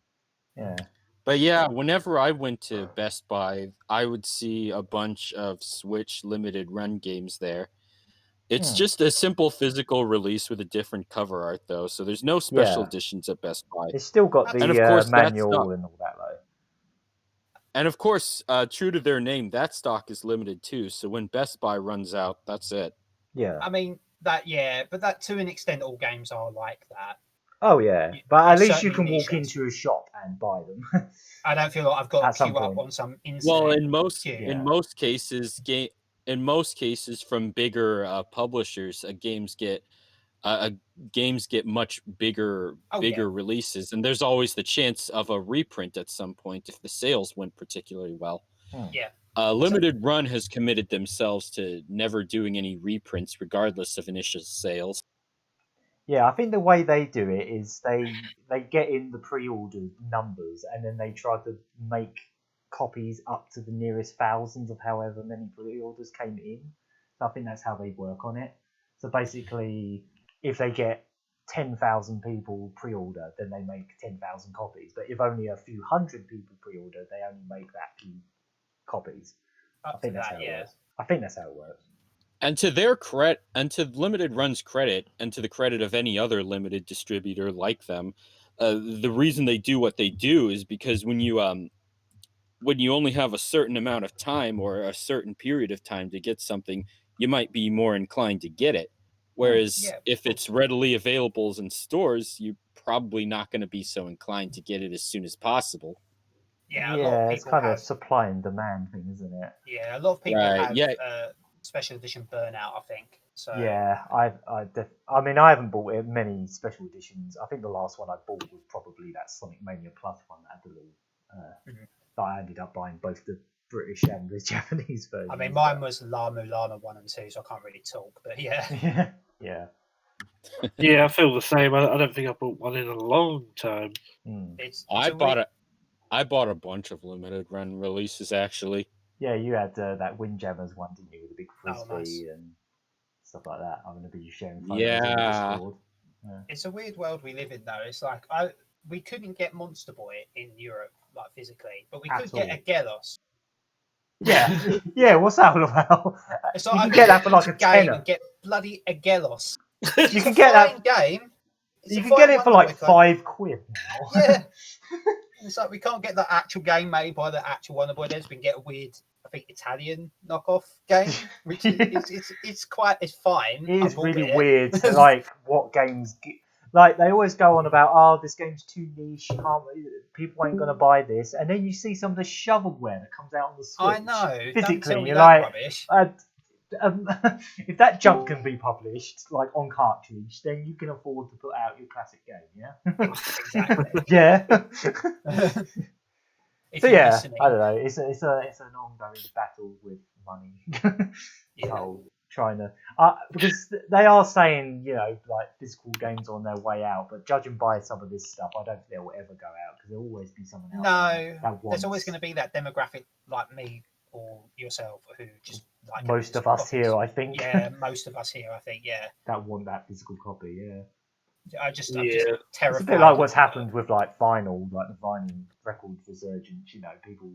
Yeah. But yeah, whenever I went to Best Buy, I would see a bunch of Switch limited run games there. It's just a simple physical release with a different cover art, though. So there's no special editions at Best Buy. It's still got the manual and all that, though. And of course, true to their name, that stock is limited too. So when Best Buy runs out, that's it. Yeah. I mean, but that to an extent, all games are like that. Oh yeah, but at least you can walk into a shop and buy them. I don't feel like I've got to queue up on some internet. Well, in most cases, from bigger publishers, games get much bigger releases, and there's always the chance of a reprint at some point if the sales went particularly well. Yeah. Limited Run has committed themselves to never doing any reprints, regardless of initial sales. Yeah, I think the way they do it is they get in the pre-order numbers and then they try to make copies up to the nearest thousands of however many pre-orders came in. So I think that's how they work on it. So basically, if they get 10,000 people pre-order, then they make 10,000 copies. But if only a few hundred people pre-order, they only make that few copies. I think that's how it works. And to their credit, and to Limited Run's credit, and to the credit of any other limited distributor like them, the reason they do what they do is because when you only have a certain amount of time or a certain period of time to get something, you might be more inclined to get it. Whereas if it's readily available in stores, you're probably not going to be so inclined to get it as soon as possible. Yeah, a lot of people it's kind of a supply and demand thing, isn't it? Yeah, a lot of people have special edition burnout, I think. So yeah, I mean, I haven't bought many special editions. I think the last one I bought was probably that Sonic Mania Plus one that had the little. That I ended up buying both the British and the Japanese version. I mean, mine was La Mulana 1 and 2, so I can't really talk, but yeah. Yeah. Yeah, I feel the same. I don't think I bought one in a long time. I bought a bunch of limited run releases, actually. Yeah, you had that Windjammers one, didn't you, with the big frisbee and stuff like that. I'm going to be sharing photos on Discord. Yeah. It's a weird world we live in, though. It's like we couldn't get Monster Boy in Europe, like physically, but we could get a Gelos. Yeah, what's that all about? It's like you can get that for like a tenner. And get bloody a Gelos. You can get that game. You can get it for like £5 now. Yeah. It's like we can't get the actual game made by the actual Wonder Boy devs. We can get a weird, I think, Italian knockoff game, which is it's fine. It is really weird. Like what games, like they always go on about, this game's too niche. People ain't gonna buy this, and then you see some of the shovelware that comes out on the Switch. I know. Physically, don't you're that like, rubbish. If that junk can be published like on cartridge, then you can afford to put out your classic game, yeah. Exactly. Yeah. So yeah, listening. I don't know. It's an ongoing battle with money. So trying to because they are saying like physical games on their way out, but judging by some of this stuff, I don't think they'll ever go out because there'll always be someone else. No, there's always going to be that demographic like me or yourself who just like most of us here, I think. Yeah, most of us here, I think. Yeah, that want that physical copy. Yeah. I'm just terrified. It's a bit like what's happened with like vinyl, like the vinyl record resurgence. People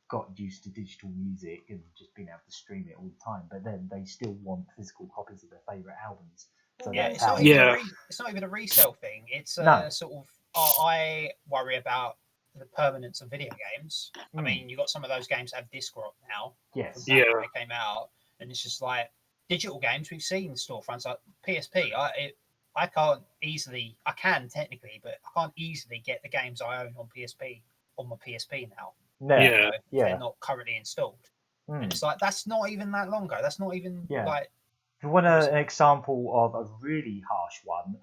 got used to digital music and just being able to stream it all the time, but then they still want physical copies of their favourite albums. So it's not even a resale thing. It's sort of I worry about the permanence of video games. I mean, you got some of those games that have disc rot now. Yes. When they came out, and it's just like digital games we've seen storefronts like PSP. I can technically, but I can't easily get the games I own on PSP on my PSP now. No. They're not currently installed. And it's like, that's not even that long ago. That's not even like. If you want an example of a really harsh one,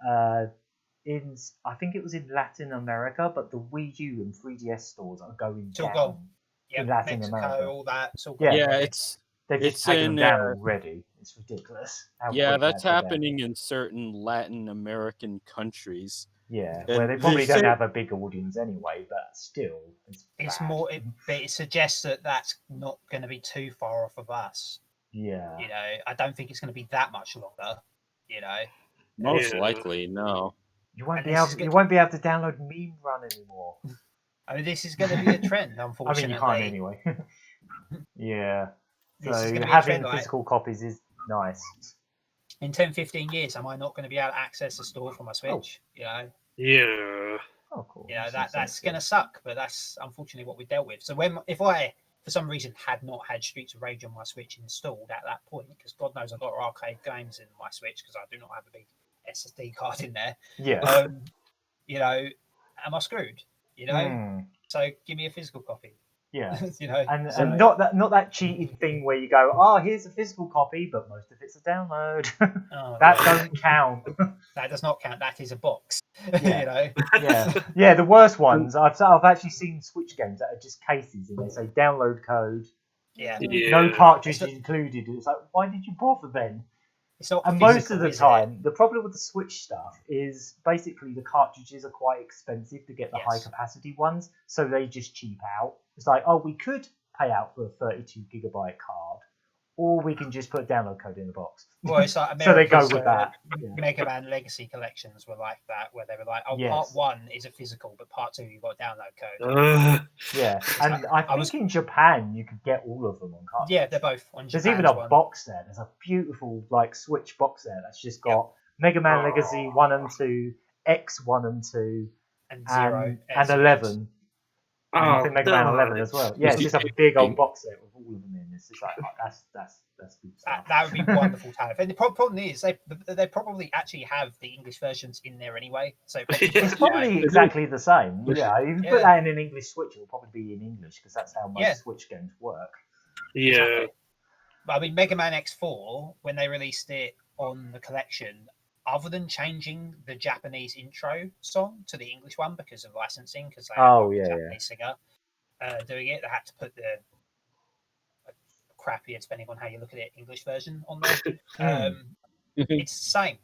I think it was in Latin America, but the Wii U and 3DS stores are going down in Latin Mexico, America. all that. It's all they've just taken them down already. It's ridiculous. That's happening in certain Latin American countries. Yeah, where they probably don't have a big audience anyway, but still, it's more. It suggests that that's not going to be too far off of us. Yeah, you know, I don't think it's going to be that much longer. You know, most likely, no. You won't be able to download Meme Run anymore. I mean, this is going to be a trend, unfortunately. I mean, you can't anyway. Yeah. So having physical copies is nice. In 10, 15 years, am I not going to be able to access the store for my Switch? You know. Yeah. Oh, cool. You know, that's going to suck, but that's unfortunately what we dealt with. So if I, for some reason, had not had Streets of Rage on my Switch installed at that point, because God knows I've got arcade games in my Switch because I do not have a big SSD card in there. Yeah. You know, am I screwed? You know. So give me a physical copy. Yeah. You know, and not that cheating thing where you go, oh, here's a physical copy, but most of it's a download. That doesn't count. That does not count. That is a box. Yeah. You know. Yeah. The worst ones I've actually seen Switch games that are just cases and they say download code. Yeah. No cartridge included. It's like, why did you bother then? It's not. And most of the time, the problem with the Switch stuff is basically the cartridges are quite expensive to get the high capacity ones, so they just cheap out. It's like, oh, we could pay out for a 32 gigabyte card, or we can just put a download code in the box. Well, it's like so they go with that. Mega Man Legacy collections were like that, where they were like, oh, part 1 is a physical, but part 2 you've got a download code. Yeah, and I think in Japan you could get all of them on cartridge. Yeah, they're both on Japan's. There's even a box set. There's a beautiful Switch box set that's just got Mega Man Legacy 1 and 2, X 1 and 2, and 0 and 11. I think Mega Man 11 as well. Yeah, it's just a big old box set with all of them in. It's just like, that's good stuff. That would be wonderful to have. And the problem is they probably actually have the English versions in there anyway. So it's probably exactly the same. Yeah, if you put that in an English Switch, it'll probably be in English because that's how most Switch games work. Yeah. Exactly. But I mean, Mega Man X4, when they released it on the collection, other than changing the Japanese intro song to the English one because of licensing, because they had a Japanese singer doing it, they had to put the crappier, depending on how you look at it, English version on there. It's the same.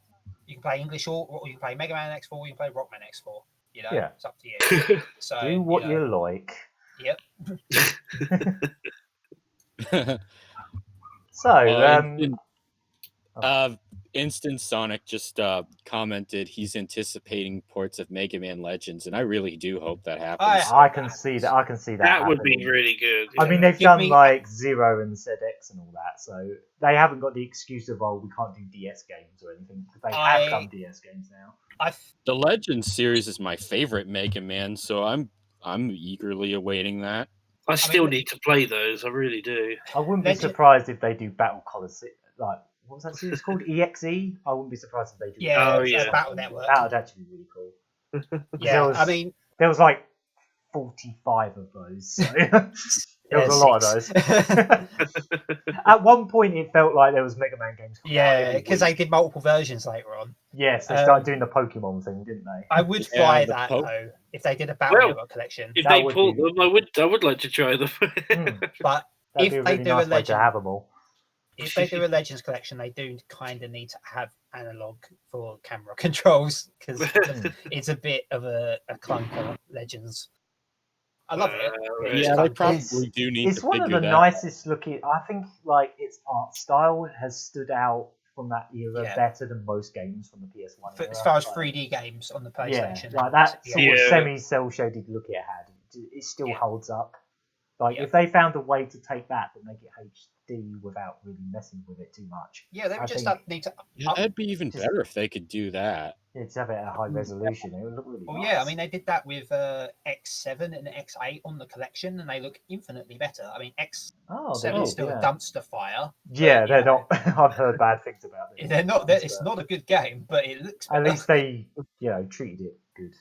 You can play English or you can play Mega Man X4, or you can play Rockman X4. You know, it's up to you. So do what you like. Yep. So, Instant Sonic just commented he's anticipating ports of Mega Man Legends, and I really do hope that happens. I can see that. That would be really good. I mean, they've done like Zero and ZX and all that, so they haven't got the excuse of, we can't do DS games or anything. They have done DS games now. The Legends series is my favorite Mega Man, so I'm eagerly awaiting that. I still need to play those. I really do. I wouldn't be surprised if they do Battle Coliseum, like. What was that series called? EXE? I wouldn't be surprised if they do. Yeah, Battle Network. That would actually be really cool. I mean, there was like 45 of those. So there was a lot of those. At one point, it felt like there was Mega Man games. Yeah, because they did multiple versions later on. Yes, they started doing the Pokemon thing, didn't they? I would buy that though if they did a Battle Network collection. If they pulled them, I would like to try them. But if they do a Legend, to have them all. If they do a Legends collection, they do kind of need to have analog for camera controls because it's a bit of a clunker. Legends. I love it. Yeah, they probably do need to. It's one of the nicest looking. I think like its art style has stood out from that era better than most games from the PS1 era. As far as 3D games on the PlayStation, like that sort of semi-cell shaded look it had, it still holds up. Like if they found a way to take that but make it HD without really messing with it too much. Yeah, they would just need to. That'd be even better if they could do that. Yeah, to have it at a high resolution, it would look really nice. Yeah, I mean, they did that with X7 and X8 on the collection, and they look infinitely better. I mean, X7 is still a dumpster fire. Yeah, they're not. I've heard bad things about it. They're not. It's not a good game, but it looks better. At least they, treated it good.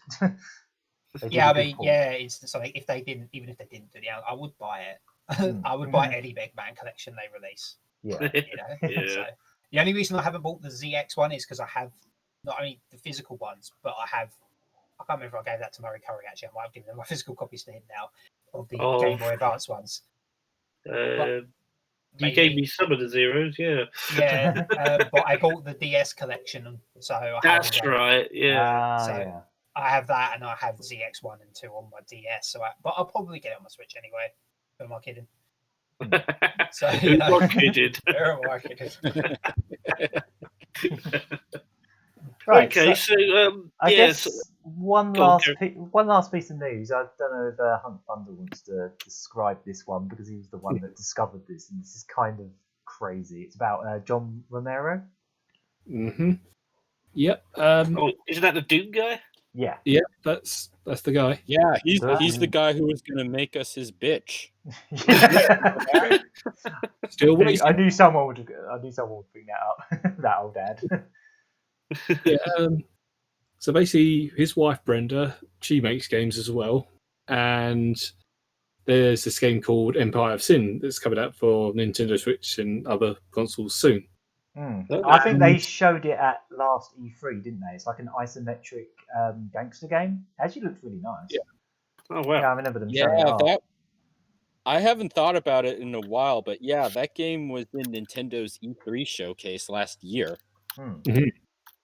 Yeah, I mean, it's something. Even if they didn't do I would buy it. I would buy any Eggman collection they release. Yeah, Yeah. So, the only reason I haven't bought the ZX one is because I have not only the physical ones, but I can't remember if I gave that to Murry Curry, actually. I might have given them my physical copies to him now of the Game Boy Advance ones. You gave me some of the Zeros, yeah. Yeah, but I bought the DS collection, so that's right, yeah. I have that, and I have ZX1 and 2 on my DS. But I'll probably get it on my Switch anyway. Who am I kidding? So, Who am I kidding? Who am I kidding? Right, okay, so I guess one last piece of news. I don't know if Hunk Thunder wants to describe this one because he was the one that discovered this, and this is kind of crazy. It's about John Romero. Mm-hmm. Yep. Isn't that the Doom guy? Yeah. Yep, that's the guy. Yeah, he's the guy who was gonna make us his bitch. Still waiting. I knew someone would bring that up. That old dad. Yeah. So basically, his wife Brenda, she makes games as well, and there's this game called Empire of Sin that's coming out for Nintendo Switch and other consoles soon. I think they showed it at last E3, didn't they? It's like an isometric gangster game. It actually looks really nice. Yeah. Oh wow. Yeah, I remember them showing it off. I haven't thought about it in a while, but yeah, that game was in Nintendo's E3 showcase last year. Mm-hmm.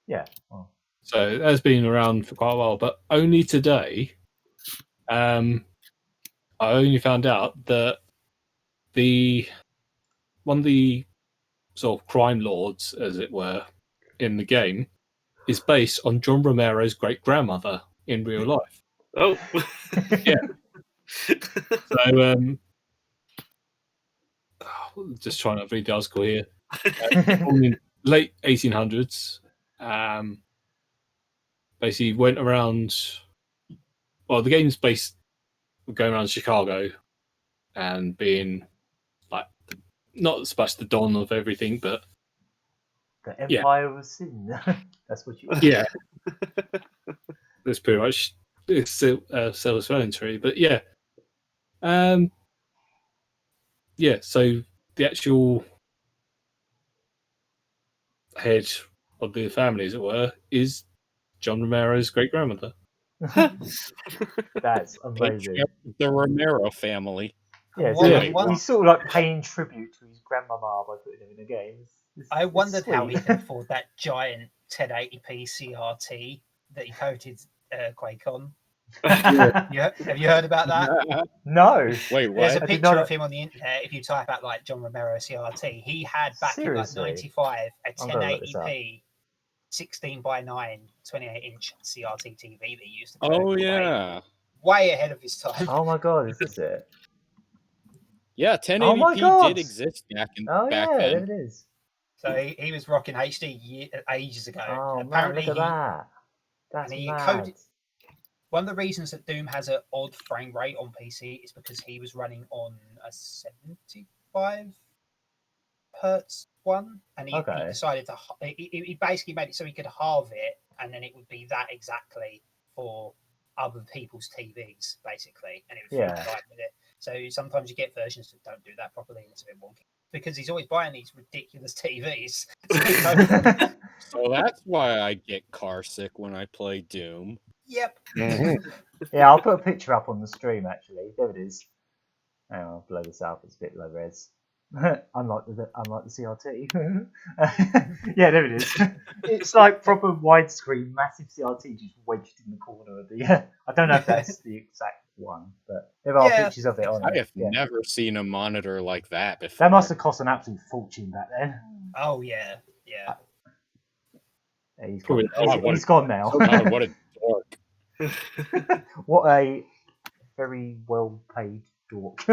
Yeah. Well. So that's been around for quite a while, but only today, I only found out that one of the sort of crime lords, as it were, in the game, is based on John Romero's great grandmother in real life. Oh, yeah. So, just trying to read the article here. Born in late 1800s. Basically went around. Well, the game's based going around Chicago and being like not so much the dawn of everything, but the Empire of Sin. That's what you. Yeah, that's pretty much it's self-explanatory. But yeah, yeah. So the actual head of the family, as it were, is John Romero's great grandmother. That's amazing. The Romero family. Yeah, so he's sort of like paying tribute to his grandmama by putting him in a game. I wondered how he could afford that giant 1080p CRT that he coated Quake on. Yeah. Have you heard about that? No. Wait, what? There's a picture of him on the internet. If you type out like John Romero CRT, he had back in like 95 a 1080p 16:9 28-inch CRT TV that he used to play. Oh yeah, way ahead of his time. Oh my god, is this it? Yeah, 1080p did exist back then. There it is. So he was rocking HD ages ago. Oh Apparently man, look at that. That's mad. One of the reasons that Doom has an odd frame rate on PC is because he was running on a 75 hertz one, and he decided to. He basically made it so he could halve it, and then it would be that exactly for other people's TVs, basically, and it would fit right with it. So sometimes you get versions that don't do that properly, and it's a bit wonky. Because he's always buying these ridiculous TVs. So that's why I get car sick when I play Doom. Yep. Yeah, I'll put a picture up on the stream, actually. There it is. Hang on, I'll blow this up. It's a bit low res. unlike the CRT. Yeah, there it is. It's like proper widescreen, massive CRT just wedged in the corner of the... I don't know if that's the exact one, but there are pictures of it on it. I have never seen a monitor like that before. That must have cost an absolute fortune back then. Oh, yeah. Yeah. He's gone now. God, what a dork. What a very well-paid dork.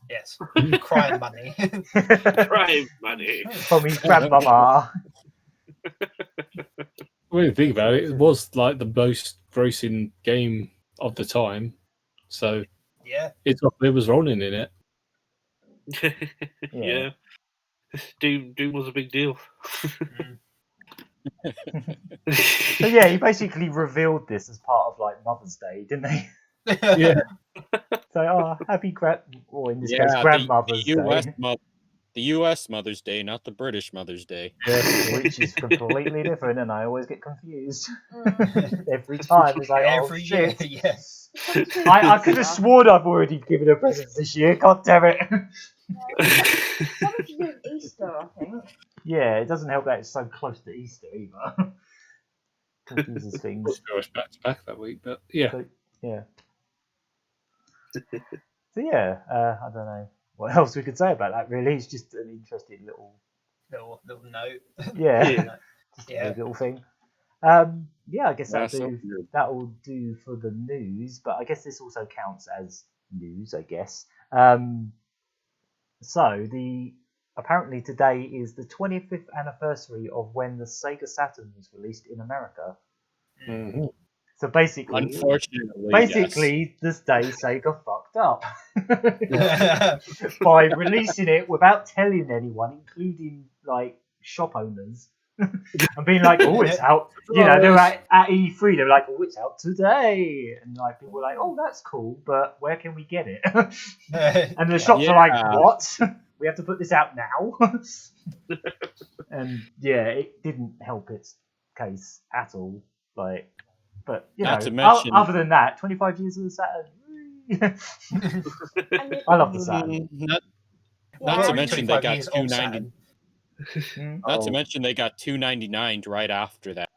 Yes. Crime money. Crime money. From his grandmama. when you think about it, it was like the most grossing game of the time. So Yeah. it was Ronin in it. Yeah. Doom was a big deal. So yeah, he basically revealed this as part of like Mother's Day, didn't he? Yeah. So, happy or in this case, grandmother's day. The U.S. Mother's Day, not the British Mother's Day. Which is completely different, and I always get confused every time. It's like, every year, shit. yes. I could have sworn I've already given her presents this year. God damn it. Something to do with Easter, I think. Yeah, it doesn't help that it's so close to Easter either. Confuses things. Goes back to back that week, but yeah. So yeah, I don't know what else we could say about that. Really, it's just an interesting little note. Yeah, just a little thing. Yeah, I guess that'll do for the news. But I guess this also counts as news. I guess. So apparently today is the 25th anniversary of when the Sega Saturn was released in America. Mm-hmm. So basically, unfortunately, this day Sega fucked up by releasing it without telling anyone, including like shop owners, and being like, "Oh, it's out." You know, they were at E3. They were like, "Oh, it's out today," and like people were like, "Oh, that's cool, but where can we get it?" And the shops are like, "What? We have to put this out now?" And yeah, it didn't help its case at all. Like. But, you know, other than that, 25 years of the Saturn. I love the Saturn. Not to mention they got $2.90. Not to mention they got $2.99 right after that.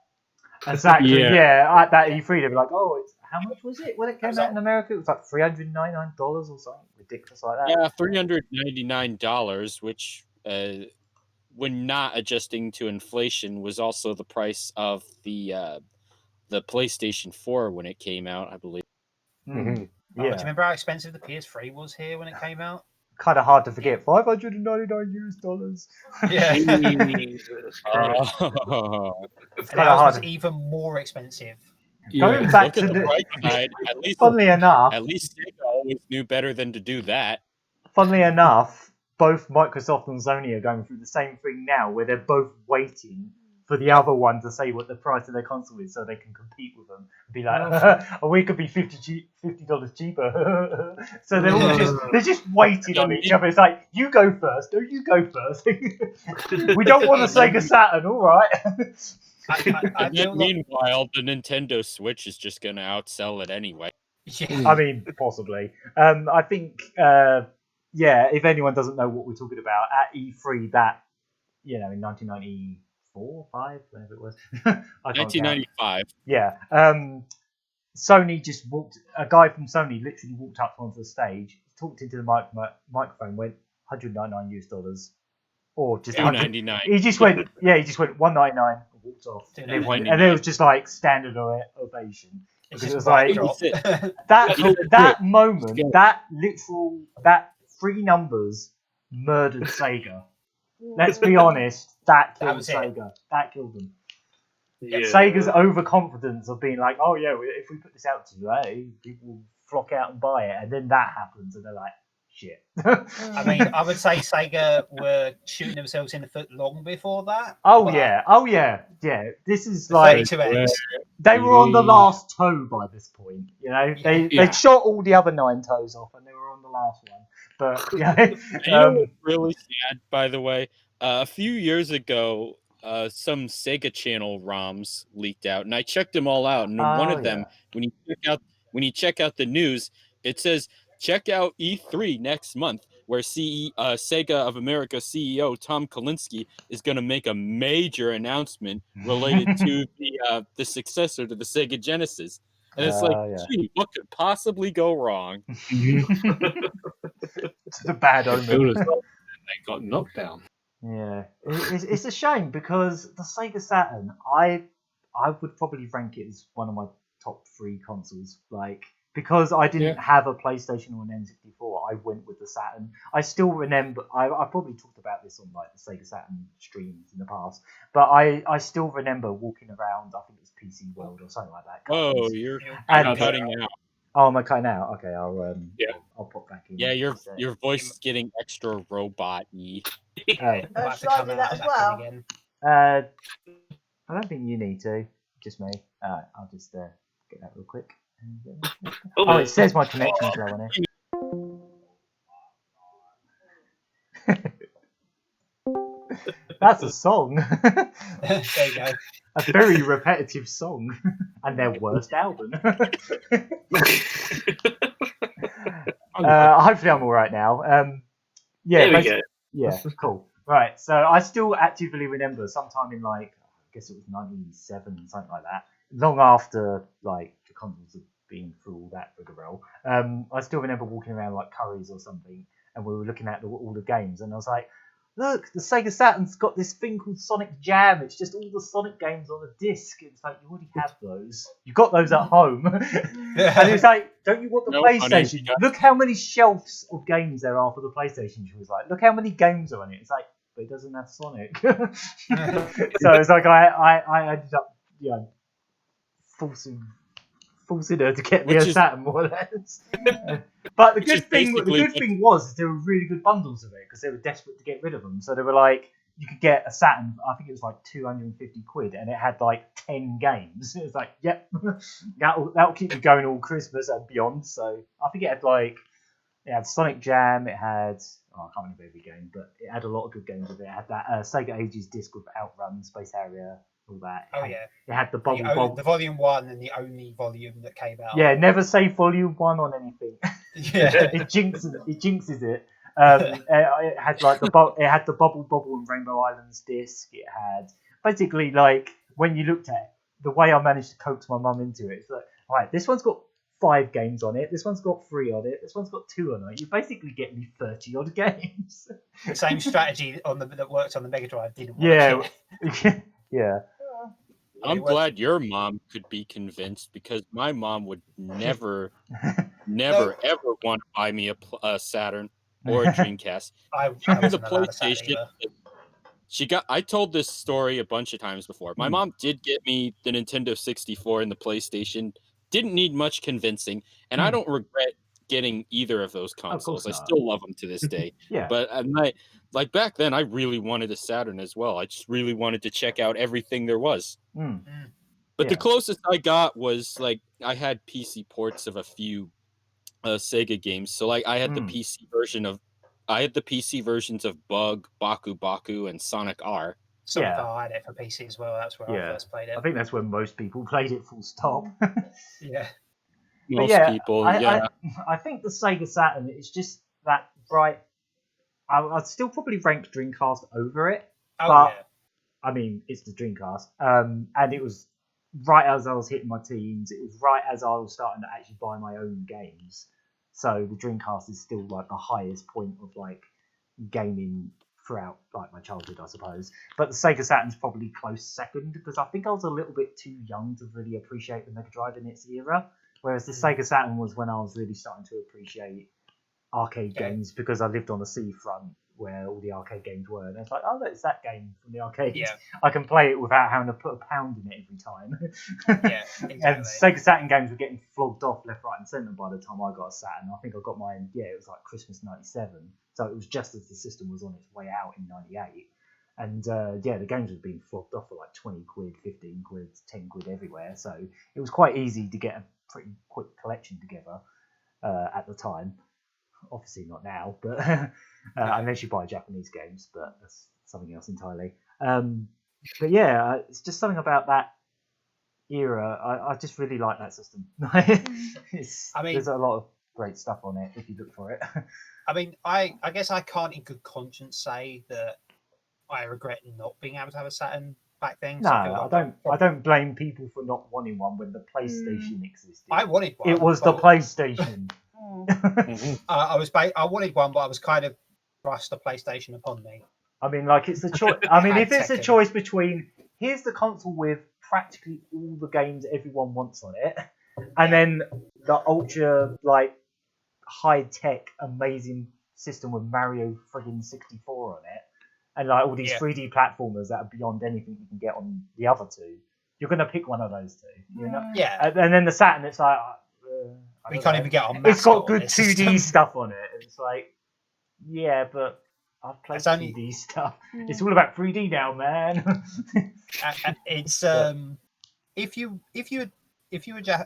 Exactly. Yeah. At that E3, they'd be like, "Oh, how much was it when it came out in America? It was like $399 or something ridiculous like that." Yeah, $399, which, when not adjusting to inflation, was also the price of the PlayStation 4 when it came out, I believe. Mm-hmm. Do you remember how expensive the PS3 was here when it came out? Kind of hard to forget. $599. Yeah. Jesus Christ. It's kind of hard. Was even more expensive. Going back to the bright side, funnily enough, at least Sega always knew better than to do that. Funnily enough, both Microsoft and Sony are going through the same thing now, where they're both waiting for the other one to say what the price of their console is, so they can compete with them. Be like, "Oh, we could be $50 cheaper." So they're all just waiting on each other. It's like, you go first. No, you go first. We don't want a Sega Saturn, all right. Meanwhile, the Nintendo Switch is just going to outsell it anyway. Yeah. I mean, possibly. I think, if anyone doesn't know what we're talking about, at E3, that, in 1994, 5, whenever it was. 1995. Yeah. Sony a guy from Sony literally walked up onto the stage, talked into the microphone, went $199, or just $299. He just went $199 and walked off. And it was just like standard ovation. Because it was like that moment, that three numbers murdered Sega. Let's be honest, that killed Sega. That killed them. Yeah. Sega's overconfidence of being like, "Oh yeah, if we put this out today, people will flock out and buy it," and then that happens, and they're like, "Shit." I mean, I would say Sega were shooting themselves in the foot long before that. Oh yeah. This is like they were on the last toe by this point. They'd shot all the other 9 toes off, and they were on the last one. But you know what's really sad, by the way? A few years ago, some Sega Channel ROMs leaked out, and I checked them all out. And one of them, when you check out the news, it says, "Check out E3 next month, where Sega of America CEO Tom Kalinske is going to make a major announcement related to the successor to the Sega Genesis." And it's gee, what could possibly go wrong? It's a bad omen. They got knocked down. Yeah, it's a shame because the Sega Saturn, I would probably rank it as one of my top 3 consoles. Like, because I didn't have a PlayStation or an N64, I went with the Saturn. I still remember. I probably talked about this on like the Sega Saturn streams in the past, but I still remember walking around. I think it was PC World or something like that. Oh, you're and, cutting out. Oh, am I cutting out? Okay, I'll pop back in. Yeah, your voice is getting extra robot-y. Oh. Shall I do that as well? I don't think you need to. Just me. I'll just get that real quick. Oh, it says my connection's low on it. That's a song. There you go. A very repetitive song. And their worst album. Hopefully I'm alright now. There we go. Yeah, cool. Right, so I still actively remember sometime in like, I guess it was 97, something like that, long after like the consoles had been through all that rigmarole. I still remember walking around like Curry's or something, and we were looking at all the games, and I was like, look, the Sega Saturn's got this thing called Sonic Jam. It's just all the Sonic games on a disc. It's like, you already have those. You got those at home. And it's like, don't you want the PlayStation? Honey, look how many shelves of games there are for the PlayStation. She was like, look how many games are on it. It's like, but it doesn't have Sonic. So it's like I ended up, forcing her to get me a Saturn, more or less. But the good thing was there were really good bundles of it because they were desperate to get rid of them. So they were like, you could get a Saturn, I think it was like 250 quid, and it had like 10 games. It was like, yep, that'll keep you going all Christmas and beyond. So I think it had Sonic Jam, it had, I can't remember every game, but it had a lot of good games of it. It had that Sega Ages disc with Outrun, Space Harrier, all that. It had the Bubble. The volume 1 and the only volume that came out. Yeah, never say volume 1 on anything. Yeah. it jinxes it. It had like it had the Bubble and Rainbow Islands disc. It had basically like when you looked at it, the way I managed to coax my mum into it, it's like, right, this one's got 5 games on it, this one's got 3 on it, this one's got 2 on it. You basically get me 30 odd games. The same strategy that worked on the Mega Drive didn't work. Yeah. I'm glad your mom could be convinced because my mom would never ever want to buy me a Saturn or a Dreamcast. The PlayStation. I told this story a bunch of times before. My mom did get me the Nintendo 64 and the PlayStation. Didn't need much convincing, and I don't regret getting either of those consoles. I still love them to this day. But like back then, I really wanted a Saturn as well. I just really wanted to check out everything there was. But the closest I got was like I had PC ports of a few Sega games. So like I had the PC versions of Bug, Baku Baku, and Sonic R. Sonic R, I had it for PC as well. That's where I first played it. I think that's where most people played it. Full stop. Most people. I think the Sega Saturn is just that bright. I'd still probably rank Dreamcast over it. I mean, it's the Dreamcast. And it was right as I was hitting my teens. It was right as I was starting to actually buy my own games. So the Dreamcast is still like the highest point of like gaming throughout like my childhood, I suppose. But the Sega Saturn's probably close second because I think I was a little bit too young to really appreciate the Mega Drive in its era. Whereas the Sega Saturn was when I was really starting to appreciate arcade games because I lived on a seafront where all the arcade games were. And it's like, oh, that's that game from the arcade. Yeah. I can play it without having to put a pound in it every time. Yeah, exactly. And Sega Saturn games were getting flogged off left, right, and centre by the time I got a Saturn. I think I got mine, it was like Christmas '97. So it was just as the system was on its way out in '98. And the games were being flogged off for like 20 quid, 15 quid, 10 quid everywhere. So it was quite easy to get a pretty quick collection together at the time. Obviously not now, but unless you buy Japanese games, but that's something else entirely. But yeah, it's just something about that era. I just really like that system. There's a lot of great stuff on it if you look for it. I mean, I guess I can't in good conscience say that I regret not being able to have a Saturn back then. No, I don't blame people for not wanting one when the PlayStation existed. I wanted one. It was the PlayStation. I wanted one, but I was kind of thrust the PlayStation upon me. I mean, like it's the choice. I mean, if it's a choice between here's the console with practically all the games everyone wants on it, and then the ultra like high-tech, amazing system with Mario friggin' 64 on it, and like all these 3D platformers that are beyond anything you can get on the other two, you're going to pick one of those two. You know? Yeah. And then the Saturn, it's like... we can't even get on. It's got good 2D stuff on it. It's like, yeah, but I've played 2D stuff. It's all about 3D now, man. It's if you're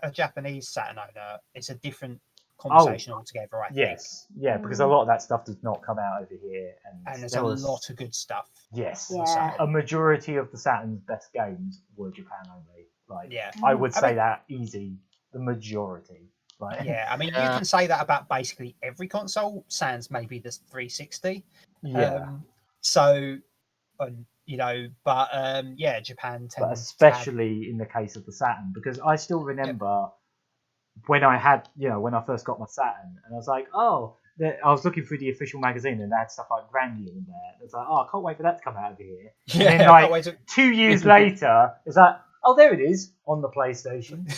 a Japanese Saturn owner, it's a different conversation altogether. I think. Yeah, because a lot of that stuff does not come out over here, and there's a lot of good stuff. Yes, Yeah. a majority of the Saturn's best games were Japan only. Like, yeah, I would say that easy. The majority. Like, yeah, I mean, you can say that about basically every console, sans maybe the 360. Yeah. So, you know, but yeah, Japan tends but especially in the case of the Saturn, because I still remember when I had, when I first got my Saturn, and I was like, I was looking through the official magazine, and they had stuff like Grandia in there. It's like, I can't wait for that to come out of here. Yeah, and then, like, 2 years later, it's like, oh, there it is on the PlayStation.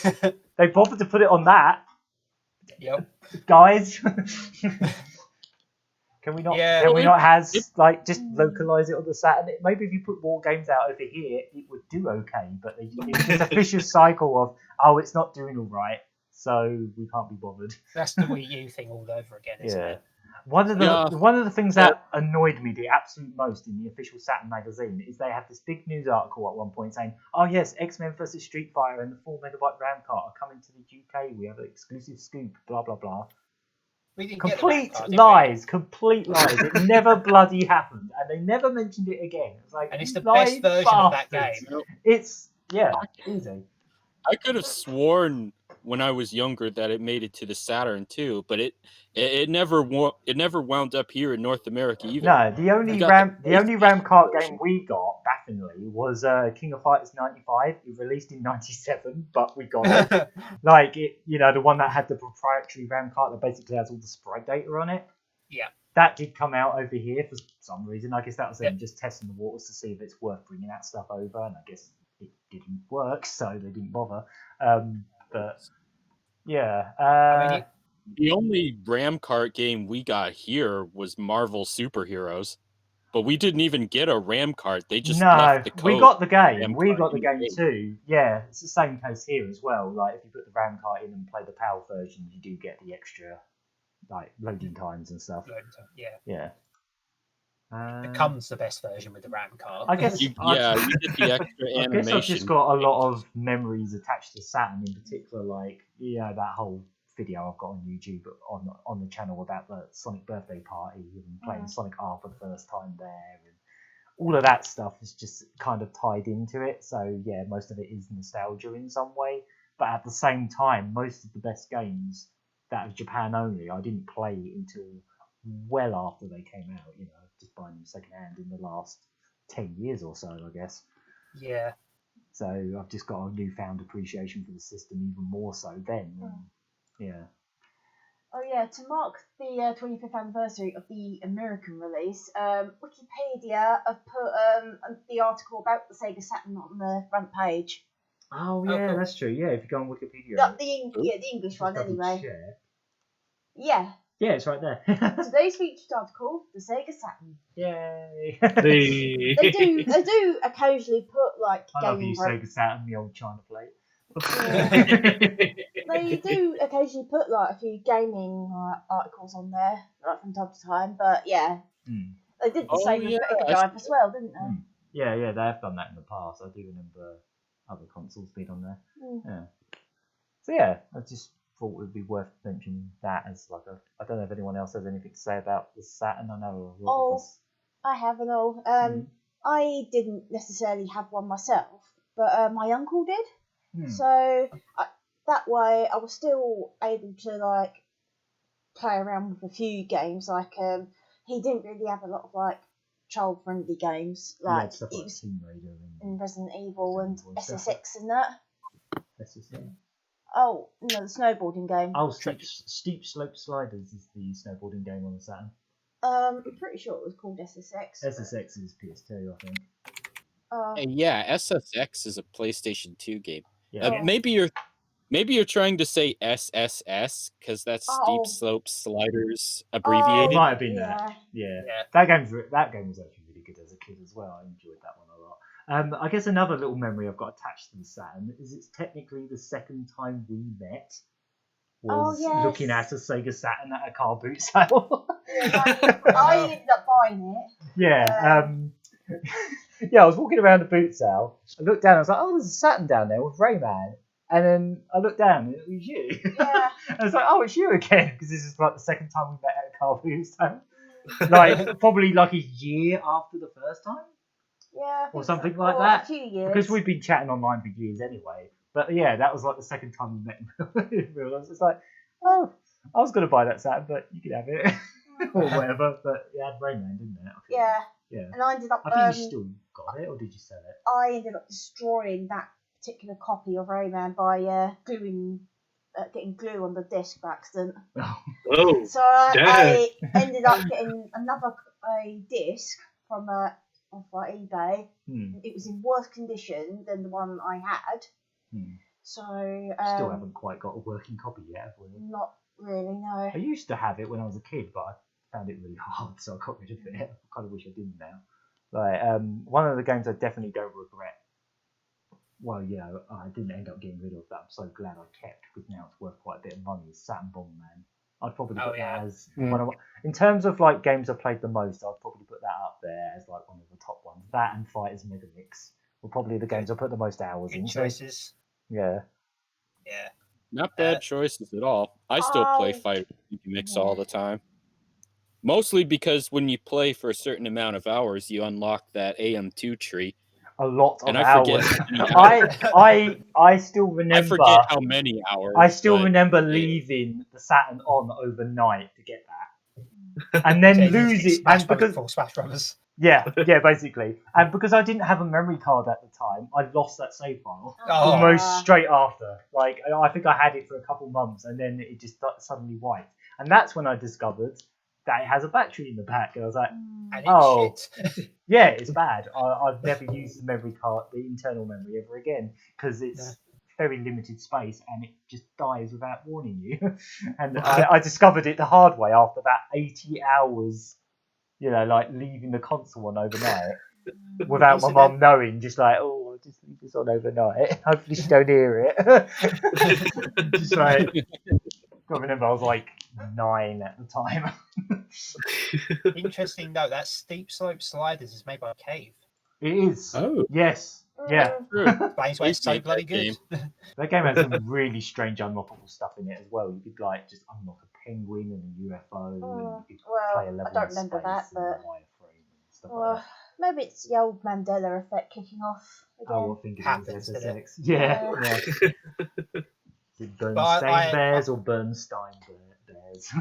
They bothered to put it on that. Yep. Guys. Can we not? Can we not just localize it on the Saturn? Maybe if you put more games out over here, it would do okay. But it's a vicious cycle of it's not doing all right, so we can't be bothered. That's the Wii U thing all over again, isn't it? One of the things that annoyed me the absolute most in the official Saturn magazine is they had this big news article at one point saying, "Oh yes, X-Men vs Street Fighter and the 4 megabyte RAM card are coming to the UK. We have an exclusive scoop." Blah blah blah. Complete lies. It never bloody happened, and they never mentioned it again. It's like, and it's the best version of that game. It's easy. I could have sworn when I was younger that it made it to the Saturn too, but it never wound up here in North America either. No, the only RAM kart game we got baffingly was King of Fighters 95. It released in 97, but we got it. Like it, the one that had the proprietary RAM kart that basically has all the sprite data on it. Yeah. That did come out over here for some reason. I guess that was them just testing the waters to see if it's worth bringing that stuff over, and I guess it didn't work, so they didn't bother. But yeah. The only RAM kart game we got here was Marvel Superheroes, but we didn't even get a RAM kart. They just left the code. We got the game. We got the game too. Yeah, it's the same case here as well. Like if you put the RAM kart in and play the PAL version, you do get the extra like loading times and stuff. Yeah. It becomes the best version with the RAM card. I guess. You get the extra animation. I guess I've just got a lot of memories attached to Saturn, in particular, like that whole video I've got on YouTube on the channel about the Sonic birthday party and playing Sonic R for the first time there, and all of that stuff is just kind of tied into it. So yeah, most of it is nostalgia in some way, but at the same time, most of the best games that are Japan only, I didn't play until well after they came out. Just buying them secondhand in the last 10 years or so, I guess. Yeah. So I've just got a newfound appreciation for the system, even more so then. Yeah. Oh yeah, to mark the 25th anniversary of the American release, Wikipedia have put the article about the Sega Saturn on the front page. Oh yeah, that's true. Yeah, if you go on Wikipedia. The English one anyway. Yeah. Yeah, it's right there. Today's featured article, the Sega Saturn. Yay! They do occasionally put like. I love you, Sega Saturn, the old China plate. They do occasionally put like a few gaming articles on there, like from time to time. But yeah, they did the same with Mega Drive as well, didn't they? Yeah, they have done that in the past. I do remember other consoles being on there. Yeah. So yeah, I just thought it would be worth mentioning that as like I don't know if anyone else has anything to say about the Saturn. I know a lot of us. I have an old. I didn't necessarily have one myself, but my uncle did. So that way, I was still able to like play around with a few games. Like he didn't really have a lot of like child-friendly games, like stuff like Tomb Raider and Resident Evil and SSX and that. SSX. Oh, no, the snowboarding game. Oh, Steep Slope Sliders is the snowboarding game on the Saturn. I'm pretty sure it was called SSX. SSX is PS2, I think. Yeah, SSX is a PlayStation 2 game. Yeah. Maybe you're Maybe you're trying to say SSS because that's Steep Slope Sliders It abbreviated. might have been that. Yeah. That game was actually really good as a kid as well. I enjoyed that one a lot. I guess another little memory I've got attached to the Saturn is it's technically the second time we met was looking at a Sega Saturn at a car boot sale. I ended up buying it. Yeah. Yeah, I was walking around the boot sale. I looked down. I was like, "Oh, there's a Saturn down there with Rayman." And then I looked down, and it was you. Yeah. I was like, "Oh, it's you again," because this is like the second time we met at a car boot sale. Like probably like a year after the first time. Yeah. Or something like that. A few years. Because we've been chatting online for years anyway. But yeah, that was like the second time we met in real life. It's like, oh, I was going to buy that Saturn, but you could have it. Or whatever. But it had Rayman, didn't it? Yeah. Yeah. And I ended up. I think you still got it, or did you sell it? I ended up destroying that particular copy of Rayman by getting glue on the disc by accident. Oh. So I ended up getting another disc from off eBay. It was in worse condition than the one I had. So still haven't quite got a working copy yet, have we? Not really, no. I used to have it when I was a kid, but I found it really hard, so I got rid of it. I kind of wish I didn't now. Like one of the games I definitely don't regret. Well, yeah, I didn't end up getting rid of that. I'm so glad I kept, because now it's worth quite a bit of money. Is Saturn Bomberman. I'd probably put that as one of, in terms of like games I played the most. I'd probably put that up there as like one of the top ones. That and Fighters Mega Mix were probably the games I put the most hours in. Choices. Yeah. Yeah. Not bad choices at all. I still play Fighters Mega Mix all the time. Mostly because when you play for a certain amount of hours, you unlock that AM2 tree. A lot of hours. I still remember. I forget how many hours. I still remember leaving the Saturn on overnight to get that, and then lose it. And because Smash Brothers. Yeah, basically, and because I didn't have a memory card at the time, I lost that save file almost straight after. Like I think I had it for a couple months, and then it just suddenly wiped. And that's when I discovered that it has a battery in the back, and I was like, shit. Yeah, it's bad. I've never used the memory card, the internal memory, ever again, because it's very limited space and it just dies without warning you. And I discovered it the hard way after about 80 hours, like leaving the console on overnight without my mum knowing, just like, oh, I'll just leave this on overnight. Hopefully she don't hear it. Just like, I remember I was like 9 at the time. Interesting note, that Steep Slope Sliders is made by Cave. It is. Oh. Yes. Yeah. Explains why it's so bloody good. That game has some really strange unlockable stuff in it as well. You could like just unlock a penguin and a UFO and you could play a level I don't remember that, but like that. Maybe it's the old Mandela effect kicking off again. I think it is SSX. Yeah. Is it Bernstein Bears or Bernstein Bears?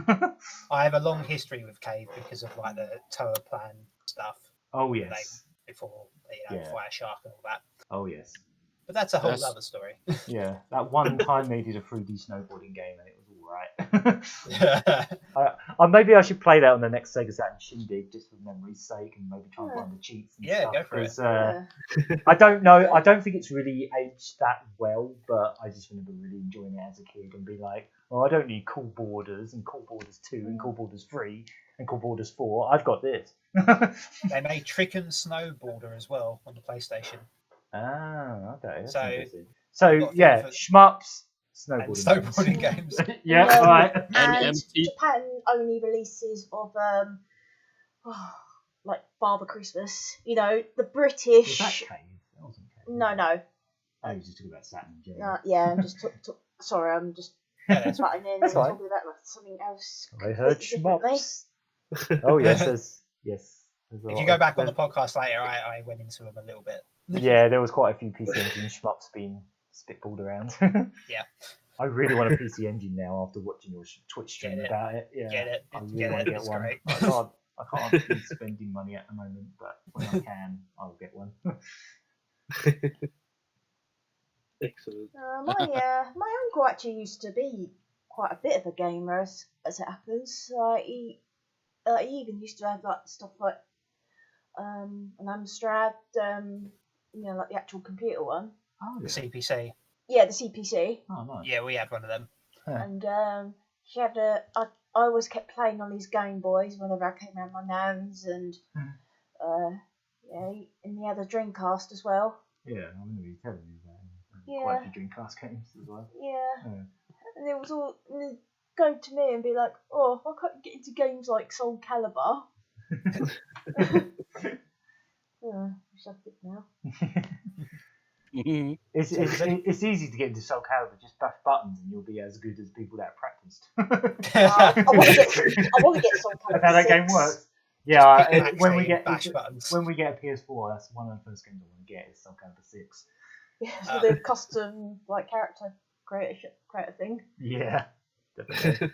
I have a long history with Cave because of like the Tower Plan stuff. Oh yes. Before Fire Shark and all that. Oh yes. But that's a whole other story. Yeah, that one time they did a 3D snowboarding game and it was alright. Maybe I should play that on the next Sega Saturn Shindig just for memory's sake and maybe try and find the cheats and stuff. Go for it. I don't know. I don't think it's really aged that well, but I just remember really enjoying it as a kid and being like, well, I don't need Cool Borders and Cool Borders 2 and Cool Borders 3 and Cool Borders 4. I've got this. They made Trick and Snowboarder as well on the PlayStation. Ah, okay. So yeah, shmups, snowboarding games. Yeah, right. And Japan only releases of like Father Christmas. The British. Was that Cave? That wasn't Cave. No. I was just talking about Saturn in general. Yeah, I'm just sorry, I'm just cutting in and talking about something else. I heard shmups. Oh yes, yes. If you go back on the podcast later, I went into them a little bit. Yeah, there was quite a few PC Engine shmups being spitballed around. Yeah. I really want a PC Engine now after watching your Twitch stream about it. Yeah, get it. I really want to get one. Great. I can't be spending money at the moment, but when I can, I'll get one. Excellent. My uncle actually used to be quite a bit of a gamer, as it happens. He even used to have like stuff like an Amstrad, like the actual computer one. Oh, the CPC. Yeah, the CPC. Oh, nice. Yeah, we had one of them. And she had I always kept playing on these Game Boys whenever I came around my nans, and yeah, and he had a Dreamcast as well. Yeah, I remember you telling me that. Yeah. Quite a few Dreamcast games as well. Yeah. And it was all, and they'd go to me and be like, oh, I can't get into games like Soul Calibur. Wish I could now. It's easy to get into Soul Calibur. Just bash buttons and you'll be as good as people that practiced. I want to get Soul Calibur. That's how that game works. Yeah, when we get a PS4, that's one of the first games I want to get is Soul Calibur 6. Yeah, so the custom like character creator thing. Yeah, definitely.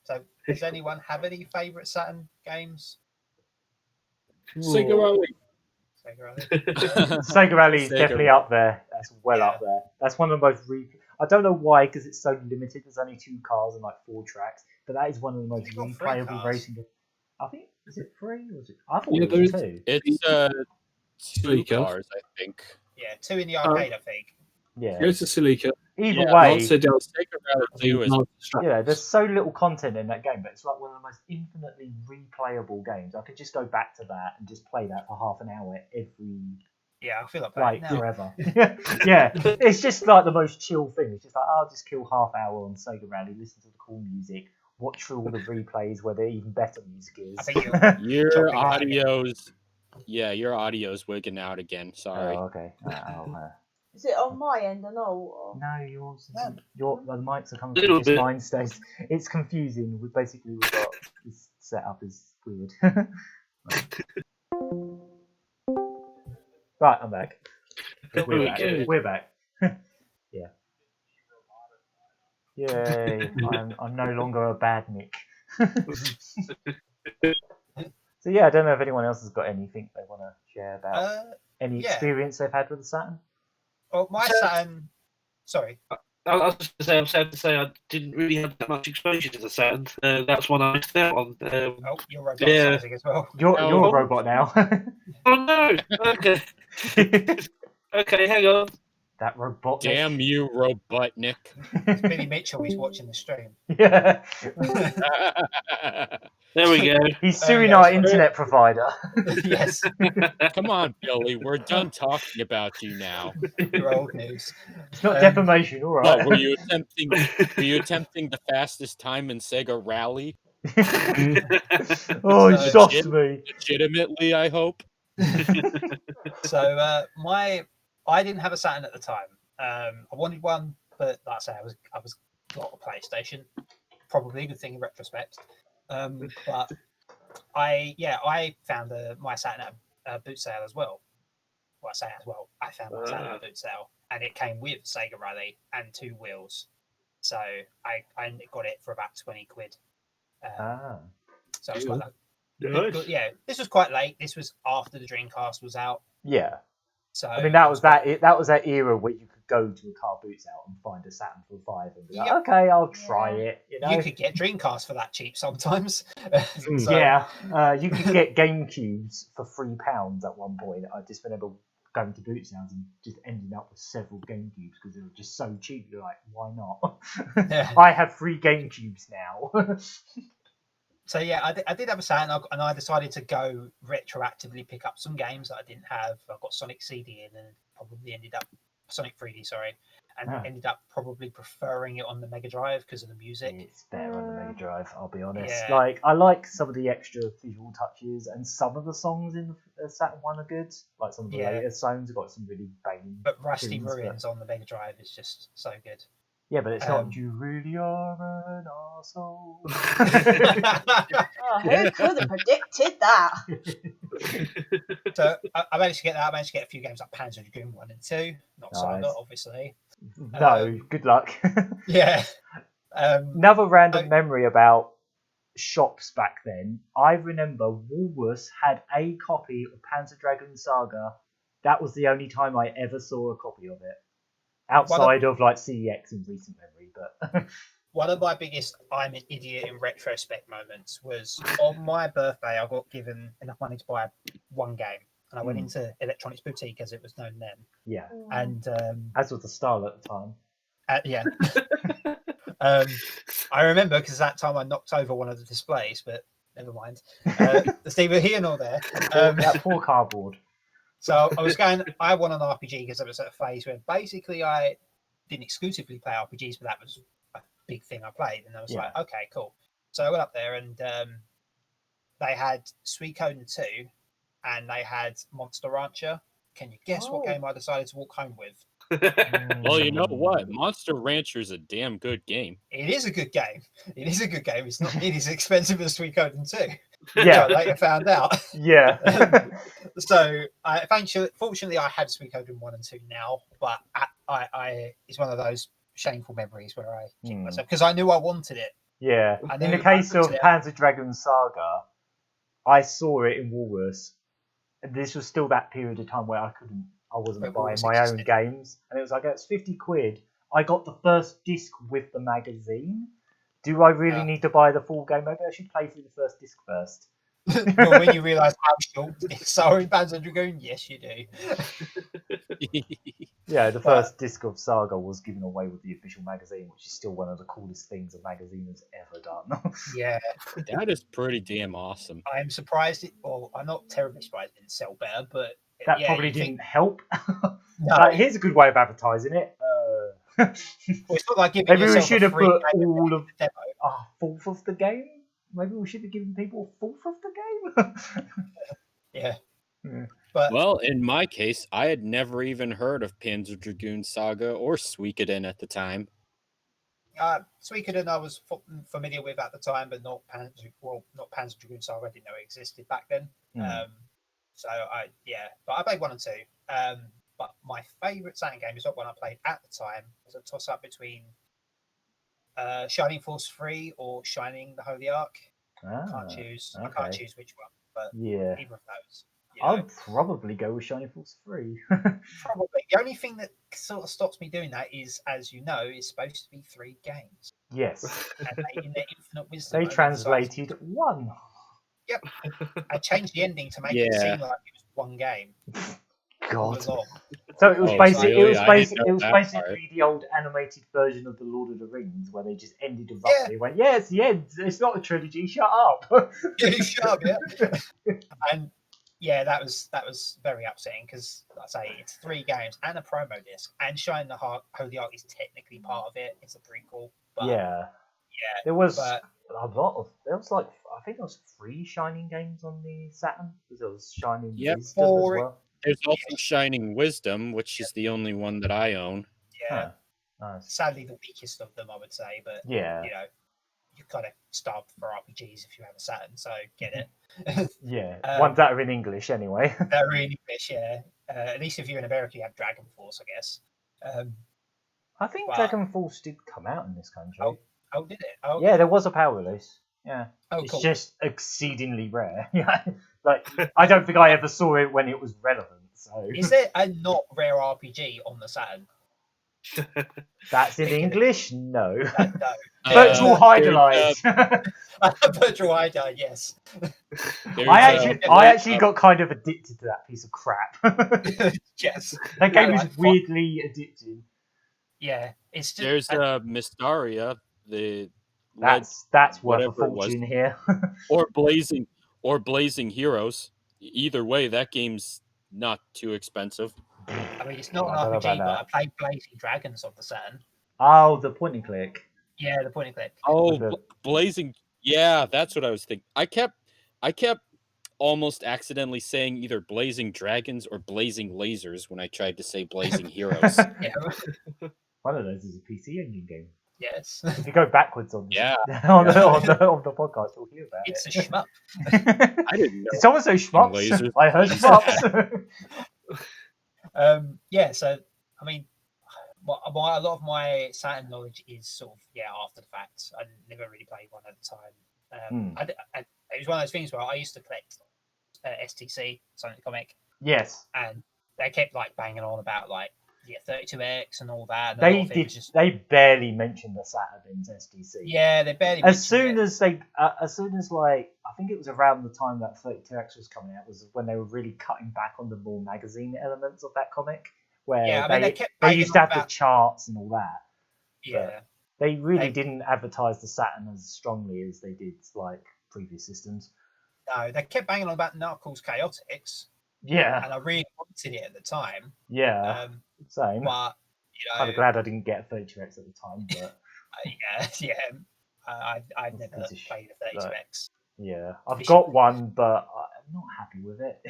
So, does anyone have any favourite Saturn games? Sega Rally. Sega Rally is definitely up there. That's up there. That's one of the most I don't know why, because it's so limited. There's only 2 cars and like 4 tracks, but that is one of the most replayable racing games. I think, is it 3 or is it? I thought it was 2. It's 2 cars, I think. Yeah, 2 in the arcade, I think. Yeah. Go to Silica. Either way, there's so little content in that game, but it's like one of the most infinitely replayable games. I could just go back to that and just play that for half an hour every. Yeah, I feel like now. Forever. Yeah, it's just like the most chill thing. It's just like, I'll just kill half hour on Sega Rally, listen to the cool music, watch through all the replays where the even better music is. I think your audio's wigging out again. Sorry. Oh, okay. Is it on my end or no? No, yours. The mics are coming through. Just mine stays. It's confusing. We've got this setup is weird. Right, I'm back. We're back. Yeah. Yay! I'm no longer a bad Nick. So yeah, I don't know if anyone else has got anything they want to share about any experience they've had with the Saturn. Well, my Saturn. Sorry. I was just going to say, I'm sad to say I didn't really have that much exposure to the Saturn. That's one I missed out on. You're robot sizing as well. You're a robot now. Oh no! Okay. Okay, hang on. That robot. Damn you, Robotnik. It's Billy Mitchell. He's watching the stream. Yeah. There we go. He's suing our internet provider. Yes. Come on, Billy. We're done talking about you now. You're old news. It's not defamation, all right. Were you attempting the fastest time in Sega Rally? Oh, he shocked me. Legitimately, I hope. So I didn't have a Saturn at the time. I wanted one, but like I say, I was got a PlayStation. Probably a good thing in retrospect. But I found my Saturn at a boot sale as well. Well, I say as well. I found my Saturn at a boot sale, and it came with Sega Rally and 2 wheels. So I got it for about 20 quid. So I was quite Nice. yeah, this was quite late. This was after the Dreamcast was out. Yeah. So I mean, that was that era where you could go to a car boots out and find a Saturn for $5 and be like, okay, I'll try it. You know, you could get Dreamcast for that cheap sometimes. So, you could get GameCubes for £3 at one point. I just remember going to boot sales and just ending up with several GameCubes because they were just so cheap. You're like, why not? I have 3 GameCubes now. So yeah, I did have a Saturn, and I decided to go retroactively pick up some games that I didn't have. I got Sonic CD in, and probably ended up Sonic 3D, ended up probably preferring it on the Mega Drive because of the music. It's better on the Mega Drive, I'll be honest. Yeah. Like, I like some of the extra visual touches, and some of the songs in the Saturn 1 are good. Like some of the later songs have got some really banging. But Rusty Ruins on the Mega Drive is just so good. Yeah, but it's not. You really are an arsehole. Who could have predicted that? So I managed to get that. I managed to get a few games like Panzer Dragoon 1 and 2. Not Nice. Saga, obviously. No, good luck. Yeah. Another random memory about shops back then. I remember Woolworths had a copy of Panzer Dragoon Saga. That was the only time I ever saw a copy of it. Outside of like CEX in recent memory, but one of my biggest I'm an idiot in retrospect moments was on my birthday. I got given enough money to buy one game, and I went into Electronics Boutique as it was known then. Yeah. And as was the style at the time. Yeah. I remember because at that time I knocked over one of the displays, but never mind. It's neither here nor there. That poor cardboard. So I won an RPG because I was at a phase where basically I didn't exclusively play RPGs, but that was a big thing I played. And I was like, okay, cool. So I went up there and they had Suikoden 2 and they had Monster Rancher. Can you guess what game I decided to walk home with? Well, you know what? Monster Rancher is a damn good game. It is a good game. It's not nearly as expensive as Suikoden 2. Yeah. I later found out. Yeah. So, fortunately, I had Suikoden 1 and 2 now, but it's one of those shameful memories where I kick myself because I knew I wanted it. Yeah. In the case of Panzer Dragoon Saga, I saw it in Woolworths. This was still that period of time where I wasn't buying my own games, and it was like, it's 50 quid. I got the first disc with the magazine. Do I really need to buy the full game? Maybe I should play through the first disc first. Well, when you realise how short it's in Panzer Dragoon, yes, you do. Yeah, the first disc of Saga was given away with the official magazine, which is still one of the coolest things a magazine has ever done. Yeah. That is pretty damn awesome. I'm surprised I'm not terribly surprised it didn't sell better, but that probably didn't help. No. Here's a good way of advertising it. Well, it's not like giving maybe we should have put all of a fourth of the game. Maybe we should have given people a fourth of the game. Yeah. But well, in my case, I had never even heard of Panzer Dragoon Saga or Suikoden at the time. Suikoden I was familiar with at the time, but not Panzer Dragoon Saga. I didn't know it existed back then. But I played 1 and 2. But my favourite Saturn game is not one I played at the time. It was a toss-up between Shining Force 3 or Shining the Holy Ark. I can't choose which one, but either of those. I'd probably go with Shining Force 3. Probably. The only thing that sort of stops me doing that is, as you know, it's supposed to be 3 games. Yes. And they, in their infinite wisdom, they translated 1. Yep. I changed the ending to make it seem like it was 1 game. God. So it was basically the old animated version of the Lord of the Rings, where they just ended abruptly. Yeah. Went, it's the end. It's not a trilogy. Shut up. Shut up. Yeah. And that was very upsetting because, like I say, it's 3 games and a promo disc, and Shining the Holy Ark is technically part of it. It's a prequel. But, there was a lot of. There was I think there was 3 Shining games on the Saturn. There was Shining Wisdom as well. There's also Shining Wisdom, which is the only one that I own. Yeah. Nice. Sadly, the weakest of them, I would say. But, you're kind of starved for RPGs if you have a Saturn, so get it. Ones that are in English, anyway. They're in English, at least if you're in America, you have Dragon Force, I guess. I think Dragon Force did come out in this country. Oh, did it? Oh, yeah, there was a PAL release. Yeah. Oh, it's cool. just exceedingly rare. I don't think I ever saw it when it was relevant. So is there a not rare RPG on the Saturn? That's in English? No. No. Virtual Hydelize. Virtual Hydelize, yes. I actually got kind of addicted to that piece of crap. Yes. That game is weirdly addicting. Yeah, it's just, there's Mystaria, that's worth a fortune here. or Blazing Heroes. Either way, that game's not too expensive. I mean, it's not an RPG, but I played Blazing Dragons on the Saturn. Oh, the point and click. Yeah, the point and click. Oh, Blazing. Yeah, that's what I was thinking. I kept almost accidentally saying either Blazing Dragons or Blazing Lasers when I tried to say Blazing Heroes. One of those is a PC Engine game. Yes. If you go backwards on the podcast, you'll hear about it's a shmup. I didn't know. Did someone say shmups? I heard shmups. So I mean, a lot of my Saturn knowledge is sort of after the fact. I never really played one at the time. It was one of those things where I used to collect STC, Sonic Comic. Yes. And they kept banging on about 32X and all that. And They did. They barely mentioned the Saturn's SDC. Yeah, they barely. As soon as like I think it was around the time that 32X was coming out was when they were really cutting back on the more magazine elements of that comic, where they used to have the charts and all that. Yeah. They really didn't advertise the Saturn as strongly as they did like previous systems. No, they kept banging on about Knuckles Chaotix. Yeah. And I really wanted it at the time. Yeah. Same. But I'm glad I didn't get a 32X at the time, but I've never played a 32X. Yeah, I've got one, but I'm not happy with it.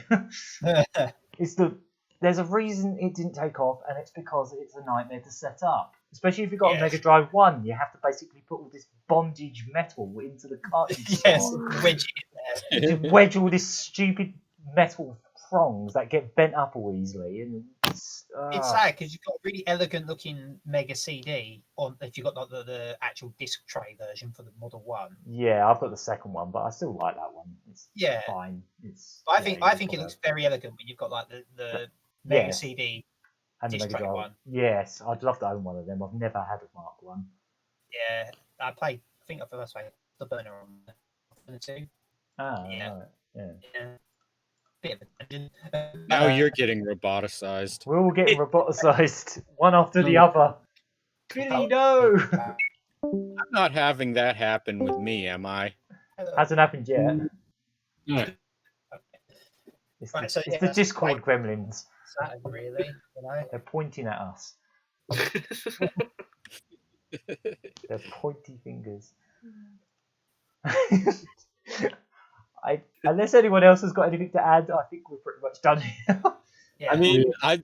There's a reason it didn't take off, and it's because it's a nightmare to set up. Especially if you've got a Mega Drive 1, you have to basically put all this bondage metal into the cartridge. Wedge it in there. To wedge all this stupid metal prongs that get bent up all easily, and it's sad because you've got a really elegant looking Mega CD if you've got like the actual disc tray version for the Model 1. Yeah, I've got the second one, but I still like that one. It's fine. I think it looks very elegant when you've got like the Mega CD and the disc Mega tray Drive one. Yes, I'd love to own one of them. I've never had a Mark 1. Yeah, I think I first played the burner on the 2. Yeah. Bit of a tangent. Now you're getting roboticized. We're all getting roboticized, one after the other. Billy, no! I'm not having that happen with me, am I? Hasn't happened yet. No. It's the Discord gremlins. Saturn, really, you know? They're pointing at us. They're pointy fingers. Unless anyone else has got anything to add, I think we're pretty much done here. I mean, I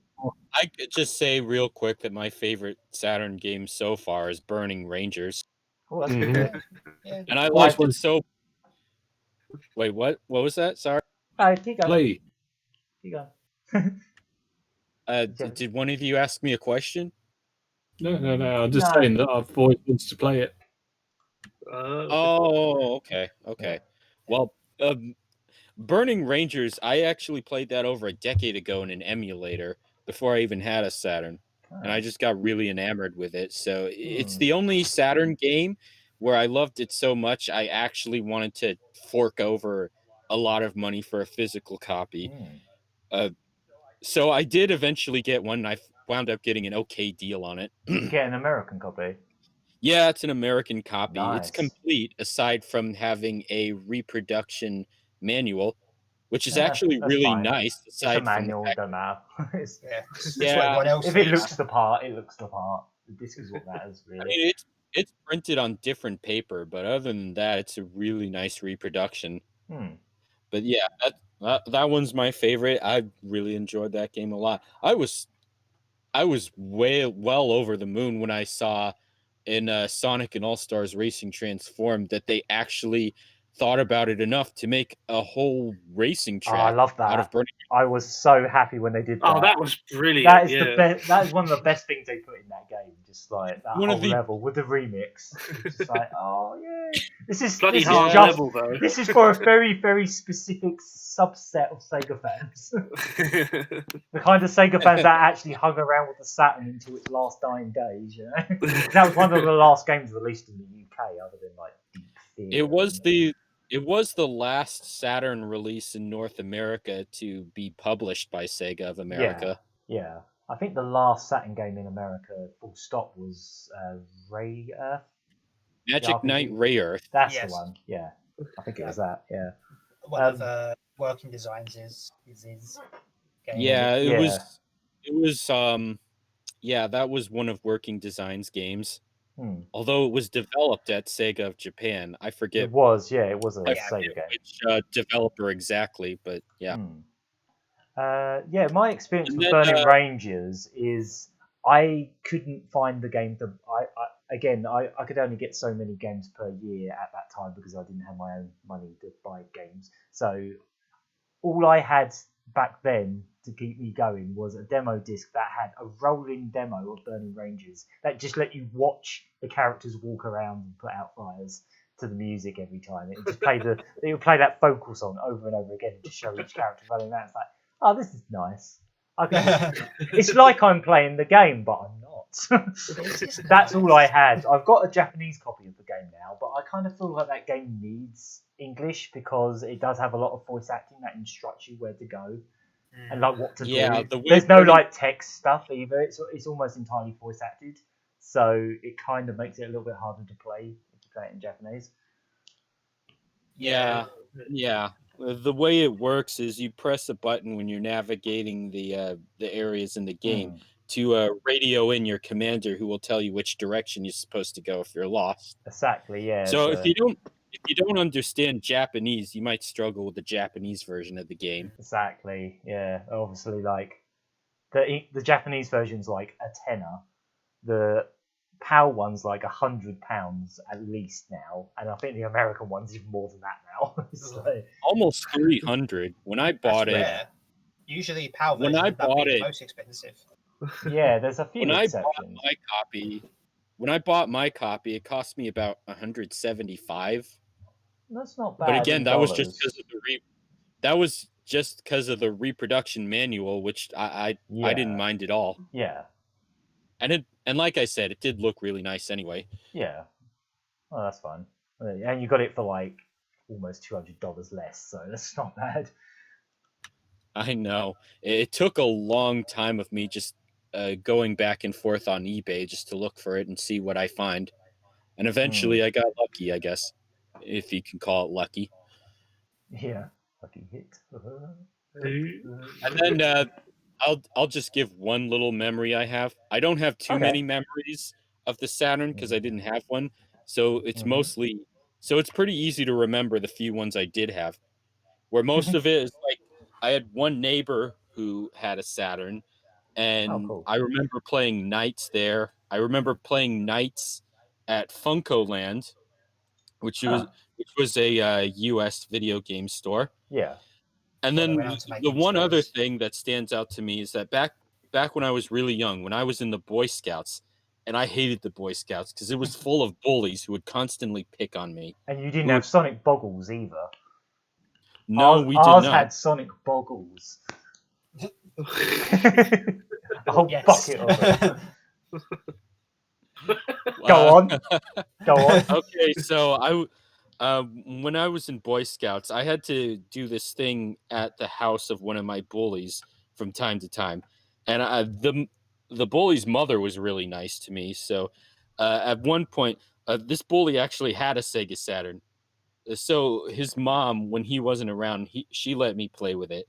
could just say real quick that my favorite Saturn game so far is Burning Rangers. Oh, that's good. And I liked it so. Wait, what? What was that? Sorry. Keep going. Keep going. Did one of you ask me a question? No. I'm just saying that I've always wanted to play it. Okay. Yeah. Well, Burning Rangers, I actually played that over a decade ago in an emulator before I even had a Saturn. And I just got really enamored with it. So it's the only Saturn game where I loved it so much I actually wanted to fork over a lot of money for a physical copy. So I did eventually get one, and I wound up getting an okay deal on it. Did you get an American copy? Yeah, it's an American copy. Nice. It's complete, aside from having a reproduction manual, which is actually really fine. Nice. It's Aside a manual, it don't matter. If it looks the part, it looks the part. This is what matters, really. I mean, it's printed on different paper, but other than that, it's a really nice reproduction. But yeah, that one's my favorite. I really enjoyed that game a lot. I was well over the moon when I saw in Sonic and All-Stars Racing Transformed that they actually thought about it enough to make a whole racing track. I love that. Out of Burning. I was so happy when they did that. Oh, that was brilliant. That is the best. That is one of the best things they put in that game. Just like that One whole of the- level with the remix. It's just like, oh yeah, this is Bloody this hard is just level, though. this is for a very very specific subset of Sega fans. The kind of Sega fans that actually hung around with the Saturn until its last dying days. You know, that was one of the last games released in the UK, other than like Deep Theater. It was the last Saturn release in North America to be published by Sega of America. Yeah. I think the last Saturn game in America, full stop, was Ray Earth. Magic Knight Ray Earth. That's the one. Yeah, I think it was that. Yeah. One of Working Designs is his game. Yeah, it was. Yeah, that was one of Working Designs games. Although it was developed at Sega of Japan, I forget. It was a Sega game. Which developer exactly, but yeah. My experience with Burning Rangers is I couldn't find the game to. I could only get so many games per year at that time because I didn't have my own money to buy games. So all I had back then to keep me going was a demo disc that had a rolling demo of Burning Rangers that just let you watch the characters walk around and put out fires to the music every time. It just it would play that vocal song over and over again and just show each character running around. It's like, oh, this is nice. It's like I'm playing the game, but I'm not. That's all I had. I've got a Japanese copy of the game now, but I kind of feel like that game needs English because it does have a lot of voice acting that instructs you where to go and like what to do. There's no like text stuff either. It's almost entirely voice acted, so it kind of makes it a little bit harder to play if you play it in Japanese. Yeah. The way it works is you press a button when you're navigating the areas in the game to radio in your commander, who will tell you which direction you're supposed to go if you're lost. Exactly. Yeah. So if you don't understand Japanese, you might struggle with the Japanese version of the game. Exactly. Yeah. Obviously, like the Japanese version's like a tenner. The PAL one's like £100 at least now, and I think the American one's even more than that now. So, almost 300 when I bought it. Rare. Usually, PAL version would be the most expensive. Yeah, there's a few exceptions. When I bought my copy, it cost me about $175. That's not bad. But again, that was just because of the reproduction manual, which I didn't mind at all. Yeah. And like I said, it did look really nice anyway. Yeah. Oh, that's fun. And you got it for like almost $200 less, so that's not bad. I know. It took a long time of me just going back and forth on eBay just to look for it and see what I find. And eventually I got lucky, I guess, if you can call it lucky. Yeah, lucky hit. And then I'll just give one little memory I have. I don't have too many memories of the Saturn because I didn't have one. So it's it's pretty easy to remember the few ones I did have. Where most of it is like I had one neighbor who had a Saturn, and I remember playing nights there. I remember playing nights at Funko Land, which was a US video game store. Yeah. And then the one other thing that stands out to me is that back when I was really young, when I was in the Boy Scouts, and I hated the Boy Scouts because it was full of bullies who would constantly pick on me. And you didn't have Sonic Boggles either. No, we did not. Ours had Sonic Boggles. A whole bucket of them. Go on. Okay, so when I was in Boy Scouts, I had to do this thing at the house of one of my bullies from time to time, and the bully's mother was really nice to me. So at one point, this bully actually had a Sega Saturn. So his mom, when he wasn't around, she let me play with it.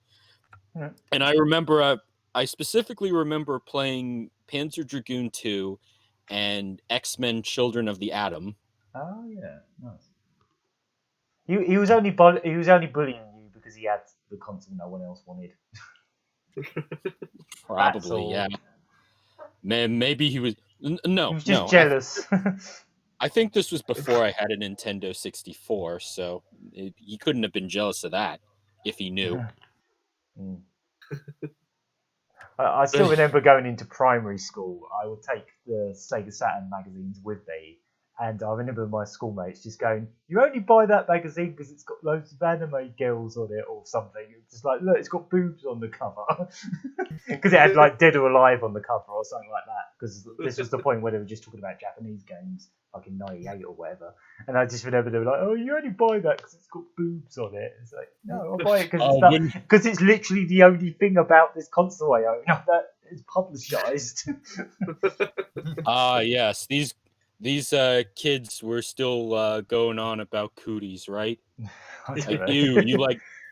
And I specifically remember playing Panzer Dragoon 2 and X-Men Children of the Atom. Oh yeah, nice. He was only bullying you because he had the console no one else wanted. Probably, yeah. Man, maybe he was he was just jealous. I think this was before I had a Nintendo 64, so he couldn't have been jealous of that if he knew. I still remember going into primary school. I would take the Sega Saturn magazines with me, and I remember my schoolmates just going, "You only buy that magazine because it's got loads of anime girls on it or something." It's just like, look, it's got boobs on the cover because it had like Dead or Alive on the cover or something like that. Because this was the point where they were just talking about Japanese games, like in '98 or whatever. And I just remember they were like, "Oh, you only buy that because it's got boobs on it." It's like, no, I'll buy it because it's literally the only thing about this console I own that is publicized. Yes, these kids were still going on about cooties, right? Like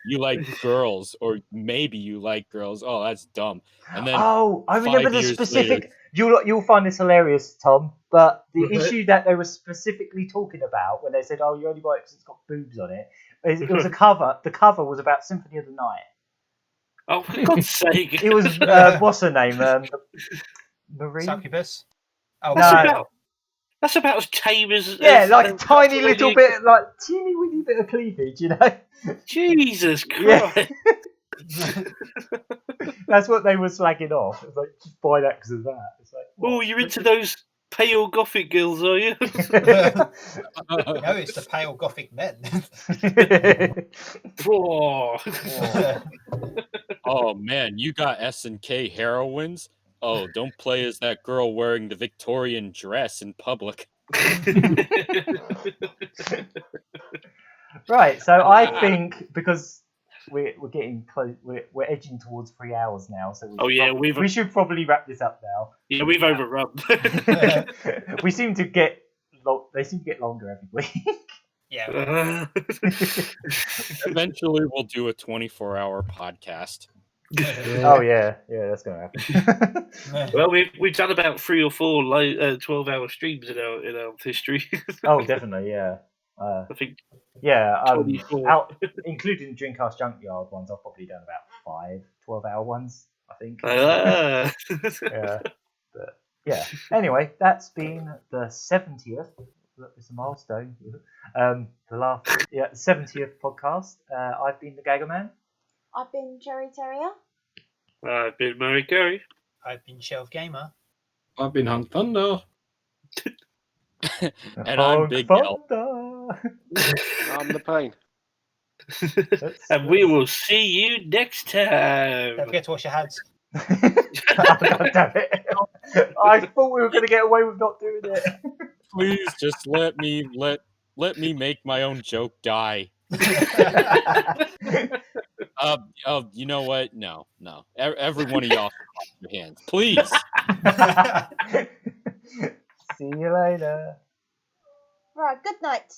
you like girls, or maybe you like girls. Oh, that's dumb. And then I remember the specific. You'll find this hilarious, Tom. But the issue that they were specifically talking about when they said, "Oh, you only buy it because it's got boobs on it," it was a cover. The cover was about Symphony of the Night. Oh, for God's sake! It was what's her name? Marie. Succubus. Oh, no. That's about as tame as like a tiny little bit, like teeny weeny bit of cleavage, you know. Jesus Christ! Yeah. That's what they were slagging off. It's like, just buy that because of that. It's like, oh, you're into those pale gothic girls, are you? No, it's the pale gothic men. Oh man, you got S&K heroines? Oh, don't play as that girl wearing the Victorian dress in public. Right, so I think because we're getting close, we're edging towards 3 hours now, so we should probably wrap this up now. Yeah, we've overrun. We seem to get they seem to get longer every week. Yeah. Eventually, we'll do a 24-hour podcast. Oh yeah, that's gonna happen. Well, we've done about 3 or 4 12-hour streams in our history. Oh, definitely, yeah. I think. Yeah, 24. including the Dreamcast Junkyard ones, I've probably done about 5 12-hour ones, I think. Yeah. But yeah. Anyway, that's been the 70th. It's a milestone. The last 70th podcast. I've been the Gagaman. I've been Cherry Terrier. I've been Murry Curry. I've been Shelved Gamer. I've been Hunk Thunder. And I'm Big L. I'm the pain. And we will see you next time. Don't forget to wash your hands. Oh, God damn it. I thought we were going to get away with not doing it. Please just let me make my own joke die. You know what? No. Every one of y'all wash your hands, please. See you later. Right, good night.